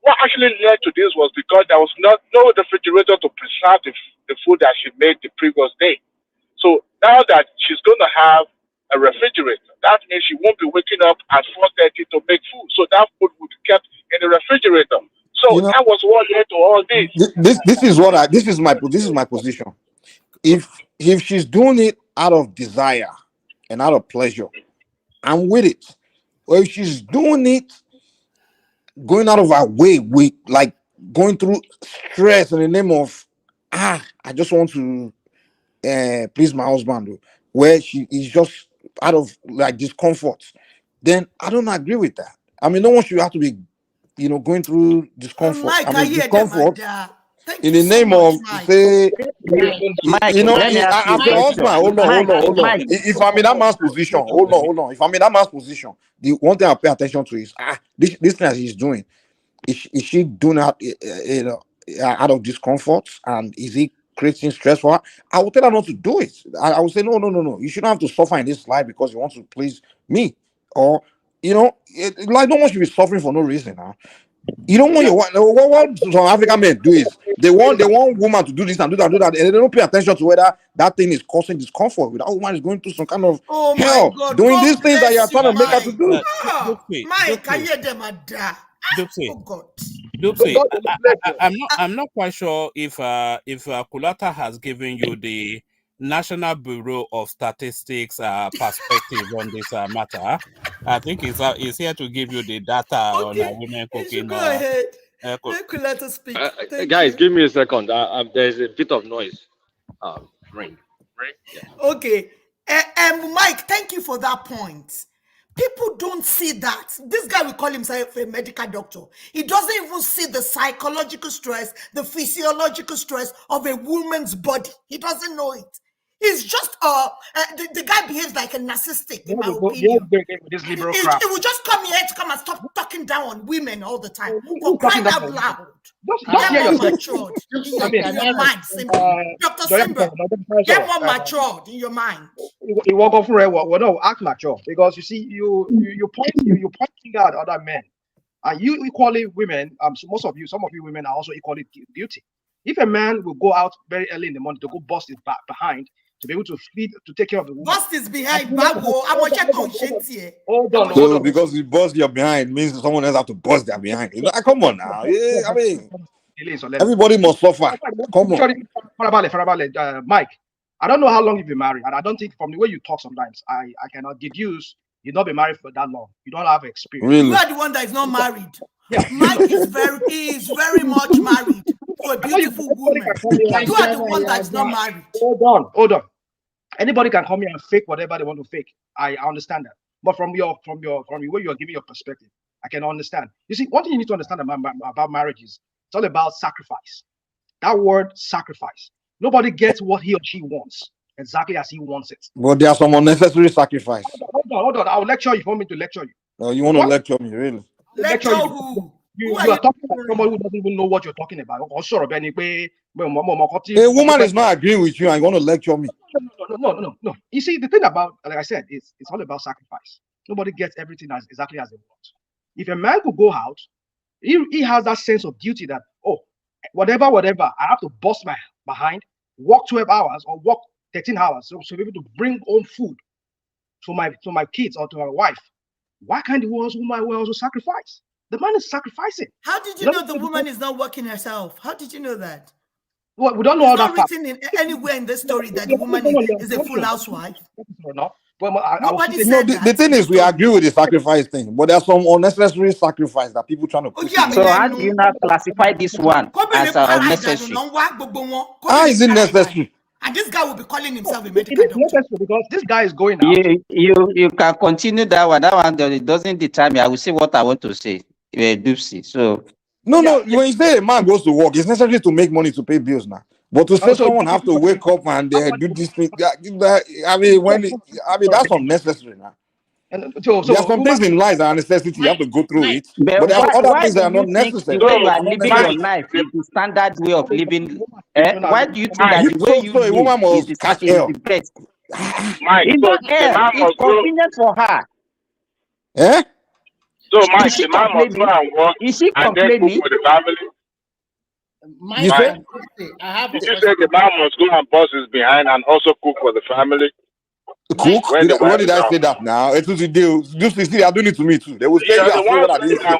Speaker 7: what actually led to this was because there was no refrigerator to preserve the food that she made the previous day. So now that she's going to have a refrigerator, that means she won't be waking up at 4:30 to make food. So that food will be kept in the refrigerator. So
Speaker 9: you know,
Speaker 7: that was what led to all this.
Speaker 9: this is my position. If she's doing it out of desire and out of pleasure, I'm with it. Or if she's doing it going out of her way with like going through stress in the name of I just want to please my husband, where she is just out of like discomfort, then I don't agree with that. I mean, no one should have to be, going through discomfort.
Speaker 2: Mike,
Speaker 9: I
Speaker 2: I
Speaker 9: mean,
Speaker 2: hear them,
Speaker 9: discomfort
Speaker 2: Thank
Speaker 9: in
Speaker 2: you
Speaker 9: the
Speaker 2: so
Speaker 9: name
Speaker 2: much,
Speaker 9: of
Speaker 2: Mike.
Speaker 9: say,
Speaker 10: Mike, let me ask you a
Speaker 9: as a husband,
Speaker 10: question.
Speaker 9: hold on.
Speaker 10: Mike,
Speaker 9: If I'm in that man's position, hold on. If I'm in that man's position, the one thing I pay attention to is this thing that he's doing. Is she doing that, out of discomfort, and is he creating stress for her? I will tell her not to do it. I will say no. You shouldn't have to suffer in this life because you want to please me, or like no one should be suffering for no reason. Now you don't want what some African men do is they want woman to do this and do that, and they don't pay attention to whether that thing is causing discomfort. That woman is going through some kind of
Speaker 2: Oh my
Speaker 9: hell
Speaker 2: God,
Speaker 9: doing
Speaker 2: God
Speaker 9: these things that you are
Speaker 2: bless you,
Speaker 9: trying to make her to
Speaker 2: Mike.
Speaker 9: do.
Speaker 2: Mike, I hear them, Oh God.
Speaker 3: Dupsy, I'm not quite sure if Kulata has given you the National Bureau of Statistics perspective on this matter. I think he's here to give you the data on women
Speaker 2: You should
Speaker 3: cooking.
Speaker 2: go ahead.
Speaker 3: Co-
Speaker 2: Let Kulata speak. Thank
Speaker 12: Guys,
Speaker 2: you.
Speaker 12: give me a second. There's a bit of noise. Ring. Yeah.
Speaker 2: Okay. Mike, thank you for that point. People don't see that. This guy will call himself a medical doctor. He doesn't even see the psychological stress, the physiological stress of a woman's body. He doesn't know it. He's just the guy behaves like a narcissistic, in my opinion.
Speaker 8: This liberal
Speaker 2: It
Speaker 8: crap.
Speaker 2: will just come here to come and stop talking down on women all the time.
Speaker 8: Who's
Speaker 2: For crying
Speaker 8: talking
Speaker 2: out loud.
Speaker 8: Just hear
Speaker 2: Get more
Speaker 8: yourself.
Speaker 2: matured in your mind, Simba. Dr. Simba, get more matured in your mind.
Speaker 8: You walk off forever. Well, no, act mature, because you see, you pointing out other men. Are you equally women? So some of you women are also equally guilty. If a man will go out very early in the morning to go bust his back behind to be able to take care of the woman.
Speaker 2: Bust his behind, Babo. I'm going to check.
Speaker 8: Hold on.
Speaker 9: So because you bust your behind means someone else have to bust their behind. Come on now. Yeah, I mean, everybody must suffer. Come on.
Speaker 8: Mike, I don't know how long you've been married, and I don't think from the way you talk sometimes, I cannot deduce you've not been married for that long. You don't have experience.
Speaker 9: Really?
Speaker 2: You are the one that is not married. Yeah. Mike is very much married to a beautiful woman. You are the one that's not married.
Speaker 8: Hold on. Anybody can come here and fake whatever they want to fake. I understand that. But from the way you are giving your perspective, I can understand. You see, one thing you need to understand about marriage is it's all about sacrifice. That word sacrifice. Nobody gets what he or she wants exactly as he wants it.
Speaker 9: But there are some unnecessary sacrifice.
Speaker 8: Hold on. I'll lecture you if you want me to lecture you.
Speaker 9: No, you want to lecture me, really?
Speaker 2: Lecture who?
Speaker 8: You are talking about somebody who doesn't even know what you're talking about. A woman
Speaker 9: is not agreeing with you and you want to lecture me.
Speaker 8: No. You see, the thing about, like I said, it's all about sacrifice. Nobody gets everything as exactly as they want. If a man could go out, he has that sense of duty that, oh, whatever, I have to bust my behind, work 12 hours or work 13 hours so be able to bring home food to my kids or to my wife. Why can't the woman also sacrifice? The man is sacrificing.
Speaker 2: How did you know the woman is not working herself? How did you know that?
Speaker 8: Well, we don't know
Speaker 2: It's
Speaker 8: all
Speaker 2: not
Speaker 8: that
Speaker 2: written in anywhere in this story that the woman is a full housewife.
Speaker 8: or not. Well,
Speaker 2: Nobody
Speaker 9: No,
Speaker 2: said that.
Speaker 9: the thing is, we agree with the sacrifice thing, but there's some unnecessary sacrifice that people trying to
Speaker 2: Oh,
Speaker 9: push
Speaker 2: yeah,
Speaker 9: in.
Speaker 10: So how do you now classify this one as unnecessary?
Speaker 9: How is it necessary?
Speaker 2: And this guy will be calling himself a
Speaker 8: it
Speaker 2: medical
Speaker 8: is
Speaker 2: doctor.
Speaker 8: necessary because this guy is going out.
Speaker 10: You can continue that one. That one doesn't determine. I will say what I want to say. Doopsy. So
Speaker 9: No, when you say a man goes to work, it's necessary to make money to pay bills now. But to say
Speaker 8: Also,
Speaker 9: someone have to wake up and do this thing, I mean, that's unnecessary now.
Speaker 8: And
Speaker 9: There are some things in life that are necessity. You have to go through it.
Speaker 10: but
Speaker 9: But there are other
Speaker 10: why
Speaker 9: things
Speaker 10: do
Speaker 9: that are not
Speaker 10: you think
Speaker 9: necessary.
Speaker 10: the way you are
Speaker 9: Not
Speaker 10: living your
Speaker 9: necessary.
Speaker 10: life is the standard way of living? Why do you think that the way you
Speaker 9: So a woman
Speaker 10: live is
Speaker 9: must catch
Speaker 10: is
Speaker 9: L.
Speaker 10: the best?
Speaker 6: Mike,
Speaker 10: It's
Speaker 6: so
Speaker 10: not
Speaker 6: the man
Speaker 10: it's
Speaker 6: must go.
Speaker 10: convenient for her.
Speaker 9: Eh?
Speaker 6: So
Speaker 10: Is
Speaker 6: Mike,
Speaker 10: she
Speaker 6: the man must go
Speaker 10: complaining?
Speaker 6: and work
Speaker 10: Is she
Speaker 6: and then cook
Speaker 10: complaining?
Speaker 6: for the family.
Speaker 11: Mike,
Speaker 9: You say?
Speaker 11: I have a
Speaker 6: Did you
Speaker 11: question.
Speaker 6: say the man must go and bust his behind and also cook for the family?
Speaker 9: Cook?
Speaker 6: When the
Speaker 9: What
Speaker 6: wife
Speaker 9: did
Speaker 6: is
Speaker 9: I
Speaker 6: out.
Speaker 9: say that now? It was the deal. Just see, they are doing it to me too. They will say
Speaker 6: Yeah,
Speaker 9: you are
Speaker 6: the
Speaker 9: saying
Speaker 6: wife,
Speaker 9: what I didn't say.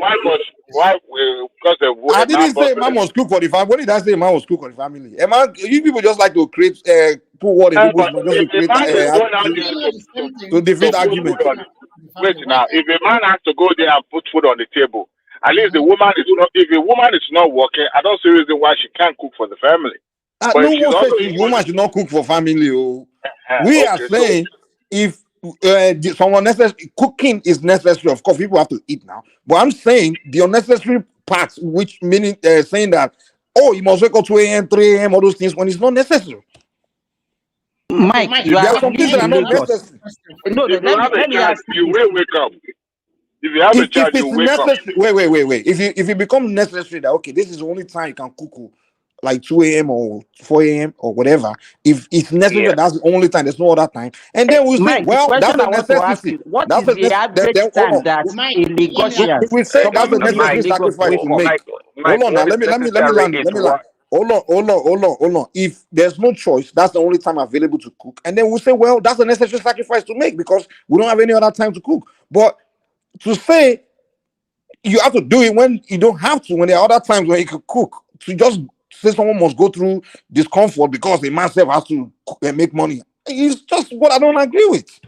Speaker 6: wife will, because
Speaker 9: I
Speaker 6: a man
Speaker 9: didn't say
Speaker 6: busted
Speaker 9: man
Speaker 6: him.
Speaker 9: must cook for the family. What did I say? Man must cook for the family. A man, you people just like to create, put word in people's
Speaker 6: But
Speaker 9: mouth just to
Speaker 6: if a
Speaker 9: create,
Speaker 6: man is going out
Speaker 11: Is
Speaker 6: there
Speaker 11: it not the same
Speaker 9: to
Speaker 11: thing?
Speaker 9: defeat
Speaker 6: to put
Speaker 9: argument.
Speaker 6: food on
Speaker 11: The
Speaker 6: wait
Speaker 11: family.
Speaker 6: now, if a man has to go there and put food on the table, at least the
Speaker 11: Uh-huh.
Speaker 6: woman is not. If a woman is not working, I don't see a reason why she can't cook for the family. But if
Speaker 9: No
Speaker 6: she's
Speaker 9: one
Speaker 6: also
Speaker 9: says woman should not cook for family. Oh. We are
Speaker 6: okay, so
Speaker 9: saying if someone necessary cooking is necessary, of course people have to eat now. But I'm saying the unnecessary parts, which meaning saying that you must wake up 2 a.m., 3 a.m., all those things when it's not necessary.
Speaker 11: Okay,
Speaker 10: Mike,
Speaker 11: Mike,
Speaker 10: you
Speaker 9: There
Speaker 10: are
Speaker 9: are some things
Speaker 10: living
Speaker 9: that are
Speaker 10: in
Speaker 9: not
Speaker 11: I have
Speaker 10: Lagos.
Speaker 9: necessary.
Speaker 11: a question for
Speaker 10: No,
Speaker 11: you.
Speaker 6: if you have a
Speaker 10: let me
Speaker 6: child,
Speaker 10: ask
Speaker 6: you
Speaker 10: you
Speaker 6: will wake up. If you have a
Speaker 9: If
Speaker 6: child, you
Speaker 9: it's
Speaker 6: wake up.
Speaker 9: necessary, wait. If it becomes necessary that okay, this is the only time you can cook, like 2 a.m. or 4 a.m. or whatever. If it's necessary,
Speaker 6: Yeah.
Speaker 9: that's the only time. There's no other time. And then we'll say,
Speaker 10: Mike, the
Speaker 9: well, that's
Speaker 10: question
Speaker 9: a
Speaker 10: I want to ask
Speaker 9: necessity.
Speaker 10: you, what
Speaker 9: That's
Speaker 10: is
Speaker 9: a
Speaker 10: the
Speaker 9: necessity.
Speaker 10: average
Speaker 9: Then hold
Speaker 10: time
Speaker 9: on.
Speaker 10: that
Speaker 11: Mike,
Speaker 10: a
Speaker 11: let me ask
Speaker 10: Lagosians,
Speaker 9: We say that's a
Speaker 10: somebody living
Speaker 6: Mike,
Speaker 10: in
Speaker 9: necessary
Speaker 10: Lagos,
Speaker 9: sacrifice
Speaker 10: wake
Speaker 9: to
Speaker 10: up?
Speaker 9: make.
Speaker 6: Mike,
Speaker 9: Hold on now.
Speaker 6: what is
Speaker 9: Let me
Speaker 6: necessary
Speaker 9: land.
Speaker 6: is
Speaker 9: Let me land.
Speaker 6: what?
Speaker 9: Hold on. If there's no choice, that's the only time available to cook. And then we'll say, well, that's a necessary sacrifice to make because we don't have any other time to cook. But to say you have to do it when you don't have to, when there are other times when you can cook. To just say someone must go through discomfort because the man self has to cook and make money. It's just what I don't agree with.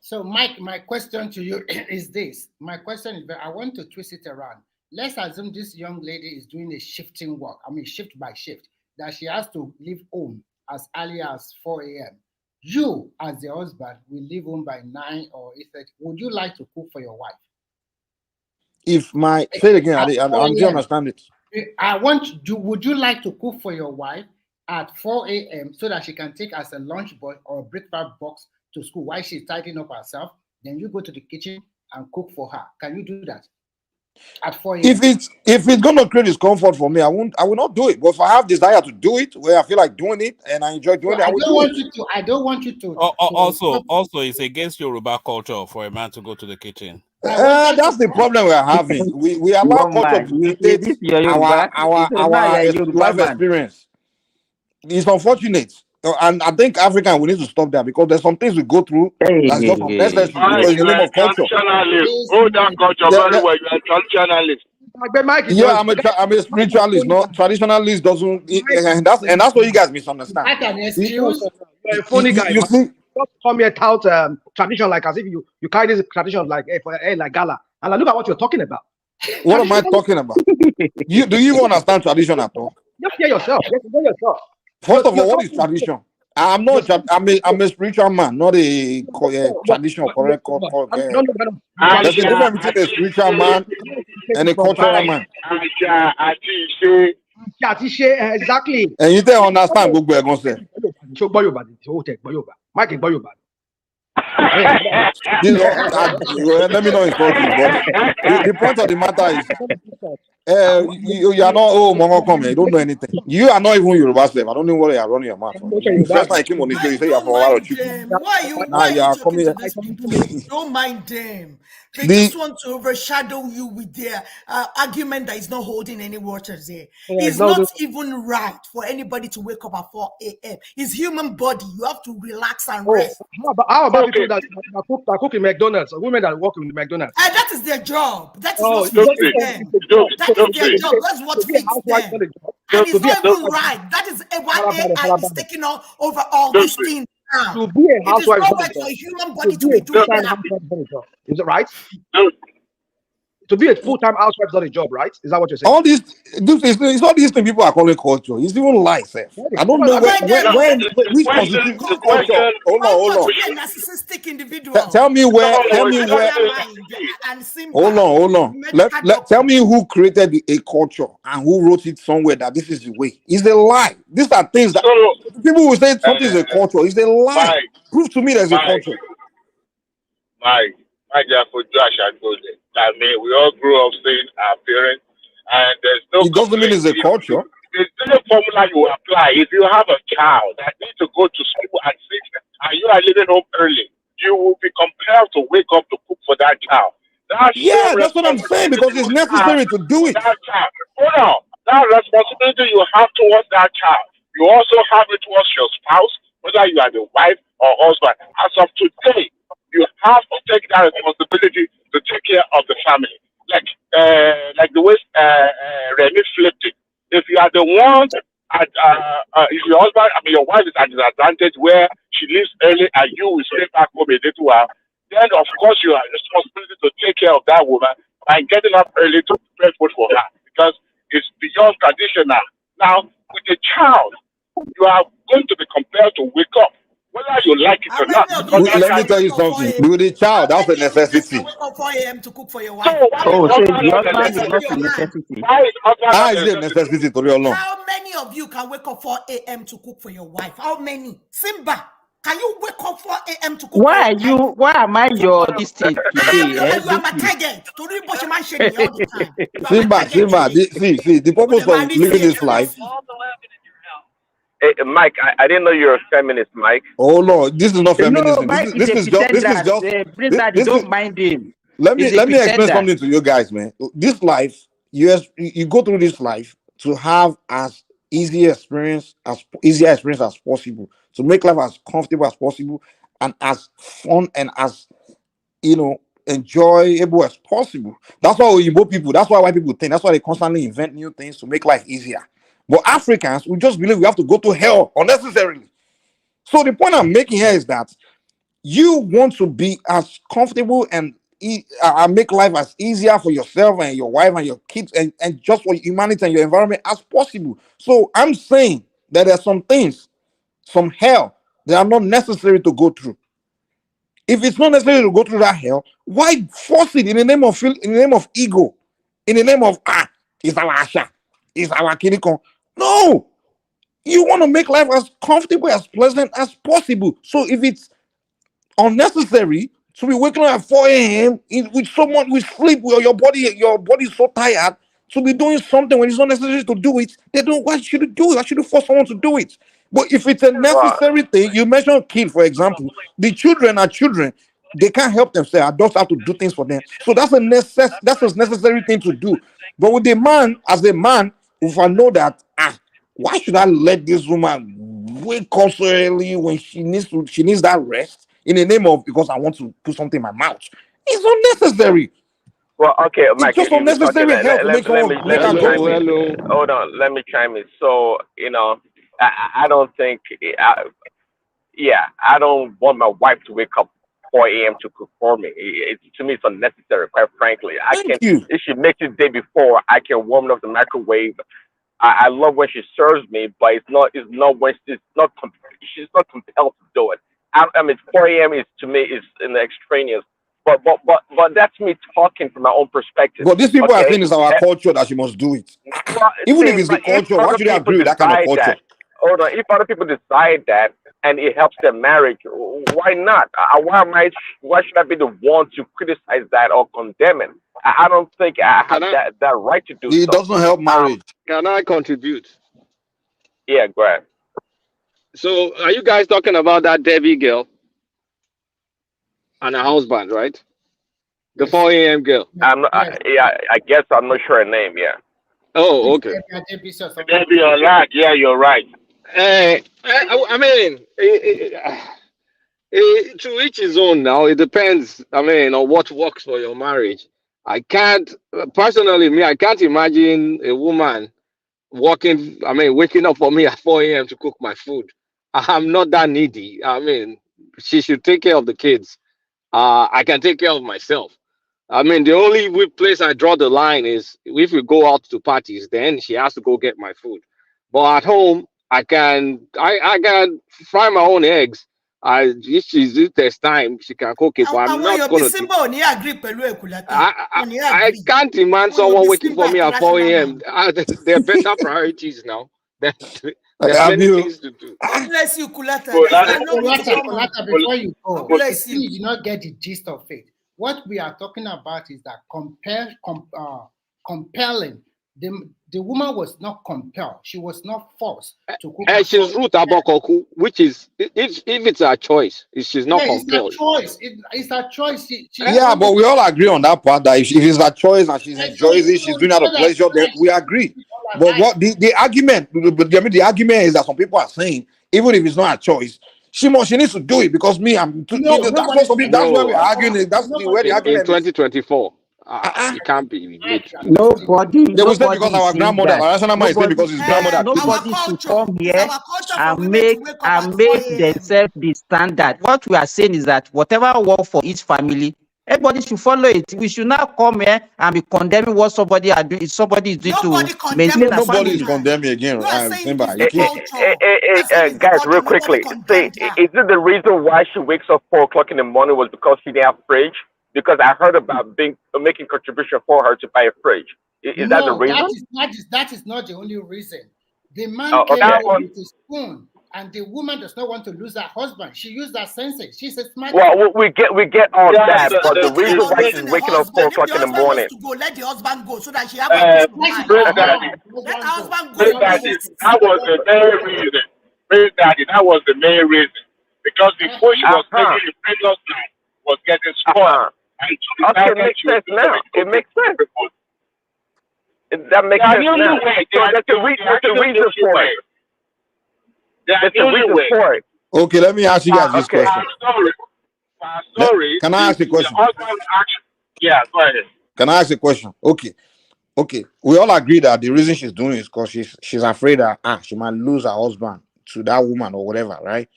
Speaker 11: So, Mike, my question to you is this. My question is, I want to twist it around. Let's assume this young lady is doing a shifting work, shift by shift, that she has to leave home as early as 4 a.m. You, as the husband, will leave home by 9 or 8:30. Would you like to cook for your wife?
Speaker 9: If my say it again, I
Speaker 11: At 4
Speaker 9: didn't
Speaker 11: a.m.
Speaker 9: understand it.
Speaker 11: Would you like to cook for your wife at 4 a.m. so that she can take as a lunch box or a breakfast box to school while she's tidying up herself? Then you go to the kitchen and cook for her. Can you do that at 4 a.m.?
Speaker 9: If it's gonna create discomfort for me, I will not do it. But if I have desire to do it, where I feel like doing it and I enjoy doing
Speaker 11: So
Speaker 9: it, I will do it.
Speaker 11: I don't want you to
Speaker 3: Also, it's against Yoruba culture for a man to go to the kitchen.
Speaker 9: That's the problem we are having. We allow
Speaker 10: One
Speaker 9: culture
Speaker 10: man,
Speaker 9: to
Speaker 10: you
Speaker 9: dictate
Speaker 10: this your
Speaker 9: our
Speaker 10: Yoruba. So now you're a Yoruba
Speaker 9: life
Speaker 10: man.
Speaker 9: experience. It's unfortunate, and I think African we need to stop that because there's some things we go through that's just unnecessary
Speaker 6: Mike,
Speaker 9: because in the
Speaker 6: you
Speaker 9: name
Speaker 6: are a
Speaker 9: of culture.
Speaker 6: traditionalist. Hold that culture
Speaker 9: Yeah,
Speaker 6: very well. You are a traditionalist.
Speaker 8: Mike is
Speaker 9: yeah. I'm a spiritualist, not traditionalist. Doesn't and that's what you guys misunderstand.
Speaker 11: That's an
Speaker 9: You,
Speaker 11: excuse.
Speaker 8: You're a funny guy,
Speaker 9: you
Speaker 8: man.
Speaker 9: see,
Speaker 8: Don't come here tout tradition like as if you carry this tradition like like gala. And look at what you're talking about.
Speaker 9: what am I talking about? Do you even understand tradition at all?
Speaker 8: Just hear yourself. Just hear yourself.
Speaker 9: First of
Speaker 8: You're
Speaker 9: all, what is
Speaker 8: talking.
Speaker 9: tradition? I'm not. I'm a spiritual man, not a tradition. Correct. There's a
Speaker 6: Aja,
Speaker 9: difference between a spiritual man and a cultural man.
Speaker 6: Aja, Ati,
Speaker 8: Exactly.
Speaker 9: And you don't understand Google Egon say.
Speaker 8: So gbọ́ Yorùbá ni o tẹ gbọ́ Yorùbá. Mike gbọ́ Yorùbá.
Speaker 9: Let me not insult you, but the point of the matter is You are not, oh, Mongo come, you don't know anything. You are not even Yoruba slave. I don't know what you are running your mouth for. The first time I came on the show, you say you are
Speaker 2: Don't
Speaker 9: from Olaro
Speaker 2: mind
Speaker 9: Chiku.
Speaker 2: them.
Speaker 9: Now
Speaker 2: Why are
Speaker 9: you
Speaker 2: you
Speaker 9: are
Speaker 2: talking to
Speaker 9: coming.
Speaker 2: these people? Don't mind them. They
Speaker 9: The
Speaker 2: just want to overshadow you with their argument that is not holding any water there.
Speaker 8: Yeah, it's
Speaker 2: It's
Speaker 8: not
Speaker 2: not
Speaker 8: good.
Speaker 2: even right for anybody to wake up at 4 a.m. It's human body. You have to relax and
Speaker 8: Oh,
Speaker 2: rest.
Speaker 8: how about
Speaker 7: Okay,
Speaker 8: people that cook in McDonald's, or women that work in McDonald's?
Speaker 2: And that is their job. That is
Speaker 8: Oh,
Speaker 2: what
Speaker 8: it's not,
Speaker 2: fits
Speaker 7: Sophie,
Speaker 8: it's
Speaker 2: them.
Speaker 8: a job.
Speaker 2: That is their
Speaker 7: Sophie,
Speaker 2: job. That's what
Speaker 8: To be a
Speaker 2: fits
Speaker 8: housewife is
Speaker 2: them.
Speaker 8: not a job.
Speaker 2: And
Speaker 8: To
Speaker 2: it's
Speaker 8: be a
Speaker 2: not even
Speaker 7: Sophie,
Speaker 2: right. That is why AI is
Speaker 8: Farabale.
Speaker 2: taking over all these
Speaker 7: Sophie,
Speaker 2: things now.
Speaker 8: To be a
Speaker 2: It is
Speaker 8: housewife is
Speaker 2: not
Speaker 8: not a
Speaker 2: right for
Speaker 8: job.
Speaker 2: a human
Speaker 8: To
Speaker 2: body
Speaker 8: be
Speaker 2: to
Speaker 8: a
Speaker 2: be doing
Speaker 8: full-time
Speaker 2: that.
Speaker 8: housewife is not a job. Is it right?
Speaker 7: Sophie,
Speaker 8: To be a full-time housewife is not a job, right? Is that what you're saying?
Speaker 9: all these, it's all these things people are calling culture. It's even lies, self. I don't know
Speaker 8: I mean,
Speaker 2: Well, then,
Speaker 7: the
Speaker 9: which
Speaker 7: question,
Speaker 9: constitution
Speaker 7: the
Speaker 9: culture.
Speaker 7: question,
Speaker 2: culture
Speaker 9: Hold
Speaker 2: to
Speaker 9: on.
Speaker 7: we
Speaker 2: be a
Speaker 7: should,
Speaker 2: narcissistic individual
Speaker 9: Tell me
Speaker 7: no,
Speaker 9: where. Tell
Speaker 2: with
Speaker 9: me
Speaker 2: a
Speaker 7: it's not,
Speaker 9: where.
Speaker 2: lawyer mind and
Speaker 9: Hold
Speaker 2: Simba,
Speaker 9: on, hold on.
Speaker 2: medical
Speaker 9: Tell
Speaker 2: doctor.
Speaker 9: me who created a culture and who wrote it somewhere that this is the way. It's a lie. These are things that
Speaker 7: so,
Speaker 9: people will say something is a culture. It's a lie.
Speaker 7: Mike,
Speaker 9: Prove to me there's a
Speaker 7: Mike,
Speaker 9: culture.
Speaker 7: Mike, for Josh and Jose. I mean, we all grew up seeing our parents, and there's no
Speaker 9: It doesn't mean
Speaker 7: complaint.
Speaker 9: it's a culture.
Speaker 7: There's no formula you apply. If you have a child that needs to go to school at 6 and you are leaving home early, you will be compelled to wake up to cook for that child. That same
Speaker 9: Yeah, that's what I'm saying
Speaker 7: responsibility
Speaker 9: because
Speaker 7: you
Speaker 9: it's
Speaker 7: have
Speaker 9: necessary to do
Speaker 7: for
Speaker 9: it.
Speaker 7: that child. Hold on. That responsibility you have towards that child, you also have it towards your spouse, whether you are the wife or husband. As of today, you have to take that responsibility to take care of the family. Like the way Remy flipped it. If you are the one if your husband, I mean your wife is at a disadvantage where she leaves early and you will stay back home a little while, then of course you have responsibility to take care of that woman by getting up early to prepare food for her because it's beyond traditional. Now with a child, you are going to be compelled to wake up, whether you like it
Speaker 2: How
Speaker 7: or not,
Speaker 2: many of you
Speaker 7: because that
Speaker 2: guys
Speaker 9: Let me
Speaker 7: child
Speaker 2: can
Speaker 7: is.
Speaker 9: tell
Speaker 2: wake
Speaker 9: you
Speaker 2: up 4
Speaker 9: something.
Speaker 2: a.m.?
Speaker 9: With a
Speaker 2: How
Speaker 9: child, that's a
Speaker 2: many of you guys can
Speaker 9: necessity.
Speaker 2: wake up 4 a.m. to cook for your
Speaker 7: So
Speaker 2: wife?
Speaker 7: why is
Speaker 10: Oh, so
Speaker 7: husband
Speaker 10: the
Speaker 7: not a
Speaker 10: husband is
Speaker 2: Raise up
Speaker 10: not a
Speaker 7: necessity?
Speaker 2: your hand.
Speaker 10: necessity.
Speaker 7: Why is husband
Speaker 9: How
Speaker 7: not a
Speaker 9: is it a
Speaker 7: necessity?
Speaker 9: necessity to be alone?
Speaker 2: How many of you can wake up 4 a.m. to cook for your wife? How many? Simba, can you wake up 4 a.m. to cook for your wife?
Speaker 10: Why am I your this thing
Speaker 2: I am
Speaker 10: today?
Speaker 2: your,
Speaker 10: Eh?
Speaker 2: you are
Speaker 10: This
Speaker 2: my
Speaker 10: thing.
Speaker 2: target. To read what man sharing all the time. You are my target
Speaker 9: Simba,
Speaker 2: today.
Speaker 9: see, the
Speaker 2: Oh,
Speaker 9: purpose
Speaker 2: the man
Speaker 9: of
Speaker 2: is
Speaker 9: living
Speaker 2: here,
Speaker 9: this
Speaker 2: jealousy.
Speaker 9: life.
Speaker 6: Hey, Mike, I didn't know you're a feminist, Mike.
Speaker 9: Oh no, this is not
Speaker 10: No,
Speaker 9: feminism.
Speaker 10: Mike is a
Speaker 9: This is
Speaker 10: pretender.
Speaker 9: just
Speaker 10: Brenda, they
Speaker 9: this is
Speaker 10: don't mind him.
Speaker 9: let
Speaker 10: He's
Speaker 9: me
Speaker 10: a
Speaker 9: let me explain
Speaker 10: pretender.
Speaker 9: something to you guys, man. This life, you go through this life to have as easier experience as possible, to make life as comfortable as possible, and as fun and as enjoyable as possible. That's why Igbo people, that's why white people think, that's why they constantly invent new things to make life easier. But Africans, we just believe we have to go to hell unnecessarily. So the point I'm making here is that you want to be as comfortable and make life as easier for yourself and your wife and your kids and just for humanity and your environment as possible. So I'm saying that there are some things, some hell, that are not necessary to go through. If it's not necessary to go through that hell, why force it in the name of in the name of ego, in the name of it's our asha, it's our kinikon? No, you want to make life as comfortable, as pleasant as possible. So if it's unnecessary to be waking up at 4 a.m. With someone with sleep, where your body is so tired to be doing something when it's not necessary to do it, they don't. Why should you do it? Why should you force someone to do it? But if it's a
Speaker 6: Well,
Speaker 9: necessary thing, you mentioned kid, for example, the children are children. They can't help themselves. Adults have to do things for them. So that's that's a necessary thing to do. But with the man, as a man, if I know that why should I let this woman wake up so early when she needs that rest in the name of because I want to put something in my mouth? It's unnecessary.
Speaker 6: well, okay,
Speaker 9: It's
Speaker 6: Mike.
Speaker 9: just
Speaker 6: Okay,
Speaker 9: unnecessary hell to make someone make her go
Speaker 6: chime
Speaker 12: Hello,
Speaker 9: through.
Speaker 6: in.
Speaker 12: hello.
Speaker 6: Hold on, let me chime in. So I don't think. Yeah, I don't want my wife to wake up 4 a.m. to cook for me. To me, it's unnecessary. Quite frankly, I
Speaker 9: Thank
Speaker 6: can.
Speaker 9: you.
Speaker 6: If she makes it the day before, I can warm up the microwave. I love when she serves me, but it's not when she's not compelled to do it. I mean, 4 a.m. is to me is in the extraneous. But that's me talking from my own perspective.
Speaker 9: But these people are
Speaker 6: Okay.
Speaker 9: saying it's our culture that she must do it.
Speaker 6: Well,
Speaker 9: Even if
Speaker 6: see,
Speaker 9: it's the
Speaker 6: but if
Speaker 9: culture, why
Speaker 6: other
Speaker 9: should they
Speaker 6: people
Speaker 9: agree with that kind of
Speaker 6: decide
Speaker 9: culture?
Speaker 6: that, hold on, if other people decide that and it helps their marriage, why not? Why should I be the one to criticize that or condemn it? I don't think I have
Speaker 12: Can I
Speaker 6: that right to do
Speaker 9: It
Speaker 6: so.
Speaker 9: doesn't help marriage.
Speaker 12: can I contribute?
Speaker 6: Yeah, go ahead.
Speaker 12: So are you guys talking about that Debbie girl and her husband, right? The
Speaker 11: Yes.
Speaker 12: 4 a.m. girl.
Speaker 11: Yes. Yes.
Speaker 6: Yeah, I guess I'm not sure her name. Yeah.
Speaker 12: Oh,
Speaker 11: It's
Speaker 12: okay.
Speaker 11: Debbie or something.
Speaker 7: Maybe you're right. Yeah, you're right.
Speaker 12: I mean, to each his own now. It depends, I mean, on what works for your marriage. I can't, personally, me, I can't imagine a woman waking up for me at 4 a.m. to cook my food. I'm not that needy. I mean, she should take care of the kids. I can take care of myself. I mean, the only place I draw the line is if we go out to parties, then she has to go get my food. But at home, I can fry my own eggs. If there's time, she can cook it. But I'm
Speaker 2: Àwọn
Speaker 12: not
Speaker 2: èèyàn bíi
Speaker 12: gonna do.
Speaker 2: Simba ò ní agree pẹ̀lú Èkúlátà. Wọ́n ní
Speaker 12: I
Speaker 2: agree.
Speaker 12: can't demand
Speaker 2: Àwọn èèyàn
Speaker 12: someone
Speaker 2: bíi
Speaker 12: waiting for
Speaker 2: Simba
Speaker 12: me at 4
Speaker 2: international
Speaker 12: a.m.
Speaker 2: man.
Speaker 12: There are better priorities now. There, there are
Speaker 9: Have
Speaker 12: many
Speaker 9: you?
Speaker 12: things to do.
Speaker 2: God bless you, Kulata.
Speaker 7: Well,
Speaker 2: That's
Speaker 7: that,
Speaker 2: why I know you to come on.
Speaker 11: Before you
Speaker 2: God
Speaker 11: go,
Speaker 2: bless
Speaker 11: you
Speaker 2: you.
Speaker 11: did not get the gist of it. What we are talking about is that compelling. The woman was not compelled. She was not forced to cook.
Speaker 12: And she's Ruth Abokoku, which is if it's her choice, she's not
Speaker 11: Yeah, it's a
Speaker 12: compelled.
Speaker 11: choice. It's a choice. She
Speaker 9: Yeah, but we all agree on that part that if it's her choice and she enjoys it, she's doing it out of pleasure, then we agree. But what the argument, I mean, the argument is that some people are saying, even if it's not her choice, she needs to do it because me, that's what some people, that's where we're arguing. That's where the
Speaker 12: In
Speaker 9: argument is.
Speaker 12: 2024,
Speaker 9: Uh-uh.
Speaker 12: it can't be made to do.
Speaker 9: They will say
Speaker 10: Nobody
Speaker 9: because
Speaker 10: is
Speaker 9: our
Speaker 10: saying
Speaker 9: grandmother,
Speaker 10: that.
Speaker 9: our national man is saying because his grandmother
Speaker 2: Our
Speaker 9: killed him.
Speaker 10: Nobody should
Speaker 2: culture.
Speaker 10: come
Speaker 2: It's
Speaker 10: here
Speaker 2: our culture for
Speaker 10: and
Speaker 2: women to
Speaker 10: make
Speaker 2: wake up at 4 a.m.
Speaker 10: themselves the standard. What we are saying is that whatever work for each family, everybody should follow it. We should not come here and be condemning what somebody are doing. Somebody is doing
Speaker 2: Nobody
Speaker 10: to
Speaker 2: condemn
Speaker 10: maintain a
Speaker 9: Nobody
Speaker 2: this
Speaker 9: is
Speaker 10: family.
Speaker 2: woman.
Speaker 9: condemning again.
Speaker 2: We are saying
Speaker 9: Simba,
Speaker 2: it's
Speaker 9: you
Speaker 2: the
Speaker 9: can't.
Speaker 2: culture. We are saying it's the
Speaker 6: Guys,
Speaker 2: culture.
Speaker 6: real
Speaker 2: Nobody
Speaker 6: quickly, say,
Speaker 2: condemned her.
Speaker 6: is it the reason why she wakes up 4 o'clock in the morning was because she didn't have fridge? Because I heard about making contribution for her to buy a fridge. Is that the
Speaker 11: No,
Speaker 6: reason?
Speaker 11: that is not the only reason. The man
Speaker 6: Oh,
Speaker 11: came
Speaker 6: okay.
Speaker 11: home with a spoon, and the woman does not want to lose her husband. She used her senses. She's a smart
Speaker 6: Well,
Speaker 11: woman.
Speaker 6: we get all
Speaker 7: Yeah,
Speaker 6: that,
Speaker 2: She's not
Speaker 6: but the
Speaker 2: talking
Speaker 6: reason
Speaker 2: about
Speaker 6: why she's
Speaker 2: losing the
Speaker 6: waking up
Speaker 2: husband.
Speaker 6: four
Speaker 2: If
Speaker 6: o'clock
Speaker 2: the
Speaker 6: in the
Speaker 2: husband wants
Speaker 6: morning.
Speaker 2: to go, let the husband go so that she have a peace of
Speaker 11: Why she
Speaker 2: mind.
Speaker 7: Praise
Speaker 11: can
Speaker 7: Daddy.
Speaker 11: go?
Speaker 2: Let the husband go,
Speaker 7: Praise Daddy.
Speaker 2: please.
Speaker 7: That was the main reason. Praise Daddy. That was the main reason. Because the food she was
Speaker 6: Uh-huh.
Speaker 7: making the previous night was getting spoiled. And she
Speaker 6: Okay, it
Speaker 7: decided
Speaker 6: makes
Speaker 7: she was
Speaker 6: sense
Speaker 7: going to
Speaker 6: now.
Speaker 7: be
Speaker 6: It
Speaker 7: cooking
Speaker 6: makes sense.
Speaker 7: the food.
Speaker 6: That makes
Speaker 7: There are
Speaker 6: sense
Speaker 7: usually
Speaker 6: now.
Speaker 7: ways.
Speaker 6: So there's a reason for it.
Speaker 7: There are
Speaker 6: There's a
Speaker 7: usually
Speaker 6: reason
Speaker 7: ways.
Speaker 6: for it.
Speaker 9: Okay, let me ask you guys this
Speaker 6: Okay.
Speaker 9: question.
Speaker 7: Sorry,
Speaker 9: Can I ask a
Speaker 7: the
Speaker 9: question?
Speaker 7: husband action. Yeah, go ahead.
Speaker 9: Can I ask a question? Okay. We all agree that the reason she's doing it is because she's afraid that she might lose her husband to that woman or whatever, right?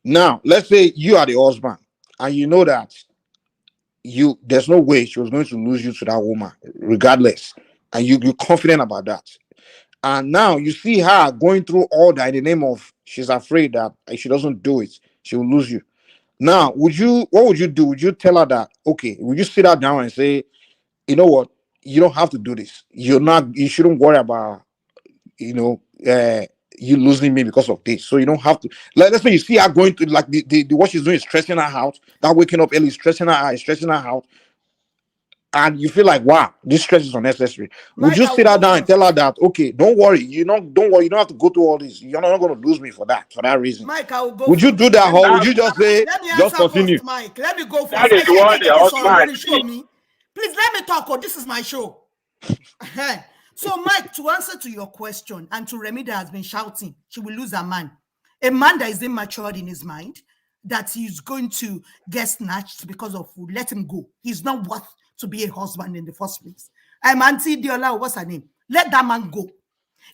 Speaker 9: Now, let's say you are the husband and you know that there's no way she was going to lose you to that woman, regardless, and you're confident about that. And now you see her going through all that in the name of she's afraid that if she doesn't do it, she will lose you. Now, what would you do? Would you tell her that, okay, would you sit her down and say, you know what, you don't have to do this. You shouldn't worry about, you losing me because of this. So you don't have to. Let's say you see her going through, like the what she's doing is stressing her out. That waking up early is stressing her out. And you feel like, wow, this stress is unnecessary. Would
Speaker 2: Mike,
Speaker 9: you
Speaker 2: I
Speaker 9: sit
Speaker 2: will
Speaker 9: her
Speaker 2: go
Speaker 9: down and
Speaker 2: first.
Speaker 9: tell her that, okay, don't worry, don't worry, you don't have to go through all this. You're not going to lose me for that reason.
Speaker 2: Mike, I will go
Speaker 9: Would you
Speaker 2: first.
Speaker 9: do that, or would you just say,
Speaker 2: Let me
Speaker 9: just
Speaker 2: answer
Speaker 9: continue?
Speaker 2: first, Mike. Let me go first.
Speaker 7: That is what the husband
Speaker 2: Show
Speaker 7: did.
Speaker 2: me. Please let me talk. This is my show. So, Mike, to answer to your question, and to Remy that has been shouting, she will lose her man. A man that is immature in his mind, that he's going to get snatched because of food, let him go. He's not worth to be a husband in the first place. I'm Auntie Diola, what's her name? Let that man go.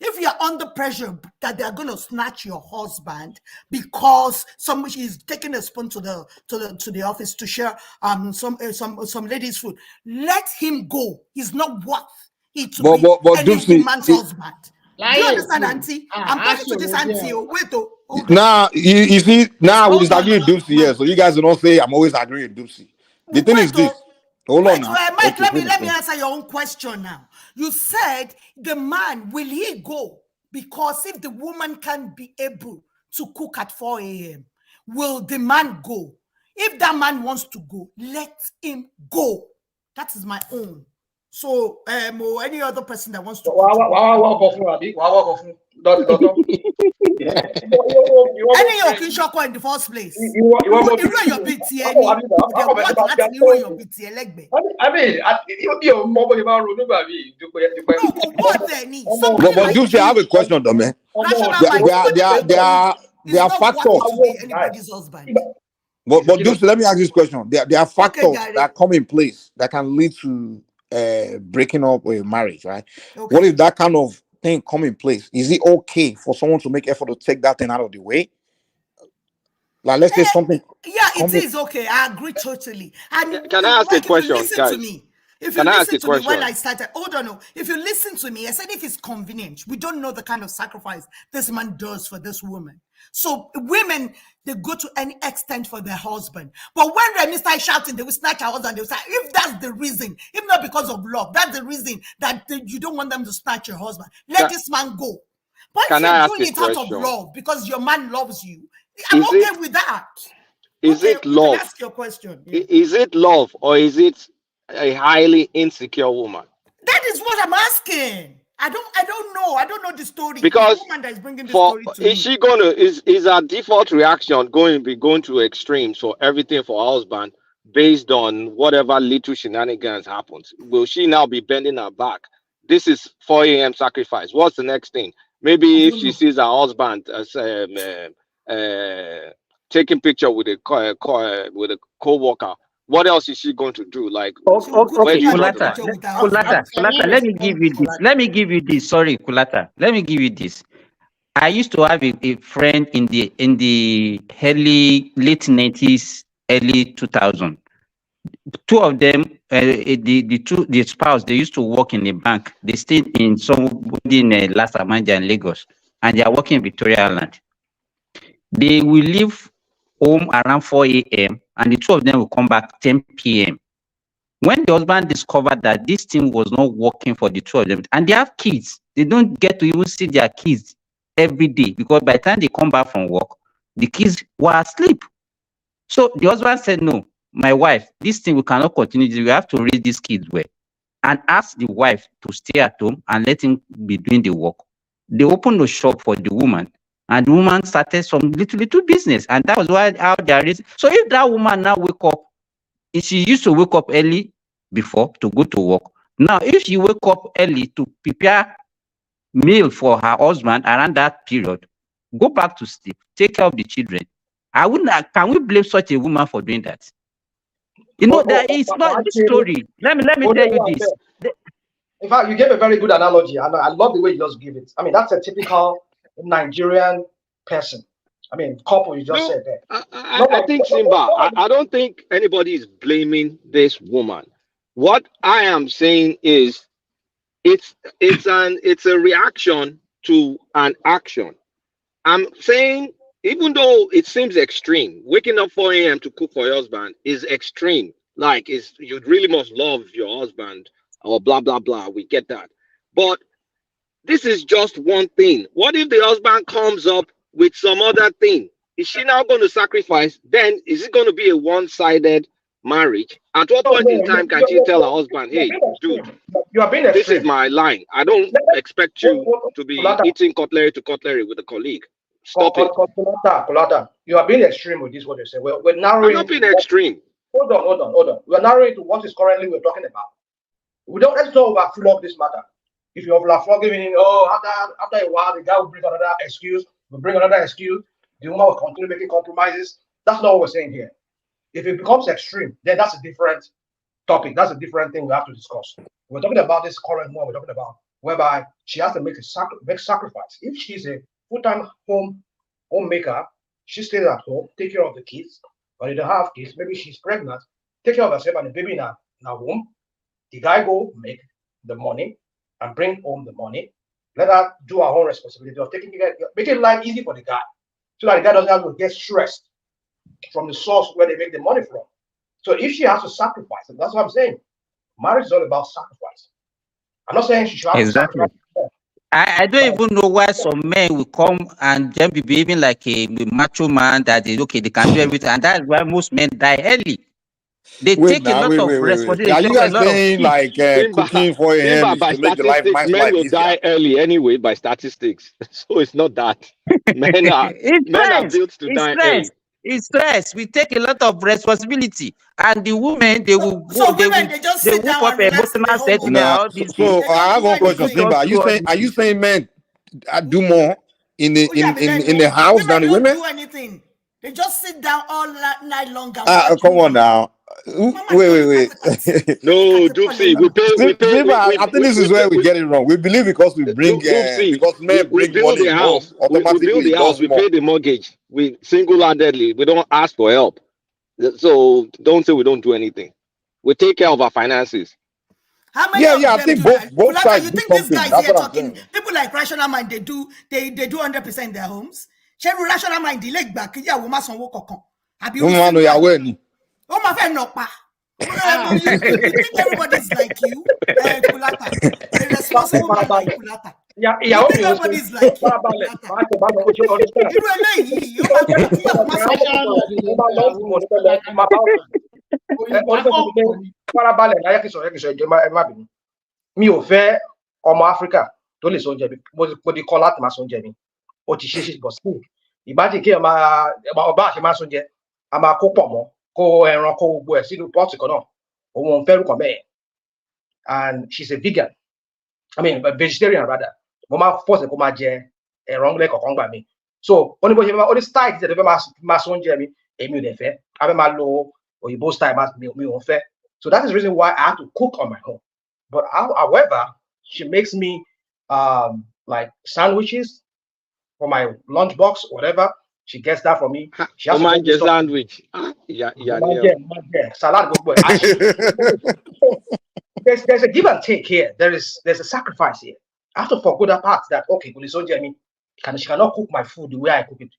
Speaker 2: If you're under pressure that they're going to snatch your husband because somebody is taking a spoon to the office to share some lady's food, let him go. He's not worth it to be any
Speaker 9: Dupsy,
Speaker 2: woman's husband. Do you understand,
Speaker 11: Lion,
Speaker 2: Auntie? I'm talking to this auntie. Wait, hold on.
Speaker 9: now you see, now we
Speaker 11: Hold on,
Speaker 9: disagree with Dupsy here, so you guys do not say I'm always agreeing with Dupsy. The thing is this. Hold on now.
Speaker 2: Mike,
Speaker 9: Okay,
Speaker 2: let me answer your own question now. You said the man, will he go? Because if the woman can't be able to cook at 4 a.m., will the man go? If that man wants to go, let him go. That is my own. So, or any other person that wants to
Speaker 8: Wàá
Speaker 2: contribute.
Speaker 8: wọ́kọ̀ fún àbí? Wàá wọ́kọ̀ fún dọ́tọ́.
Speaker 2: Any your kinshoko in the first place.
Speaker 8: You want
Speaker 2: your BTN.
Speaker 8: I mean, you more about Runubavi.
Speaker 2: No, but what then?
Speaker 9: But Juicy, I have a question, though, man. There are factors.
Speaker 2: To be anybody's husband.
Speaker 9: But Juicy, let me ask this question. There are factors that come in place that can lead to breaking up a marriage, right? Okay. What if that kind of thing come in place? Is it okay for someone to make effort to take that thing out of the way? Like, let's say something.
Speaker 2: Yeah, it is okay. I agree totally. And
Speaker 12: can I ask a question, guys?
Speaker 2: To me, if you listen to me when I started, no. If you listen to me, I said if it's convenient, we don't know the kind of sacrifice this man does for this woman. So women, they go to any extent for their husband. But when Remy starts shouting, they will snatch her husband. They will say, if that's the reason, if not because of love, that's the reason that you don't want them to snatch your husband. Let this man go. But if you're doing it out of love because your man loves you, I'm okay with that.
Speaker 12: Is it love?
Speaker 2: Ask your question.
Speaker 12: Yeah. Is it love or is it a highly insecure woman?
Speaker 2: That is what I'm asking. I don't know. I don't know the story.
Speaker 12: Because
Speaker 2: the woman that is bringing the story to
Speaker 12: is she gonna is her default reaction going to be going to extremes for everything for her husband based on whatever little shenanigans happens? Will she now be bending her back? This is 4 a.m. sacrifice. What's the next thing? Maybe if she sees her husband as taking picture with a co-worker, what else is she going to do? Like,
Speaker 10: okay, Kulata, let me give you this. Let me give you this. Sorry, Kulata. Let me give you this. I used to have a friend in the late 90s, early 2000. Two of them, the spouse, they used to work in a bank. They stayed in somebody in Lassa Manja in Lagos, and they are working in Victoria Island. They will leave home around 4 a.m. and the two of them will come back 10 p.m. When the husband discovered that this thing was not working for the two of them, and they have kids, they don't get to even see their kids every day because by the time they come back from work, the kids were asleep. So the husband said, no, my wife, this thing we cannot continue. We have to raise these kids well. And ask the wife to stay at home and let him be doing the work. They opened the shop for the woman. And the woman started some little business. And that was how they are raising. So if that woman now wake up, if she used to wake up early before to go to work. Now, if she wake up early to prepare meal for her husband around that period, go back to sleep, take care of the children. Can we blame such a woman for doing that? You know, that is not this story. Let me tell you this.
Speaker 8: In fact, you gave a very good analogy. I love the way you just give it. I mean, that's a typical Nigerian person. I mean, couple you just said that.
Speaker 12: I think, Simba, I don't think anybody is blaming this woman. What I am saying is it's a reaction to an action. I'm saying, even though it seems extreme, waking up 4 a.m. to cook for your husband is extreme. Like, you really must love your husband or blah, blah, blah. We get that. But this is just one thing. What if the husband comes up with some other thing? Is she now going to sacrifice? Then is it going to be a one-sided marriage? At what point in time can she tell her husband, hey, dude, this is my line. I don't expect you to be eating cutlery to cutlery with a colleague. Stop it.
Speaker 8: Kulata, you are being extreme with this, what you say. We're narrowing.
Speaker 12: I'm not being extreme.
Speaker 8: Hold on. We're narrowing to what is currently we're talking about. Let's not overflow this matter. If you're overflowing, after a while, the guy will bring another excuse. The woman will continue making compromises. That's not what we're saying here. If it becomes extreme, then that's a different topic. That's a different thing we have to discuss. We're talking about this current one we're talking about, whereby she has to make sacrifice. If she's a full-time homemaker, she stays at home, take care of the kids. But they don't have kids, maybe she's pregnant, take care of herself and the baby in her womb. The guy go make the money and bring home the money. Let her do her own responsibility of making life easy for the guy, so that the guy doesn't have to get stressed from the source where they make the money from. So if she has to sacrifice, and that's what I'm saying, marriage is all about sacrifice. I'm not saying she should have to sacrifice.
Speaker 10: I don't even know why some men will come and then be behaving like a macho man that is okay, they can do everything, and that's why most men die early. They
Speaker 9: Wait
Speaker 10: take a
Speaker 9: now,
Speaker 10: lot of
Speaker 9: wait.
Speaker 10: responsibility.
Speaker 9: Are
Speaker 10: They
Speaker 9: you
Speaker 10: take a
Speaker 9: guys
Speaker 10: lot of
Speaker 9: saying like
Speaker 12: Bimba,
Speaker 9: cooking for him
Speaker 12: Bimba,
Speaker 9: is
Speaker 12: by
Speaker 9: to make the life
Speaker 12: statistics,
Speaker 9: nice
Speaker 12: men
Speaker 9: life
Speaker 12: will
Speaker 9: easier?
Speaker 12: die early anyway by statistics. So it's not that. Men are
Speaker 10: it's
Speaker 12: men are
Speaker 10: stress.
Speaker 12: built to
Speaker 10: It's
Speaker 12: die
Speaker 10: stress.
Speaker 12: early.
Speaker 10: It's stress. We take a lot of responsibility, and the women they will go.
Speaker 2: So women, they just
Speaker 10: They
Speaker 2: sit
Speaker 10: whoop
Speaker 2: down
Speaker 10: up
Speaker 2: and relax in the
Speaker 10: emotional
Speaker 2: home all
Speaker 10: settlement.
Speaker 2: day.
Speaker 9: No,
Speaker 10: All
Speaker 9: so,
Speaker 10: these things.
Speaker 9: so
Speaker 2: They
Speaker 9: I
Speaker 2: don't
Speaker 9: have
Speaker 2: do
Speaker 9: one
Speaker 10: They
Speaker 9: question,
Speaker 10: will
Speaker 2: anything.
Speaker 9: Simba.
Speaker 10: just
Speaker 9: Are
Speaker 10: do
Speaker 9: you
Speaker 10: all
Speaker 9: saying
Speaker 10: these things.
Speaker 9: men do more
Speaker 2: Oh yeah, but then
Speaker 9: in the house than
Speaker 2: women
Speaker 9: the
Speaker 2: don't
Speaker 9: women?
Speaker 2: do anything. They just sit down all night long and watch
Speaker 9: Come on
Speaker 2: movie.
Speaker 9: now.
Speaker 2: Mama, you don't
Speaker 9: Wait.
Speaker 12: No, Doopsy,
Speaker 9: Simba, I think this is where we get it wrong. We believe because we bring
Speaker 12: Doopsy,
Speaker 9: because men
Speaker 12: we
Speaker 9: bring
Speaker 12: build
Speaker 9: money
Speaker 12: the
Speaker 9: in home,
Speaker 12: house. We build
Speaker 9: automatically
Speaker 12: the
Speaker 9: it
Speaker 12: house.
Speaker 9: does
Speaker 12: We
Speaker 9: more.
Speaker 12: pay the mortgage. We single-handedly. We don't ask for help. So don't say we don't do anything. We take care of our finances.
Speaker 2: How many
Speaker 9: Yeah,
Speaker 2: of
Speaker 9: I
Speaker 2: them
Speaker 9: think
Speaker 2: do that?
Speaker 9: both
Speaker 2: Kulata,
Speaker 9: sides
Speaker 2: you
Speaker 9: do
Speaker 2: think these
Speaker 9: something.
Speaker 2: guys
Speaker 9: That's
Speaker 2: here
Speaker 9: what I'm
Speaker 2: talking,
Speaker 9: saying.
Speaker 2: people like Rational Mind, they do 100% in their homes? Ṣé Rational Mind delay back kíyàwó má sanwó kankan? Àbí
Speaker 9: No
Speaker 2: irú
Speaker 9: man, no,
Speaker 2: Simba
Speaker 9: you're
Speaker 2: yìí?
Speaker 9: wearing.
Speaker 2: Ó máa fẹ́ nà pa. You think everybody's like you, Kulata? A responsible man like
Speaker 8: Farabalẹ̀.
Speaker 2: Kulata. You
Speaker 8: Ìyàwó mi
Speaker 2: think
Speaker 8: ò ṣe
Speaker 2: everybody's like you,
Speaker 8: farabalẹ̀.
Speaker 2: Kulata?
Speaker 8: Màá tẹ̀ bá lọ ojú understand.
Speaker 2: Irú eléyìí, ó
Speaker 8: Ó
Speaker 2: máa
Speaker 8: jẹ́
Speaker 2: gbà
Speaker 8: kí
Speaker 2: kíyàwó má
Speaker 8: ọ̀rọ̀
Speaker 2: sanwó
Speaker 8: àwọn
Speaker 2: kankan.
Speaker 8: ọmọ bá lọ ìbò níbẹ̀ lọ kí máa bá ọ̀rọ̀. Oníṣẹ́ ti pé farabalẹ̀ láyé kí sọ̀rọ̀ ẹ má bínú. Mi ò fẹ́ ọmọ Áfíríkà tó lè sóúnjẹ mi. Mo ti kọ́ láti máa sóúnjẹ mi. Ó ti ṣe bọ̀ sí. Ìbájì kí ọba àṣẹ máa sóúnjẹ. A máa kó pọ̀ mọ́, kó ẹran, kó gbogbo ẹ̀ sínú pọ́ọ̀tì kan náà. Òun ò ń fẹ́ rúkọ̀ bẹ́ẹ̀. And she's a vegan. I mean, a vegetarian rather. Mo máa force kó máa jẹ ẹran lẹ́kọ̀ọ̀kan gbà mí. So, ó ní bó ṣe ó ní style tí ẹ fẹ́ máa sóúnjẹ mi, èmi ò dẹ̀ fẹ́. A fẹ́ máa lo òyìnbó style mi ò fẹ́. So that is the reason why I have to cook on my own. But however, she makes me like sandwiches for my lunchbox, whatever. She gets that for me. She has to get me stuff.
Speaker 12: Sandwich.
Speaker 8: Salad. There's a give and take here. There's a sacrifice here. I have to forgo that part that okay, she cannot cook my food the way I cook it.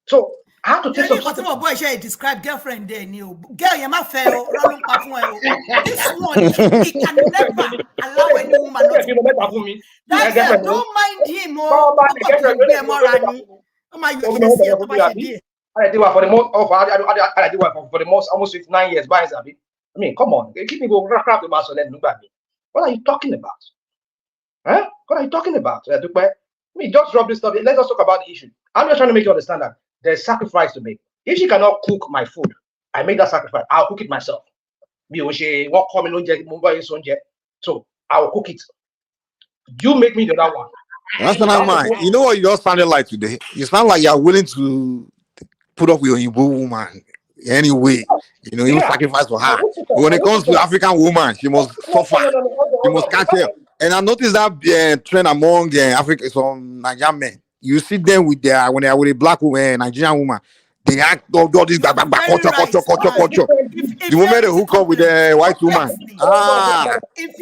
Speaker 8: So I have to take some sacrifice.
Speaker 2: Boy, describe girlfriend there, Neil. Girl, you ma fail. This one, he can never allow any woman not to cook for him. That girl, don't mind him.
Speaker 8: I did for the most almost 59 years. I mean, come on, keep me go crap the master. What are you talking about? Huh? What are you talking about? Just drop this stuff. Let's just talk about the issue. I'm just trying to make you understand that there's sacrifice to make. If she cannot cook my food, I make that sacrifice. I'll cook it myself. So I'll cook it. You make me the other one.
Speaker 9: That's not mine. You know what you just sounded like today? You sound like you're willing to put up with your Igbo woman anyway. You know, you sacrifice for her. But when it comes to African woman, she must suffer. She must catch her. And I noticed that trend among Africa, some Nigerian men. You see them with when they are with a black woman, Nigerian woman, they act all this culture. The moment they hook up with a white woman, they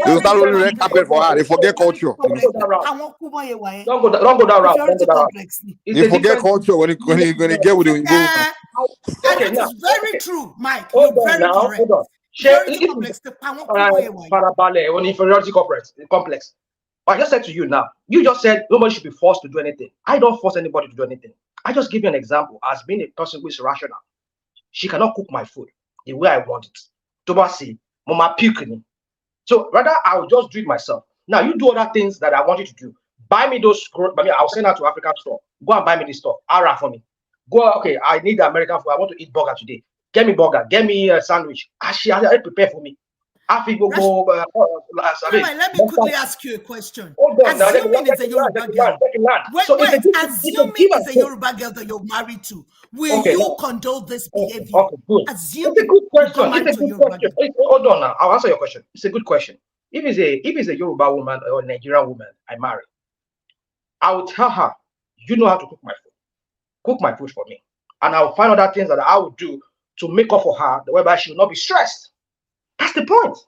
Speaker 9: will start rolling red carpet for her. They forget culture.
Speaker 8: Don't go that route.
Speaker 9: They forget culture when they get with the woman.
Speaker 2: Okay, that is very true, Mike. You're very correct.
Speaker 8: Hold on.
Speaker 2: Very complex.
Speaker 8: Inferiority complex. I just said to you now, you just said nobody should be forced to do anything. I don't force anybody to do anything. I just give you an example as being a person who is rational. She cannot cook my food the way I want it. Tomasi, mama puking. So rather, I'll just do it myself. Now you do other things that I want you to do. Buy me those. I'll send her to African store. Go and buy me this stuff. Ara for me. Go. Okay, I need the American food. I want to eat burger today. Get me burger. Get me a sandwich. She has already prepared for me.
Speaker 2: Let me quickly ask you a question. Assuming it's a Yoruba girl. Wait, assuming it's a Yoruba girl that you're married to, will you condone this behavior?
Speaker 8: Okay, good. Assuming it's a good question. Hold on now. I'll answer your question. It's a good question. If it's a Yoruba woman or a Nigerian woman I marry, I will tell her, you know how to cook my food. Cook my food for me. And I'll find other things that I will do to make up for her, whereby she will not be stressed. That's the point.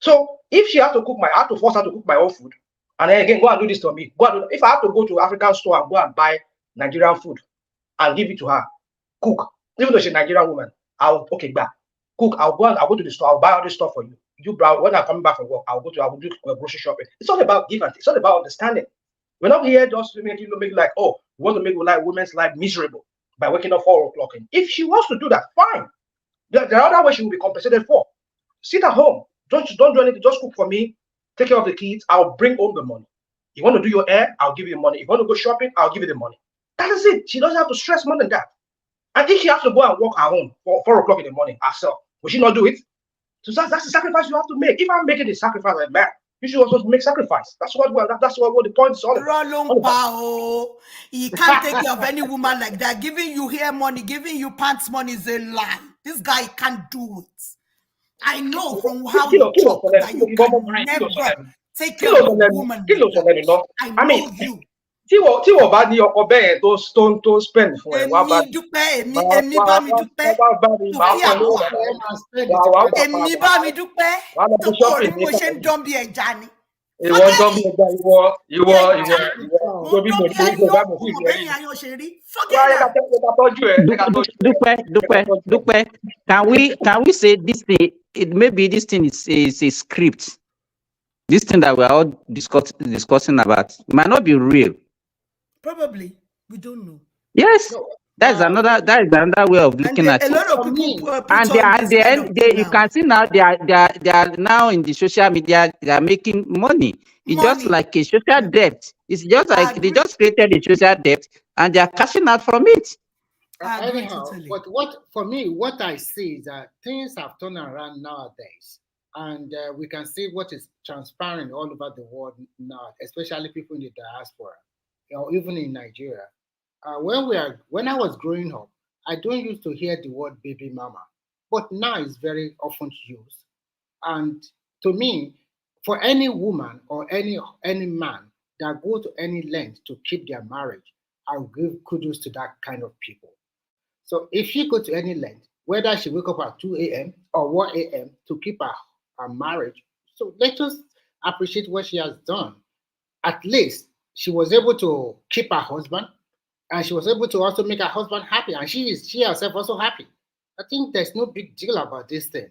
Speaker 8: So if she has to cook I have to force her to cook my own food, and then again go and do this to me. If I have to go to African store and go and buy Nigerian food and give it to her, cook. Even though she's a Nigerian woman, I'll cook. I'll go to the store. I'll buy all this stuff for you. When I'm coming back from work, I will do grocery shopping. It's all about give and take. It's all about understanding. We're not here just to make like, oh, we want to make women's life miserable. by waking up 4 o'clock. If she wants to do that, fine. The other way she will be compensated for. Sit at home. Don't do anything. Just cook for me. Take care of the kids. I'll bring home the money. You want to do your hair? I'll give you the money. If you want to go shopping? I'll give you the money. That is it. She doesn't have to stress more than that. And if she has to go and work her own for 4 o'clock in the morning herself, will she not do it? So that's the sacrifice you have to make. If I'm making the sacrifice like man, you should also make sacrifice. That's what the point is all about.
Speaker 2: You can't take care of any woman like that. Giving you hair money, giving you pants money is a lie. This guy can't do it. I know from how you talk that you can never take care of a woman like that. I know you.
Speaker 8: Tí wọ́n bá ní ọkọ bẹ́ẹ̀ tó spend fún ẹ wá bá
Speaker 2: Èmi dúpẹ́, èmi bá mi dúpẹ́. Èmi bá mi dúpẹ́. Tó kò rí mo ṣe ń dán bí ẹja ni.
Speaker 8: Ìwọ ń dán bí ẹja ìwọ bí mo ṣe ń gbé bá mi sí ìwé.
Speaker 10: Dúpẹ́. Can we say this thing? Maybe this thing is a script. This thing that we are all discussing about might not be real.
Speaker 2: Probably, we don't know.
Speaker 10: Yes, that is another way of looking at it.
Speaker 2: A lot of people
Speaker 10: you can see now they are now in the social media. They are making money. It's just like a social debt. It's just like they just created a social debt and they are cashing out from it.
Speaker 11: Anyhow, but what I see is that things have turned around nowadays, and we can see what is transpiring all over the world now, especially people in the diaspora, or even in Nigeria. When I was growing up, I don't used to hear the word baby mama, but now it's very often used. And to me, for any woman or any man that go to any length to keep their marriage, I'll give kudos to that kind of people. So if she go to any length, whether she wake up at 2 a.m. or 1 a.m. to keep her marriage, so let us appreciate what she has done. At least she was able to keep her husband, and she was able to also make her husband happy, and she herself also happy. I think there's no big deal about this thing.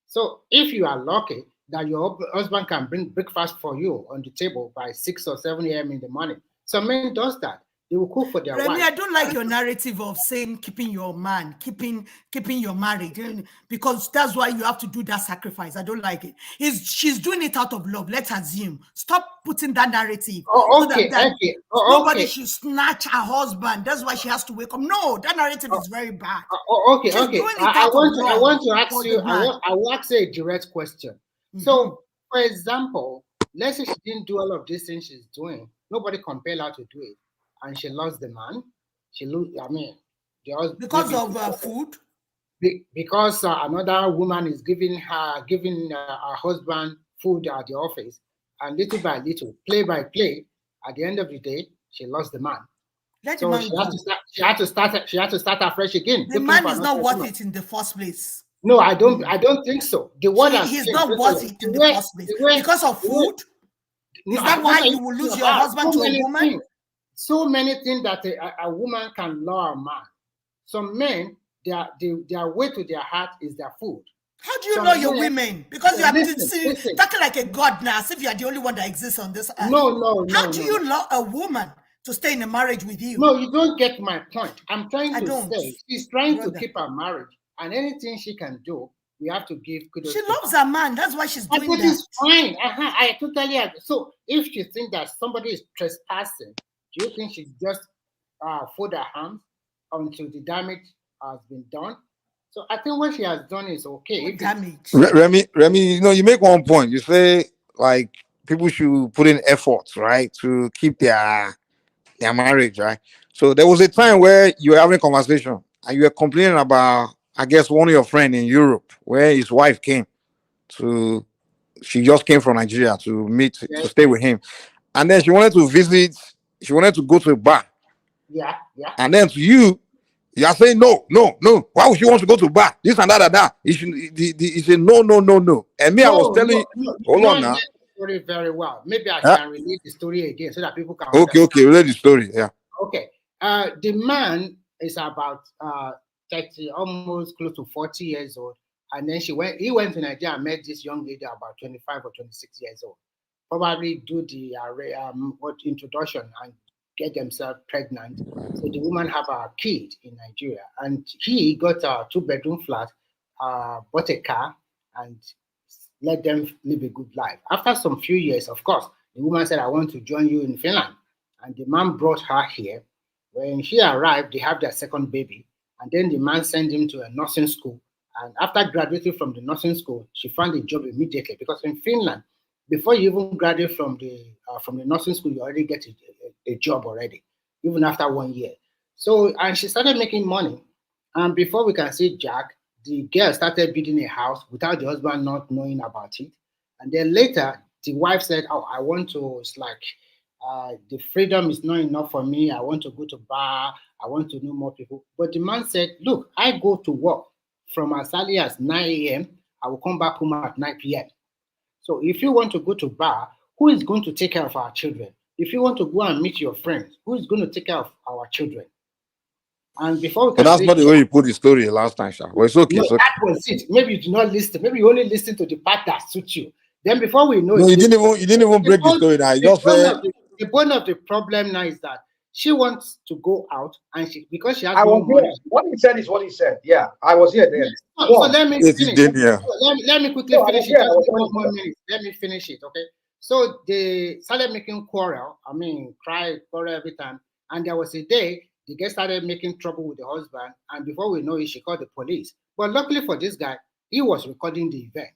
Speaker 11: So if you are lucky that your husband can bring breakfast for you on the table by 6 or 7 a.m. in the morning, some men does that. They will cook for their wife.
Speaker 2: I don't like your narrative of saying keeping your man, keeping your marriage, because that's why you have to do that sacrifice. I don't like it. She's doing it out of love. Let's assume. Stop putting that narrative. Nobody should snatch her husband. That's why she has to wake up. No, that narrative is very bad.
Speaker 11: I want to ask you. I will ask you a direct question. Mm-hmm. So, for example, let's say she didn't do all of these things she's doing. Nobody compelled her to do it. And she lost the man.
Speaker 2: Because of food.
Speaker 11: Because another woman is giving her husband food at the office, and little by little, play by play, at the end of the day, she lost the man. She had to start afresh again.
Speaker 2: The man is not worth it in the first place.
Speaker 11: No, I don't think so.
Speaker 2: He's not worth it in the first place because of food. Is that why you will lose your husband to a woman?
Speaker 11: So many things that a woman can lure a man. Some men, their way to their heart is their food.
Speaker 2: How do you know your women? Because you are talking like a god now, as if you are the only one that exists on this earth.
Speaker 11: No.
Speaker 2: How do you lure a woman to stay in a marriage with you?
Speaker 11: No, you don't get my point. I'm trying to say she's trying to keep her marriage, and anything she can do, we have to give kudos.
Speaker 2: She loves her man. That's why she's doing that.
Speaker 11: It's fine. I totally agree. So if you think that somebody is trespassing, do you think she just fold her hands until the damage has been done? So I think what she has done is okay.
Speaker 2: Damage.
Speaker 9: Remy, you make one point. You say like people should put in efforts, right, to keep their marriage, right? So there was a time where you were having a conversation and you were complaining about, I guess, one of your friends in Europe where his wife came to. She just came from Nigeria to stay with him, and then she wanted to visit. She wanted to go to a bar.
Speaker 11: Yeah.
Speaker 9: And then to you are saying no. Why would she want to go to a bar? This and that. He said no. And me, I was telling you, hold on now.
Speaker 11: Story very well. Maybe I can relate the story again so that people can.
Speaker 9: Okay, relate the story. Yeah.
Speaker 11: Okay. The man is about 30, almost close to 40 years old, and then he went to Nigeria and met this young lady about 25 or 26 years old. Probably do the introduction, and get themselves pregnant. So the woman have a kid in Nigeria, and he got a two-bedroom flat, bought a car, and let them live a good life. After some few years, of course, the woman said, "I want to join you in Finland," and the man brought her here. When she arrived, they have their second baby, and then the man sent him to a nursing school. And after graduating from the nursing school, she found a job immediately because in Finland, before you even graduate from the nursing school, you already get a job already, even after 1 year. So, and she started making money. And before we can see Jack, the girl started building a house without the husband not knowing about it. And then later, the wife said, "Oh, I want to." It's like the freedom is not enough for me. I want to go to bar. I want to know more people. But the man said, "Look, I go to work from as early as 9 a.m. I will come back home at 9 p.m. So if you want to go to bar, who is going to take care of our children? If you want to go and meet your friends, who is going to take care of our children?" And before we
Speaker 9: But
Speaker 11: can
Speaker 9: that's
Speaker 11: say,
Speaker 9: not the way you put the story last time, Sha. But it's okay.
Speaker 11: no,
Speaker 9: It's okay.
Speaker 11: that was it. Maybe you did not listen. Maybe you only listen to the part that suits you. Then before we know
Speaker 9: No,
Speaker 11: it,
Speaker 9: you didn't even
Speaker 11: the
Speaker 9: break the
Speaker 11: bone,
Speaker 9: story now. You
Speaker 11: the
Speaker 9: just
Speaker 11: bone
Speaker 9: said
Speaker 11: of the bone of the problem now is that she wants to go out and she because she has
Speaker 8: I
Speaker 11: no
Speaker 8: was there.
Speaker 11: money.
Speaker 8: What he said is what he said. Yeah, I was here
Speaker 11: Yes.
Speaker 8: then.
Speaker 11: So,
Speaker 8: Go
Speaker 11: so
Speaker 8: on.
Speaker 11: let me
Speaker 9: it is
Speaker 11: finish.
Speaker 9: Daniel.
Speaker 11: So let me quickly
Speaker 8: No, I was
Speaker 11: finish it.
Speaker 8: there. I
Speaker 11: Just
Speaker 8: was
Speaker 11: give
Speaker 8: when
Speaker 11: us
Speaker 8: he
Speaker 11: one
Speaker 8: said.
Speaker 11: minute. Let me finish it. Okay. So they started making quarrel. I mean, cry, quarrel every time. And there was a day the girl started making trouble with the husband. And before we know it, she called the police. But luckily for this guy, he was recording the event.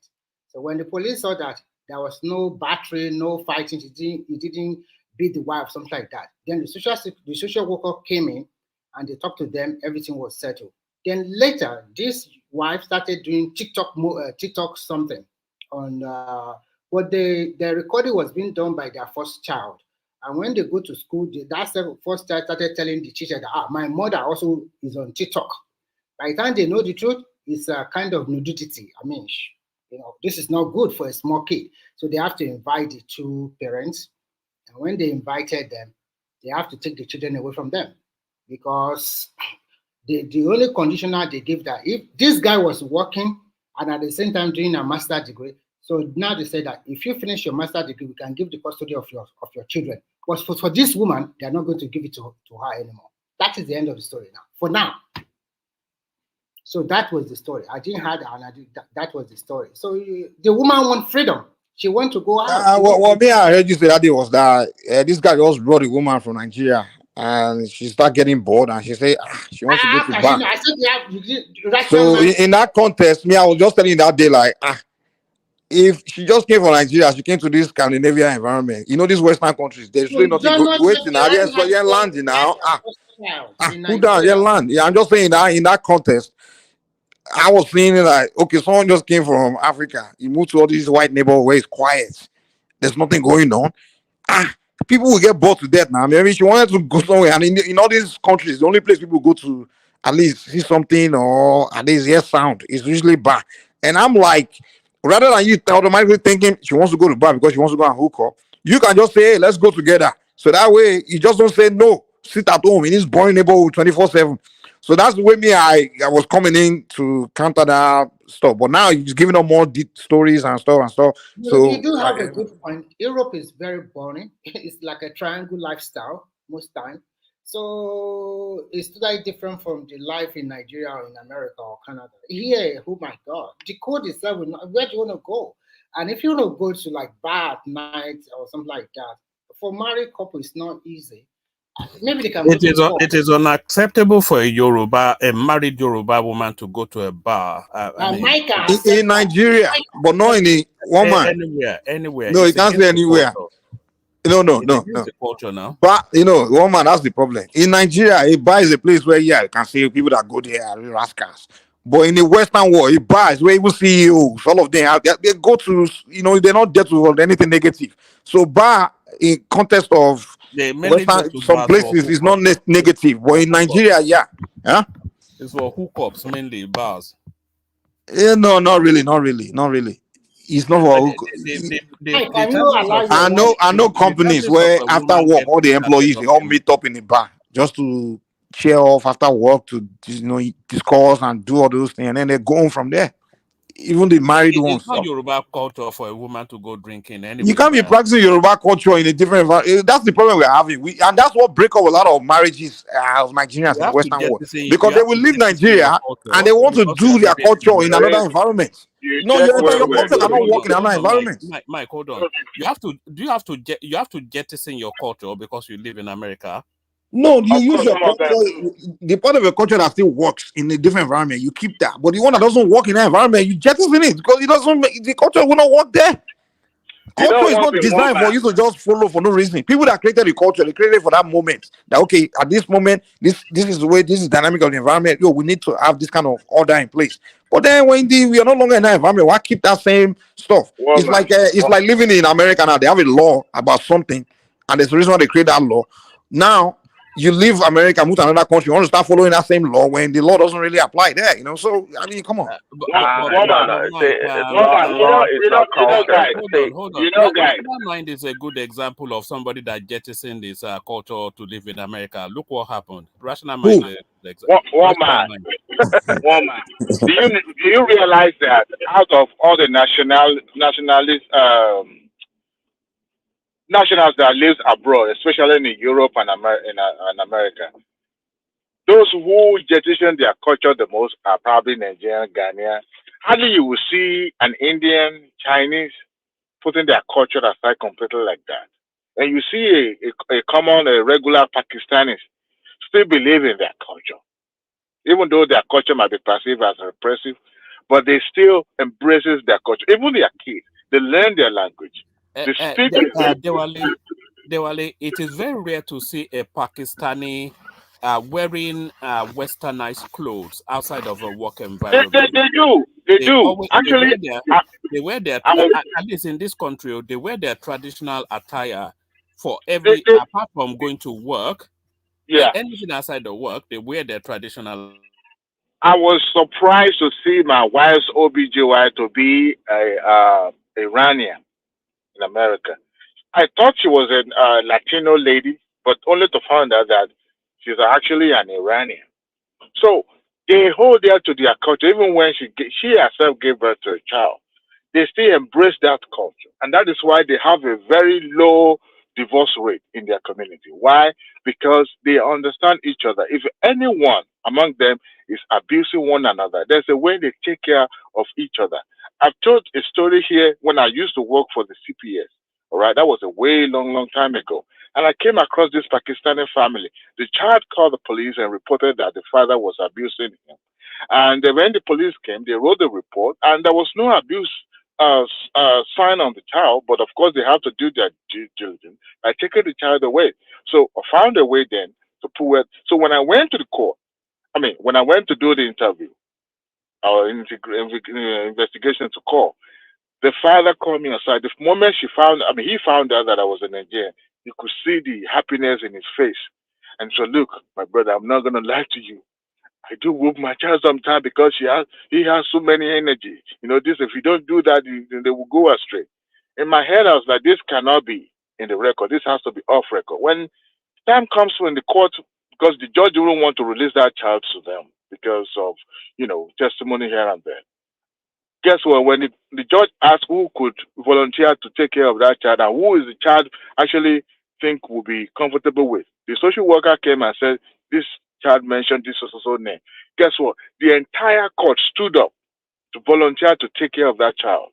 Speaker 11: So when the police saw that there was no battery, no fighting, he didn't beat the wife, something like that. Then the social worker came in and they talked to them. Everything was settled. Then later, this wife started doing TikTok something on, but the recording was being done by their first child. And when they go to school, that first child started telling the teacher that my mother also is on TikTok. By the time they know the truth, it's a kind of nudity. I mean, this is not good for a small kid. So they have to invite the two parents. And when they invited them, they have to take the children away from them because the only conditional they give that if this guy was working and at the same time doing a master degree, so now they say that if you finish your master degree, we can give the custody of your children. But for this woman, they are not going to give it to her anymore. That is the end of the story now. For now. So that was the story. I didn't have that, and that was the story. So the woman want freedom. She want to go out. She want
Speaker 9: What me I heard you say that day was that this guy just brought a woman from Nigeria and she started getting bored and she said she wants to go
Speaker 11: how
Speaker 9: to
Speaker 11: can she
Speaker 9: bar.
Speaker 11: know? I said you did rational
Speaker 9: So
Speaker 11: mind.
Speaker 9: in that context, me I was just telling you that day like if she just came from Nigeria, she came to this Scandinavian environment. You know, these Western countries, there's really
Speaker 11: You
Speaker 9: nothing
Speaker 11: don't know
Speaker 9: waiting now. Yes, so yeah, land now.
Speaker 11: in
Speaker 9: Cool down, yeah,
Speaker 11: Nigeria.
Speaker 9: land. Yeah, I'm just saying that in that context, I was seeing it like, okay, someone just came from Africa. He moved to all these white neighborhood where it's quiet. There's nothing going on. Ah, People will get bored to death now. Maybe she wanted to go somewhere, and in all these countries, the only place people go to at least see something or at least hear sound is usually bar. And I'm like, rather than you automatically thinking she wants to go to bar because she wants to go and hook up, you can just say, hey, let's go together. So that way, you just don't say no. Sit at home in this boring neighborhood 24/7. So that's the way me I was coming in to counter that stuff. But now he's giving up more deep stories and stuff and stuff.
Speaker 11: You
Speaker 9: So
Speaker 11: do have a good point. Europe is very boring. It's like a triangle lifestyle most time. So it's totally different from the life in Nigeria or in America or Canada. Here, oh my God, the code itself, where do you want to go? And if you want to go to like bar at night or something like that, for married couple, it's not easy. Maybe they can go to pub.
Speaker 3: It is unacceptable for a married Yoruba woman to go to a bar. I
Speaker 11: And
Speaker 3: mean,
Speaker 11: Mike can
Speaker 9: in
Speaker 11: accept that.
Speaker 9: Nigeria, but not in the one man.
Speaker 3: anywhere.
Speaker 9: No, you
Speaker 3: It's
Speaker 9: can't
Speaker 3: against
Speaker 9: say
Speaker 3: the
Speaker 9: anywhere.
Speaker 3: culture.
Speaker 9: No,
Speaker 3: It's
Speaker 9: no,
Speaker 3: against
Speaker 9: no.
Speaker 3: the culture now.
Speaker 9: But one man, that's the problem. In Nigeria, a bar is a place where you can see people that go there are rascals. But in the Western world, a bar is where even CEOs, all of them, they go to, they're not there to hold anything negative. So bar in context of
Speaker 3: They mainly go
Speaker 9: Western,
Speaker 3: to
Speaker 9: some
Speaker 3: bars for
Speaker 9: places is not
Speaker 3: hookups.
Speaker 9: negative. But
Speaker 3: For
Speaker 9: in
Speaker 3: hookups.
Speaker 9: Nigeria, yeah. Huh?
Speaker 3: It's for hookups mainly bars.
Speaker 9: No, not really, not really, not really. It's not
Speaker 3: But
Speaker 9: for.
Speaker 11: Mike,
Speaker 3: the
Speaker 11: can you
Speaker 3: chances
Speaker 11: allow
Speaker 3: of
Speaker 11: your wife
Speaker 9: I know
Speaker 3: the
Speaker 9: companies
Speaker 3: chances of
Speaker 9: where
Speaker 3: a
Speaker 9: after
Speaker 3: woman
Speaker 9: work, all the
Speaker 3: getting
Speaker 9: employees they all meet up in the bar just to cheer off after work to discuss and do all those things, and then they go home from there. even the married
Speaker 3: It's
Speaker 9: ones.
Speaker 3: not Yoruba culture for a woman to go drinking
Speaker 9: You can't be
Speaker 3: anywhere.
Speaker 9: practicing Yoruba culture in a different environment. That's the problem we're having. And that's what break up a lot of marriages of Nigerians
Speaker 3: You
Speaker 9: in the
Speaker 3: have to
Speaker 9: Western
Speaker 3: get
Speaker 9: world.
Speaker 3: this in. You
Speaker 9: Because they
Speaker 3: have
Speaker 9: will
Speaker 3: to
Speaker 9: leave
Speaker 3: get this in your
Speaker 9: Nigeria and
Speaker 3: culture
Speaker 9: they want to
Speaker 3: because you
Speaker 9: do
Speaker 3: are
Speaker 9: their
Speaker 3: living in
Speaker 9: culture in another
Speaker 3: America.
Speaker 9: environment.
Speaker 7: You
Speaker 9: No,
Speaker 7: check
Speaker 9: your
Speaker 7: where
Speaker 9: culture cannot
Speaker 3: Hold
Speaker 9: work
Speaker 3: on,
Speaker 9: in another
Speaker 3: Mike.
Speaker 9: environment.
Speaker 3: Mike, hold on. You have to. Do you have to get? You have to jettison your culture because you live in America.
Speaker 9: No, you
Speaker 7: Of
Speaker 9: use
Speaker 7: course,
Speaker 9: your
Speaker 7: some of them
Speaker 9: culture,
Speaker 7: do.
Speaker 9: the part of your culture that still works in a different environment, you keep that. But the one that doesn't work in that environment, you jettison it because it doesn't make the culture will not work there.
Speaker 7: You
Speaker 9: Culture
Speaker 7: know,
Speaker 9: is
Speaker 7: one
Speaker 9: not
Speaker 7: thing, one
Speaker 9: designed for
Speaker 7: man.
Speaker 9: you to just follow for no reason. People that created the culture, they created it for that moment. That okay, at this moment, this is the way, this is dynamic of the environment. Yo, we need to have this kind of order in place. But then when we are no longer in that environment, why keep that same stuff?
Speaker 7: One
Speaker 9: It's
Speaker 7: man.
Speaker 9: like living in America now. They have a law about something, and there's a reason why they create that law. Now you leave America, move to another country, you want to start following that same law when the law doesn't really apply there. So I mean, come on.
Speaker 7: One man.
Speaker 6: See,
Speaker 3: Mike,
Speaker 7: One man.
Speaker 6: law is not
Speaker 7: Guys.
Speaker 6: culture. See,
Speaker 3: hold on.
Speaker 7: You know, guys.
Speaker 3: Rational Mind is a good example of somebody that jettisoned his culture to live in America. Look what happened. Rational Mind
Speaker 9: Who?
Speaker 3: is the
Speaker 7: One
Speaker 3: Rational
Speaker 7: man.
Speaker 3: Mind.
Speaker 7: One man. Do you realize that out of all the nationalists nationals that live abroad, especially in Europe and America, those who jettison their culture the most are probably Nigerian, Ghanaian. Hardly you will see an Indian, Chinese putting their culture aside completely like that. And you see a common, a regular Pakistanis still believe in their culture, even though their culture might be perceived as repressive, but they still embraces their culture. Even their kids, they learn their language, they speak it.
Speaker 3: Dewale, it is very rare to see a Pakistani wearing westernized clothes outside of a work
Speaker 7: They, they,
Speaker 3: environment.
Speaker 7: they do, they
Speaker 3: They
Speaker 7: do.
Speaker 3: always
Speaker 7: Actually, I,
Speaker 3: they wear their
Speaker 7: I was,
Speaker 3: at least in this country they wear their traditional attire for
Speaker 7: they,
Speaker 3: every
Speaker 7: they,
Speaker 3: apart from going to work.
Speaker 7: yeah.
Speaker 3: Anything outside the work, they wear their traditional.
Speaker 7: I was surprised to see my wife's OBGY to be a Iranian in America. I thought she was a Latino lady, but only to find out that she's actually an Iranian. So they hold her to their culture, even when she herself gave birth to a child. They still embrace that culture, and that is why they have a very low divorce rate in their community. Why? Because they understand each other. If anyone among them is abusing one another, there's a way they take care of each other. I've told a story here when I used to work for the CPS. All right, that was a way long time ago. And I came across this Pakistani family. The child called the police and reported that the father was abusing him. And when the police came, they wrote the report, and there was no abuse sign on the child. But of course, they have to do their due diligence by taking the child away. So I found a way then to pull it. So when I went to the court, when I went to do the interview or investigation to call, the father called me aside. The moment he found out that I was a Nigerian, you could see the happiness in his face. And so, look, my brother, I'm not going to lie to you. I do whoop my child sometimes because he has so many energy. This, if you don't do that, they will go astray. In my head, I was like, this cannot be in the record. This has to be off record. When time comes when the court, because the judge wouldn't want to release that child to them because of, testimony here and there. Guess what? When the judge asked who could volunteer to take care of that child and who is the child actually think will be comfortable with, the social worker came and said, this child mentioned this so name. Guess what? The entire court stood up to volunteer to take care of that child.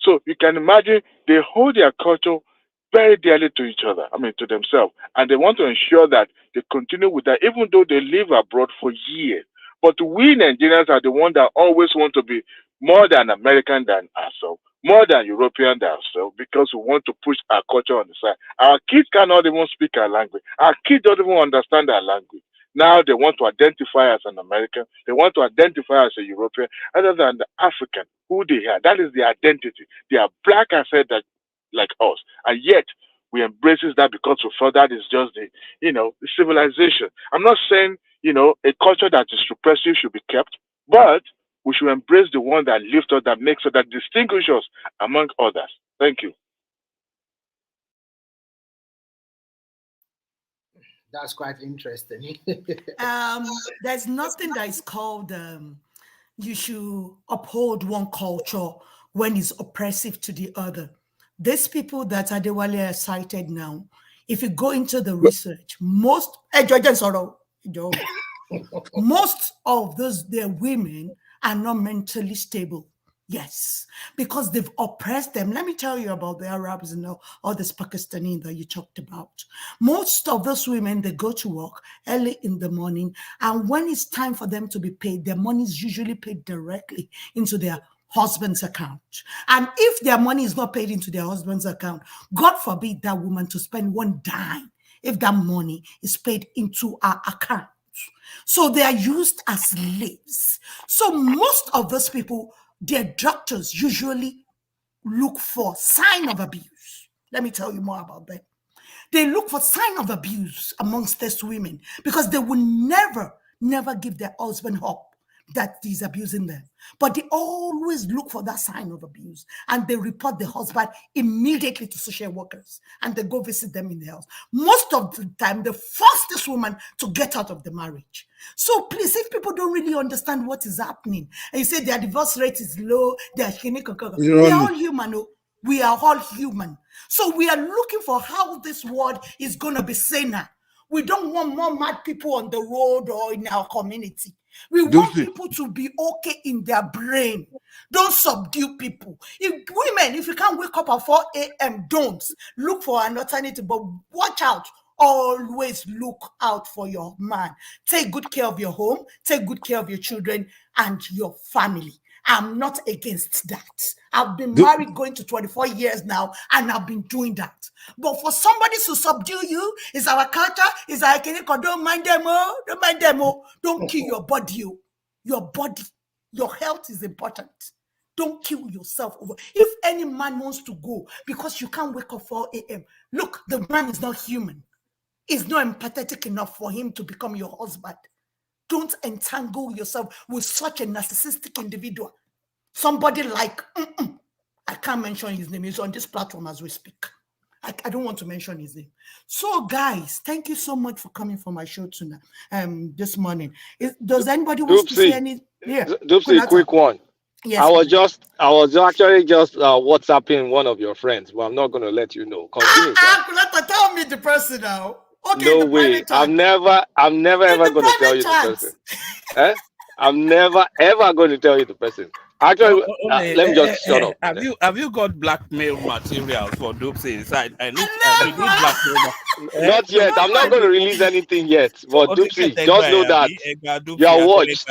Speaker 7: So you can imagine they hold their culture very dearly to each other, to themselves. And they want to ensure that they continue with that, even though they live abroad for years. But we Nigerians are the ones that always want to be more than American than ourselves, more than European than ourselves, because we want to push our culture on the side. Our kids cannot even speak our language. Our kids don't even understand our language. Now they want to identify as an American. They want to identify as a European, other than the African, who they are. That is their identity. They are black and said that like us. And yet we embraces that because we felt that is just the civilization. I'm not saying, a culture that is repressive should be kept, but we should embrace the one that lifts us, that makes us, that distinguishes us among others. Thank you.
Speaker 11: That's quite interesting.
Speaker 2: There's nothing that is called you should uphold one culture when it's oppressive to the other. These people that Adewale are cited now, if you go into the research, most of those their women are not mentally stable. Yes, because they've oppressed them. Let me tell you about the Arabs and all this Pakistani that you talked about. Most of those women, they go to work early in the morning, and when it's time for them to be paid, their money is usually paid directly into their husband's account. And if their money is not paid into their husband's account, God forbid that woman to spend one dime if that money is paid into our account. So they are used as slaves. So most of those people, their doctors usually look for sign of abuse. Let me tell you more about them. They look for sign of abuse amongst these women because they will never give their husband up that he's abusing them. But they always look for that sign of abuse and they report the husband immediately to social workers and they go visit them in the house. Most of the time, they force this woman to get out of the marriage. So please, if people don't really understand what is happening and you say their divorce rate is low, we are all human. We are all human. So we are looking for how this world is going to be saner. We don't want more mad people on the road or in our community. We want people to be okay in their brain. Don't subdue people. If you can't wake up at 4 a.m., don't. Look for an alternative, but watch out. Always look out for your man. Take good care of your home, take good care of your children and your family. I'm not against that. I've been married going to 24 years now, and I've been doing that. But for somebody to subdue you, is our culture, is our Keniko, don't mind them, don't mind them, don't kill your body, your body, your health is important. Don't kill yourself over. If any man wants to go because you can't wake up 4 a.m., look, the man is not human. He's not empathetic enough for him to become your husband. Don't entangle yourself with such a narcissistic individual. Somebody like, I can't mention his name. He's on this platform as we speak. I don't want to mention his name. So, guys, thank you so much for coming for my show tonight, this morning. Does anybody want to say any? Yeah,
Speaker 12: Doopsy, quick one.
Speaker 2: Yes,
Speaker 12: I was actually just WhatsApping one of your friends, but I'm not going to let you know. Continue, sir.
Speaker 2: Kulata, tell me the person now. Okay,
Speaker 12: No
Speaker 2: in the
Speaker 12: way.
Speaker 2: private chat.
Speaker 12: I'm never
Speaker 2: In
Speaker 12: ever
Speaker 2: the
Speaker 12: going to tell
Speaker 2: private
Speaker 12: you
Speaker 2: chat.
Speaker 12: the person. Eh? I'm never ever going to tell you the person. Actually, let me just shut up.
Speaker 3: Have you got blackmail material for Doopsy? I need blackmail.
Speaker 12: Not yet. I'm not going to release anything yet. But Doopsy, just know that you are watched.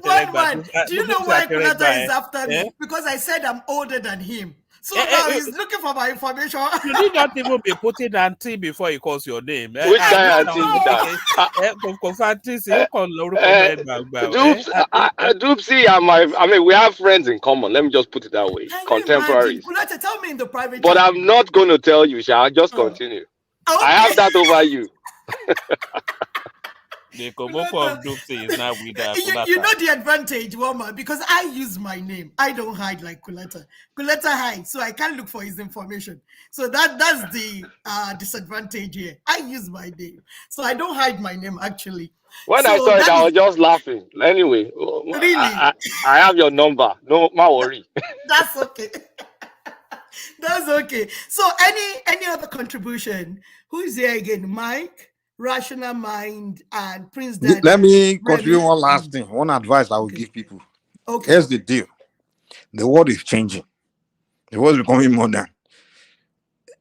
Speaker 2: One man, do you know why Kulata is after me? Because I said I'm older than him. So now he's looking for my information.
Speaker 3: You need not even be putting auntie before he calls your name.
Speaker 12: Which kind of auntie is that? Doopsy and we have friends in common. Let me just put it that way. Contemporaries.
Speaker 2: Kulata, tell me in the private
Speaker 12: but
Speaker 2: chat.
Speaker 12: I'm not going to tell you, Shall. Just continue.
Speaker 2: Okay.
Speaker 12: I have that over you.
Speaker 3: The Koboko of Doopsy is not with Kulata.
Speaker 2: You know the advantage, woman, because I use my name. I don't hide like Kulata. Kulata hides, so I can't look for his information. So that's the disadvantage here. I use my name, so I don't hide my name actually.
Speaker 12: When I saw it, I was just laughing. Anyway,
Speaker 2: really,
Speaker 12: I have your number. No, my worry.
Speaker 2: That's okay. That's okay. So any other contribution? Who is here again? Mike, Rational Mind, and Prince Daddy.
Speaker 9: Let me contribute one last thing. One advice I will give people.
Speaker 2: Okay.
Speaker 9: Here's the deal. The world is changing. The world is becoming modern.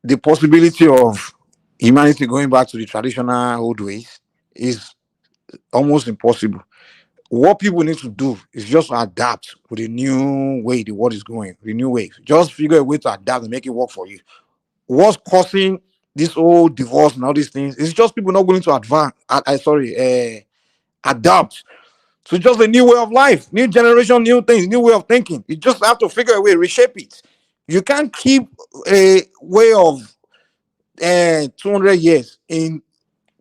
Speaker 9: The possibility of humanity going back to the traditional old ways is almost impossible. What people need to do is just adapt with the new way the world is going, the new ways. Just figure a way to adapt and make it work for you. What's causing this whole divorce and all these things? It's just people not willing to adapt to just a new way of life, new generation, new things, new way of thinking. You just have to figure a way, reshape it. You can't keep a way of 200 years in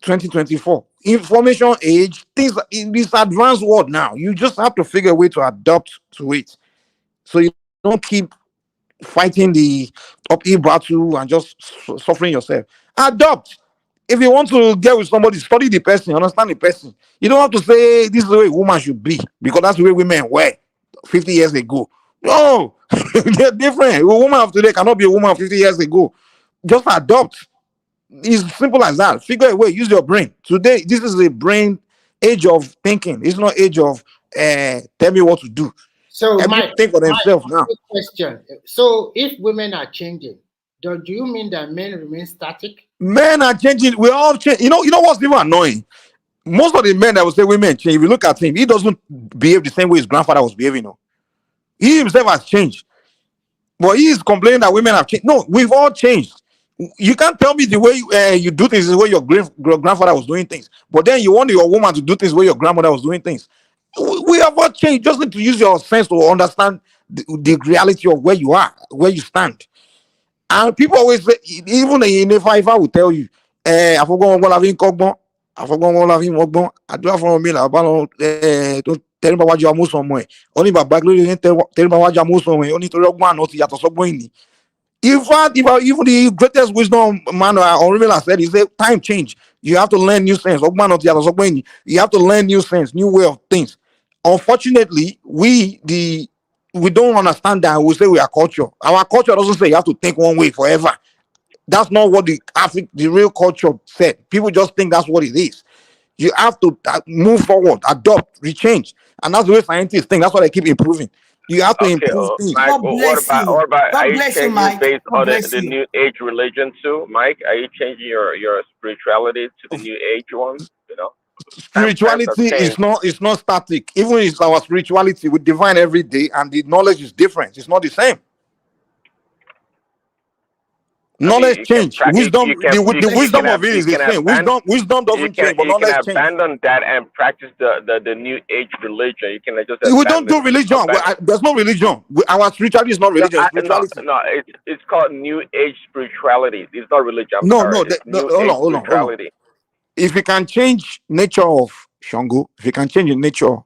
Speaker 9: 2024. Information age, things in this advanced world now. You just have to figure a way to adapt to it. So you don't keep fighting the uphill battle and just suffering yourself. Adopt. If you want to get with somebody, study the person, understand the person. You don't have to say this is the way a woman should be because that's the way women were 50 years ago. No, they're different. A woman of today cannot be a woman of 50 years ago. Just adopt. It's simple as that. Figure a way, use your brain. Today, this is a brain age of thinking. It's not age of tell me what to do.
Speaker 11: So,
Speaker 9: Everybody
Speaker 11: Mike,
Speaker 9: think for themselves now.
Speaker 11: quick question. So, if women are changing, do you mean that men remain static?
Speaker 9: Men are changing. We all change. You know what's even annoying? Most of the men that will say women change, if you look at him, he doesn't behave the same way his grandfather was behaving. No. He himself has changed. But he is complaining that women have changed. No, we've all changed. You can't tell me the way you do things is the way your grandfather was doing things. But then you want your woman to do things the way your grandmother was doing things. We have all changed. Just need to use your sense to understand the reality of where you are, where you stand. And people always say, even if I will tell you, I forgot what I've been called. I forgot what I've been called. I do have from me like don't tell me what you are most somewhere. Only by back tell me what you are most somewhere. Only to rock man not yet so going. In fact, even the greatest wisdom man or Rivera said, he said, time change. You have to learn new sense. You have to learn new sense, new way of things. Unfortunately, we don't understand that. We say we are culture. Our culture doesn't say you have to think one way forever. That's not what the real culture said. People just think that's what it is. You have to move forward, adopt, rechange, and that's the way scientists think. That's why they keep improving. You have to
Speaker 6: Okay,
Speaker 9: improve things.
Speaker 6: Mike.
Speaker 2: God bless you.
Speaker 6: What about? Are
Speaker 2: God
Speaker 6: you
Speaker 2: bless you,
Speaker 6: changing
Speaker 2: Mike.
Speaker 6: based
Speaker 2: God
Speaker 6: on
Speaker 2: bless
Speaker 6: the
Speaker 2: you.
Speaker 6: new age religion too, Mike? Are you changing your spirituality to the new age one? You know, times have
Speaker 9: Spirituality is
Speaker 6: changed.
Speaker 9: not static. Even it's our spirituality, we divine every day, and the knowledge is different. It's not the same.
Speaker 6: I mean,
Speaker 9: Knowledge change. Wisdom,
Speaker 2: God
Speaker 9: the
Speaker 2: bless
Speaker 9: wisdom
Speaker 2: you.
Speaker 9: of it is the same. Wisdom doesn't change, but
Speaker 6: you can
Speaker 9: knowledge change.
Speaker 6: abandon that and practice the new age religion. You can just
Speaker 9: We don't do
Speaker 6: abandon
Speaker 9: religion.
Speaker 6: abandon.
Speaker 9: There's no religion. Our spirituality is not
Speaker 6: No,
Speaker 9: religion. It's spirituality.
Speaker 6: no. It's called new age spirituality. It's not religion. I'm
Speaker 9: No,
Speaker 6: sorry.
Speaker 9: no.
Speaker 6: It's new
Speaker 9: Hold
Speaker 6: age
Speaker 9: on, hold on.
Speaker 6: spirituality.
Speaker 9: If you can change nature of Shango, if you can change the nature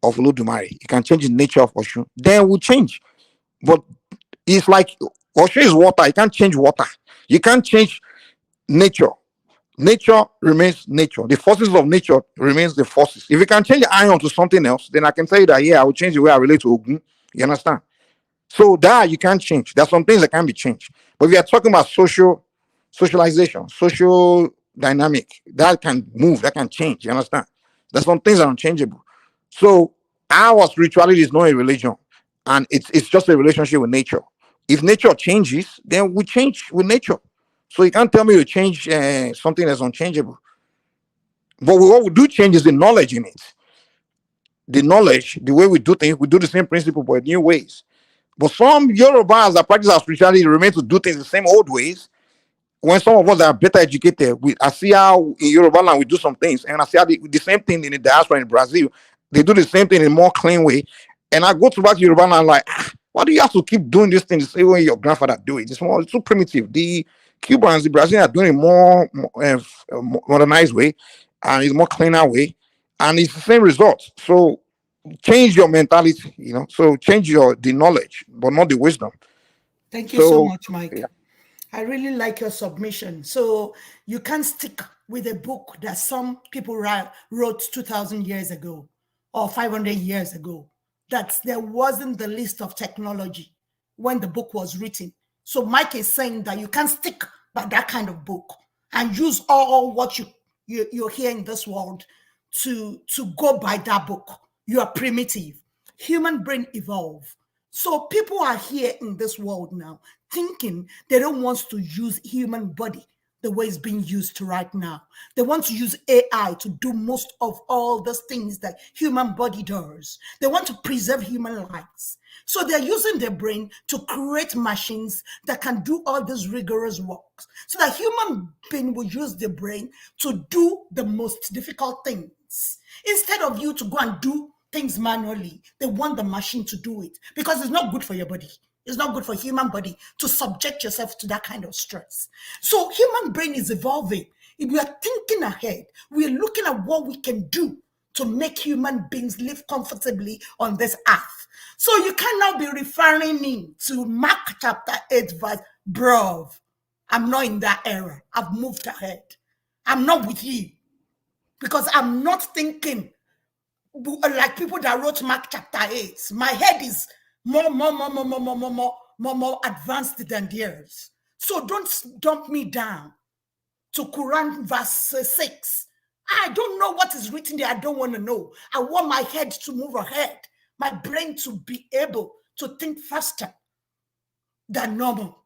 Speaker 9: of Olodumare, you can change the nature of Oshun, then we'll change. But it's like Oshun is water. You can't change water. You can't change nature. Nature remains nature. The forces of nature remains the forces. If you can change the iron to something else, then I can tell you that I will change the way I relate to Ogun. You understand? So that you can't change. There's some things that can be changed. But we are talking about socialization, social dynamic, that can move, that can change. You understand? There's some things that are unchangeable. So our spirituality is not a religion, and it's just a relationship with nature. If nature changes, then we change with nature. So you can't tell me to change something that's unchangeable. But what we do change is the knowledge in it. The knowledge, the way we do things, we do the same principle, but in new ways. But some Yorubas that practice our spirituality remain to do things the same old ways. When some of us are better educated, I see how in Yoruba land we do some things, and I see how the same thing in the diaspora in Brazil, they do the same thing in a more clean way. And I go to back to Yoruba land, I'm like, why do you have to keep doing this thing the same way your grandfather do it? It's too primitive. The Cubans, the Brazilians are doing it more modernized way, and it's more cleaner way, and it's the same results. So change your mentality, so change the knowledge but not the wisdom.
Speaker 2: Thank you so
Speaker 9: So
Speaker 2: much, Mike.
Speaker 9: yeah.
Speaker 2: I really like your submission. So you can't stick with a book that some people wrote 2,000 years ago or 500 years ago. That there wasn't the list of technology when the book was written. So Mike is saying that you can't stick by that kind of book and use all what you hear in this world to go by that book. You are primitive. Human brain evolve. So people are here in this world now thinking they don't want to use human body the way it's being used right now. They want to use AI to do most of all those things that human body does. They want to preserve human lives. So they're using their brain to create machines that can do all these rigorous works. So that human being will use the brain to do the most difficult things. Instead of you to go and do things manually, they want the machine to do it because it's not good for your body. It's not good for human body to subject yourself to that kind of stress. So human brain is evolving. If we are thinking ahead, we are looking at what we can do to make human beings live comfortably on this earth. So you cannot be referring me to Mark chapter 8 verse, bruv. I'm not in that era. I've moved ahead. I'm not with you because I'm not thinking like people that wrote Mark chapter 8. My head is more advanced than theirs. So don't dump me down to Quran verse 6. I don't know what is written there. I don't want to know. I want my head to move ahead, my brain to be able to think faster than normal.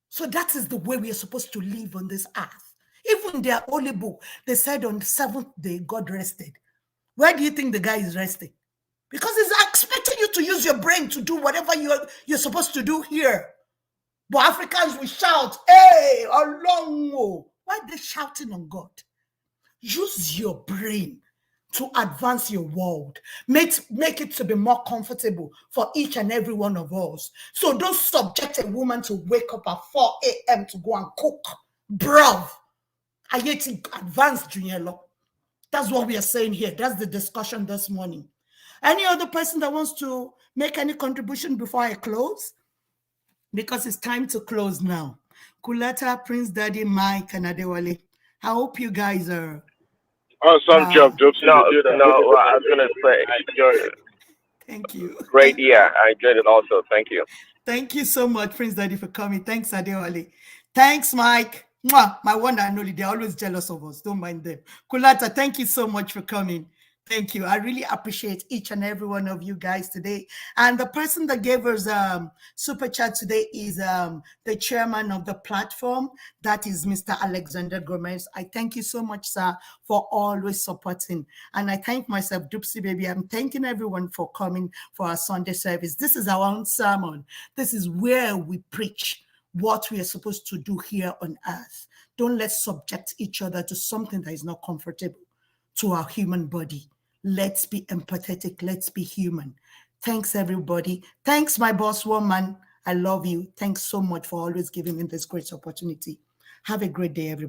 Speaker 2: So that is the way we are supposed to live on this earth. Even in their holy book, they said on the seventh day, God rested. Where do you think the guy is resting? Because he's expecting you to use your brain to do whatever you're supposed to do here. But Africans will shout, hey, Olongo. Why are they shouting on God? Use your brain to advance your world. Make it to be more comfortable for each and every one of us. So don't subject a woman to wake up at 4 a.m. to go and cook. Bruv. I hate to advance, Junior. That's what we are saying here. That's the discussion this morning. Any other person that wants to make any contribution before I close? Because it's time to close now. Kulata, Prince Daddy, Mike, and Adewale. I hope you guys are.
Speaker 7: Awesome job, Jobs. You
Speaker 6: No,
Speaker 7: did a
Speaker 6: no,
Speaker 7: beautiful
Speaker 6: I was gonna
Speaker 7: contribution.
Speaker 6: say,
Speaker 7: I enjoyed it.
Speaker 2: Thank you.
Speaker 6: great. Yeah, I enjoyed it also. Thank you.
Speaker 2: Thank you so much, Prince Daddy, for coming. Thanks, Adewale. Thanks, Mike. Mwah, my one and only. They're always jealous of us. Don't mind them. Kulata, thank you so much for coming. Thank you. I really appreciate each and every one of you guys today. And the person that gave us super chat today is the chairman of the platform. That is Mr. Alexander Gomez. I thank you so much, sir, for always supporting. And I thank myself, Dupsy Baby. I'm thanking everyone for coming for our Sunday service. This is our own sermon. This is where we preach what we are supposed to do here on earth. Don't let's subject each other to something that is not comfortable to our human body. Let's be empathetic. Let's be human. Thanks, everybody. Thanks, my boss woman. I love you. Thanks so much for always giving me this great opportunity. Have a great day, everybody.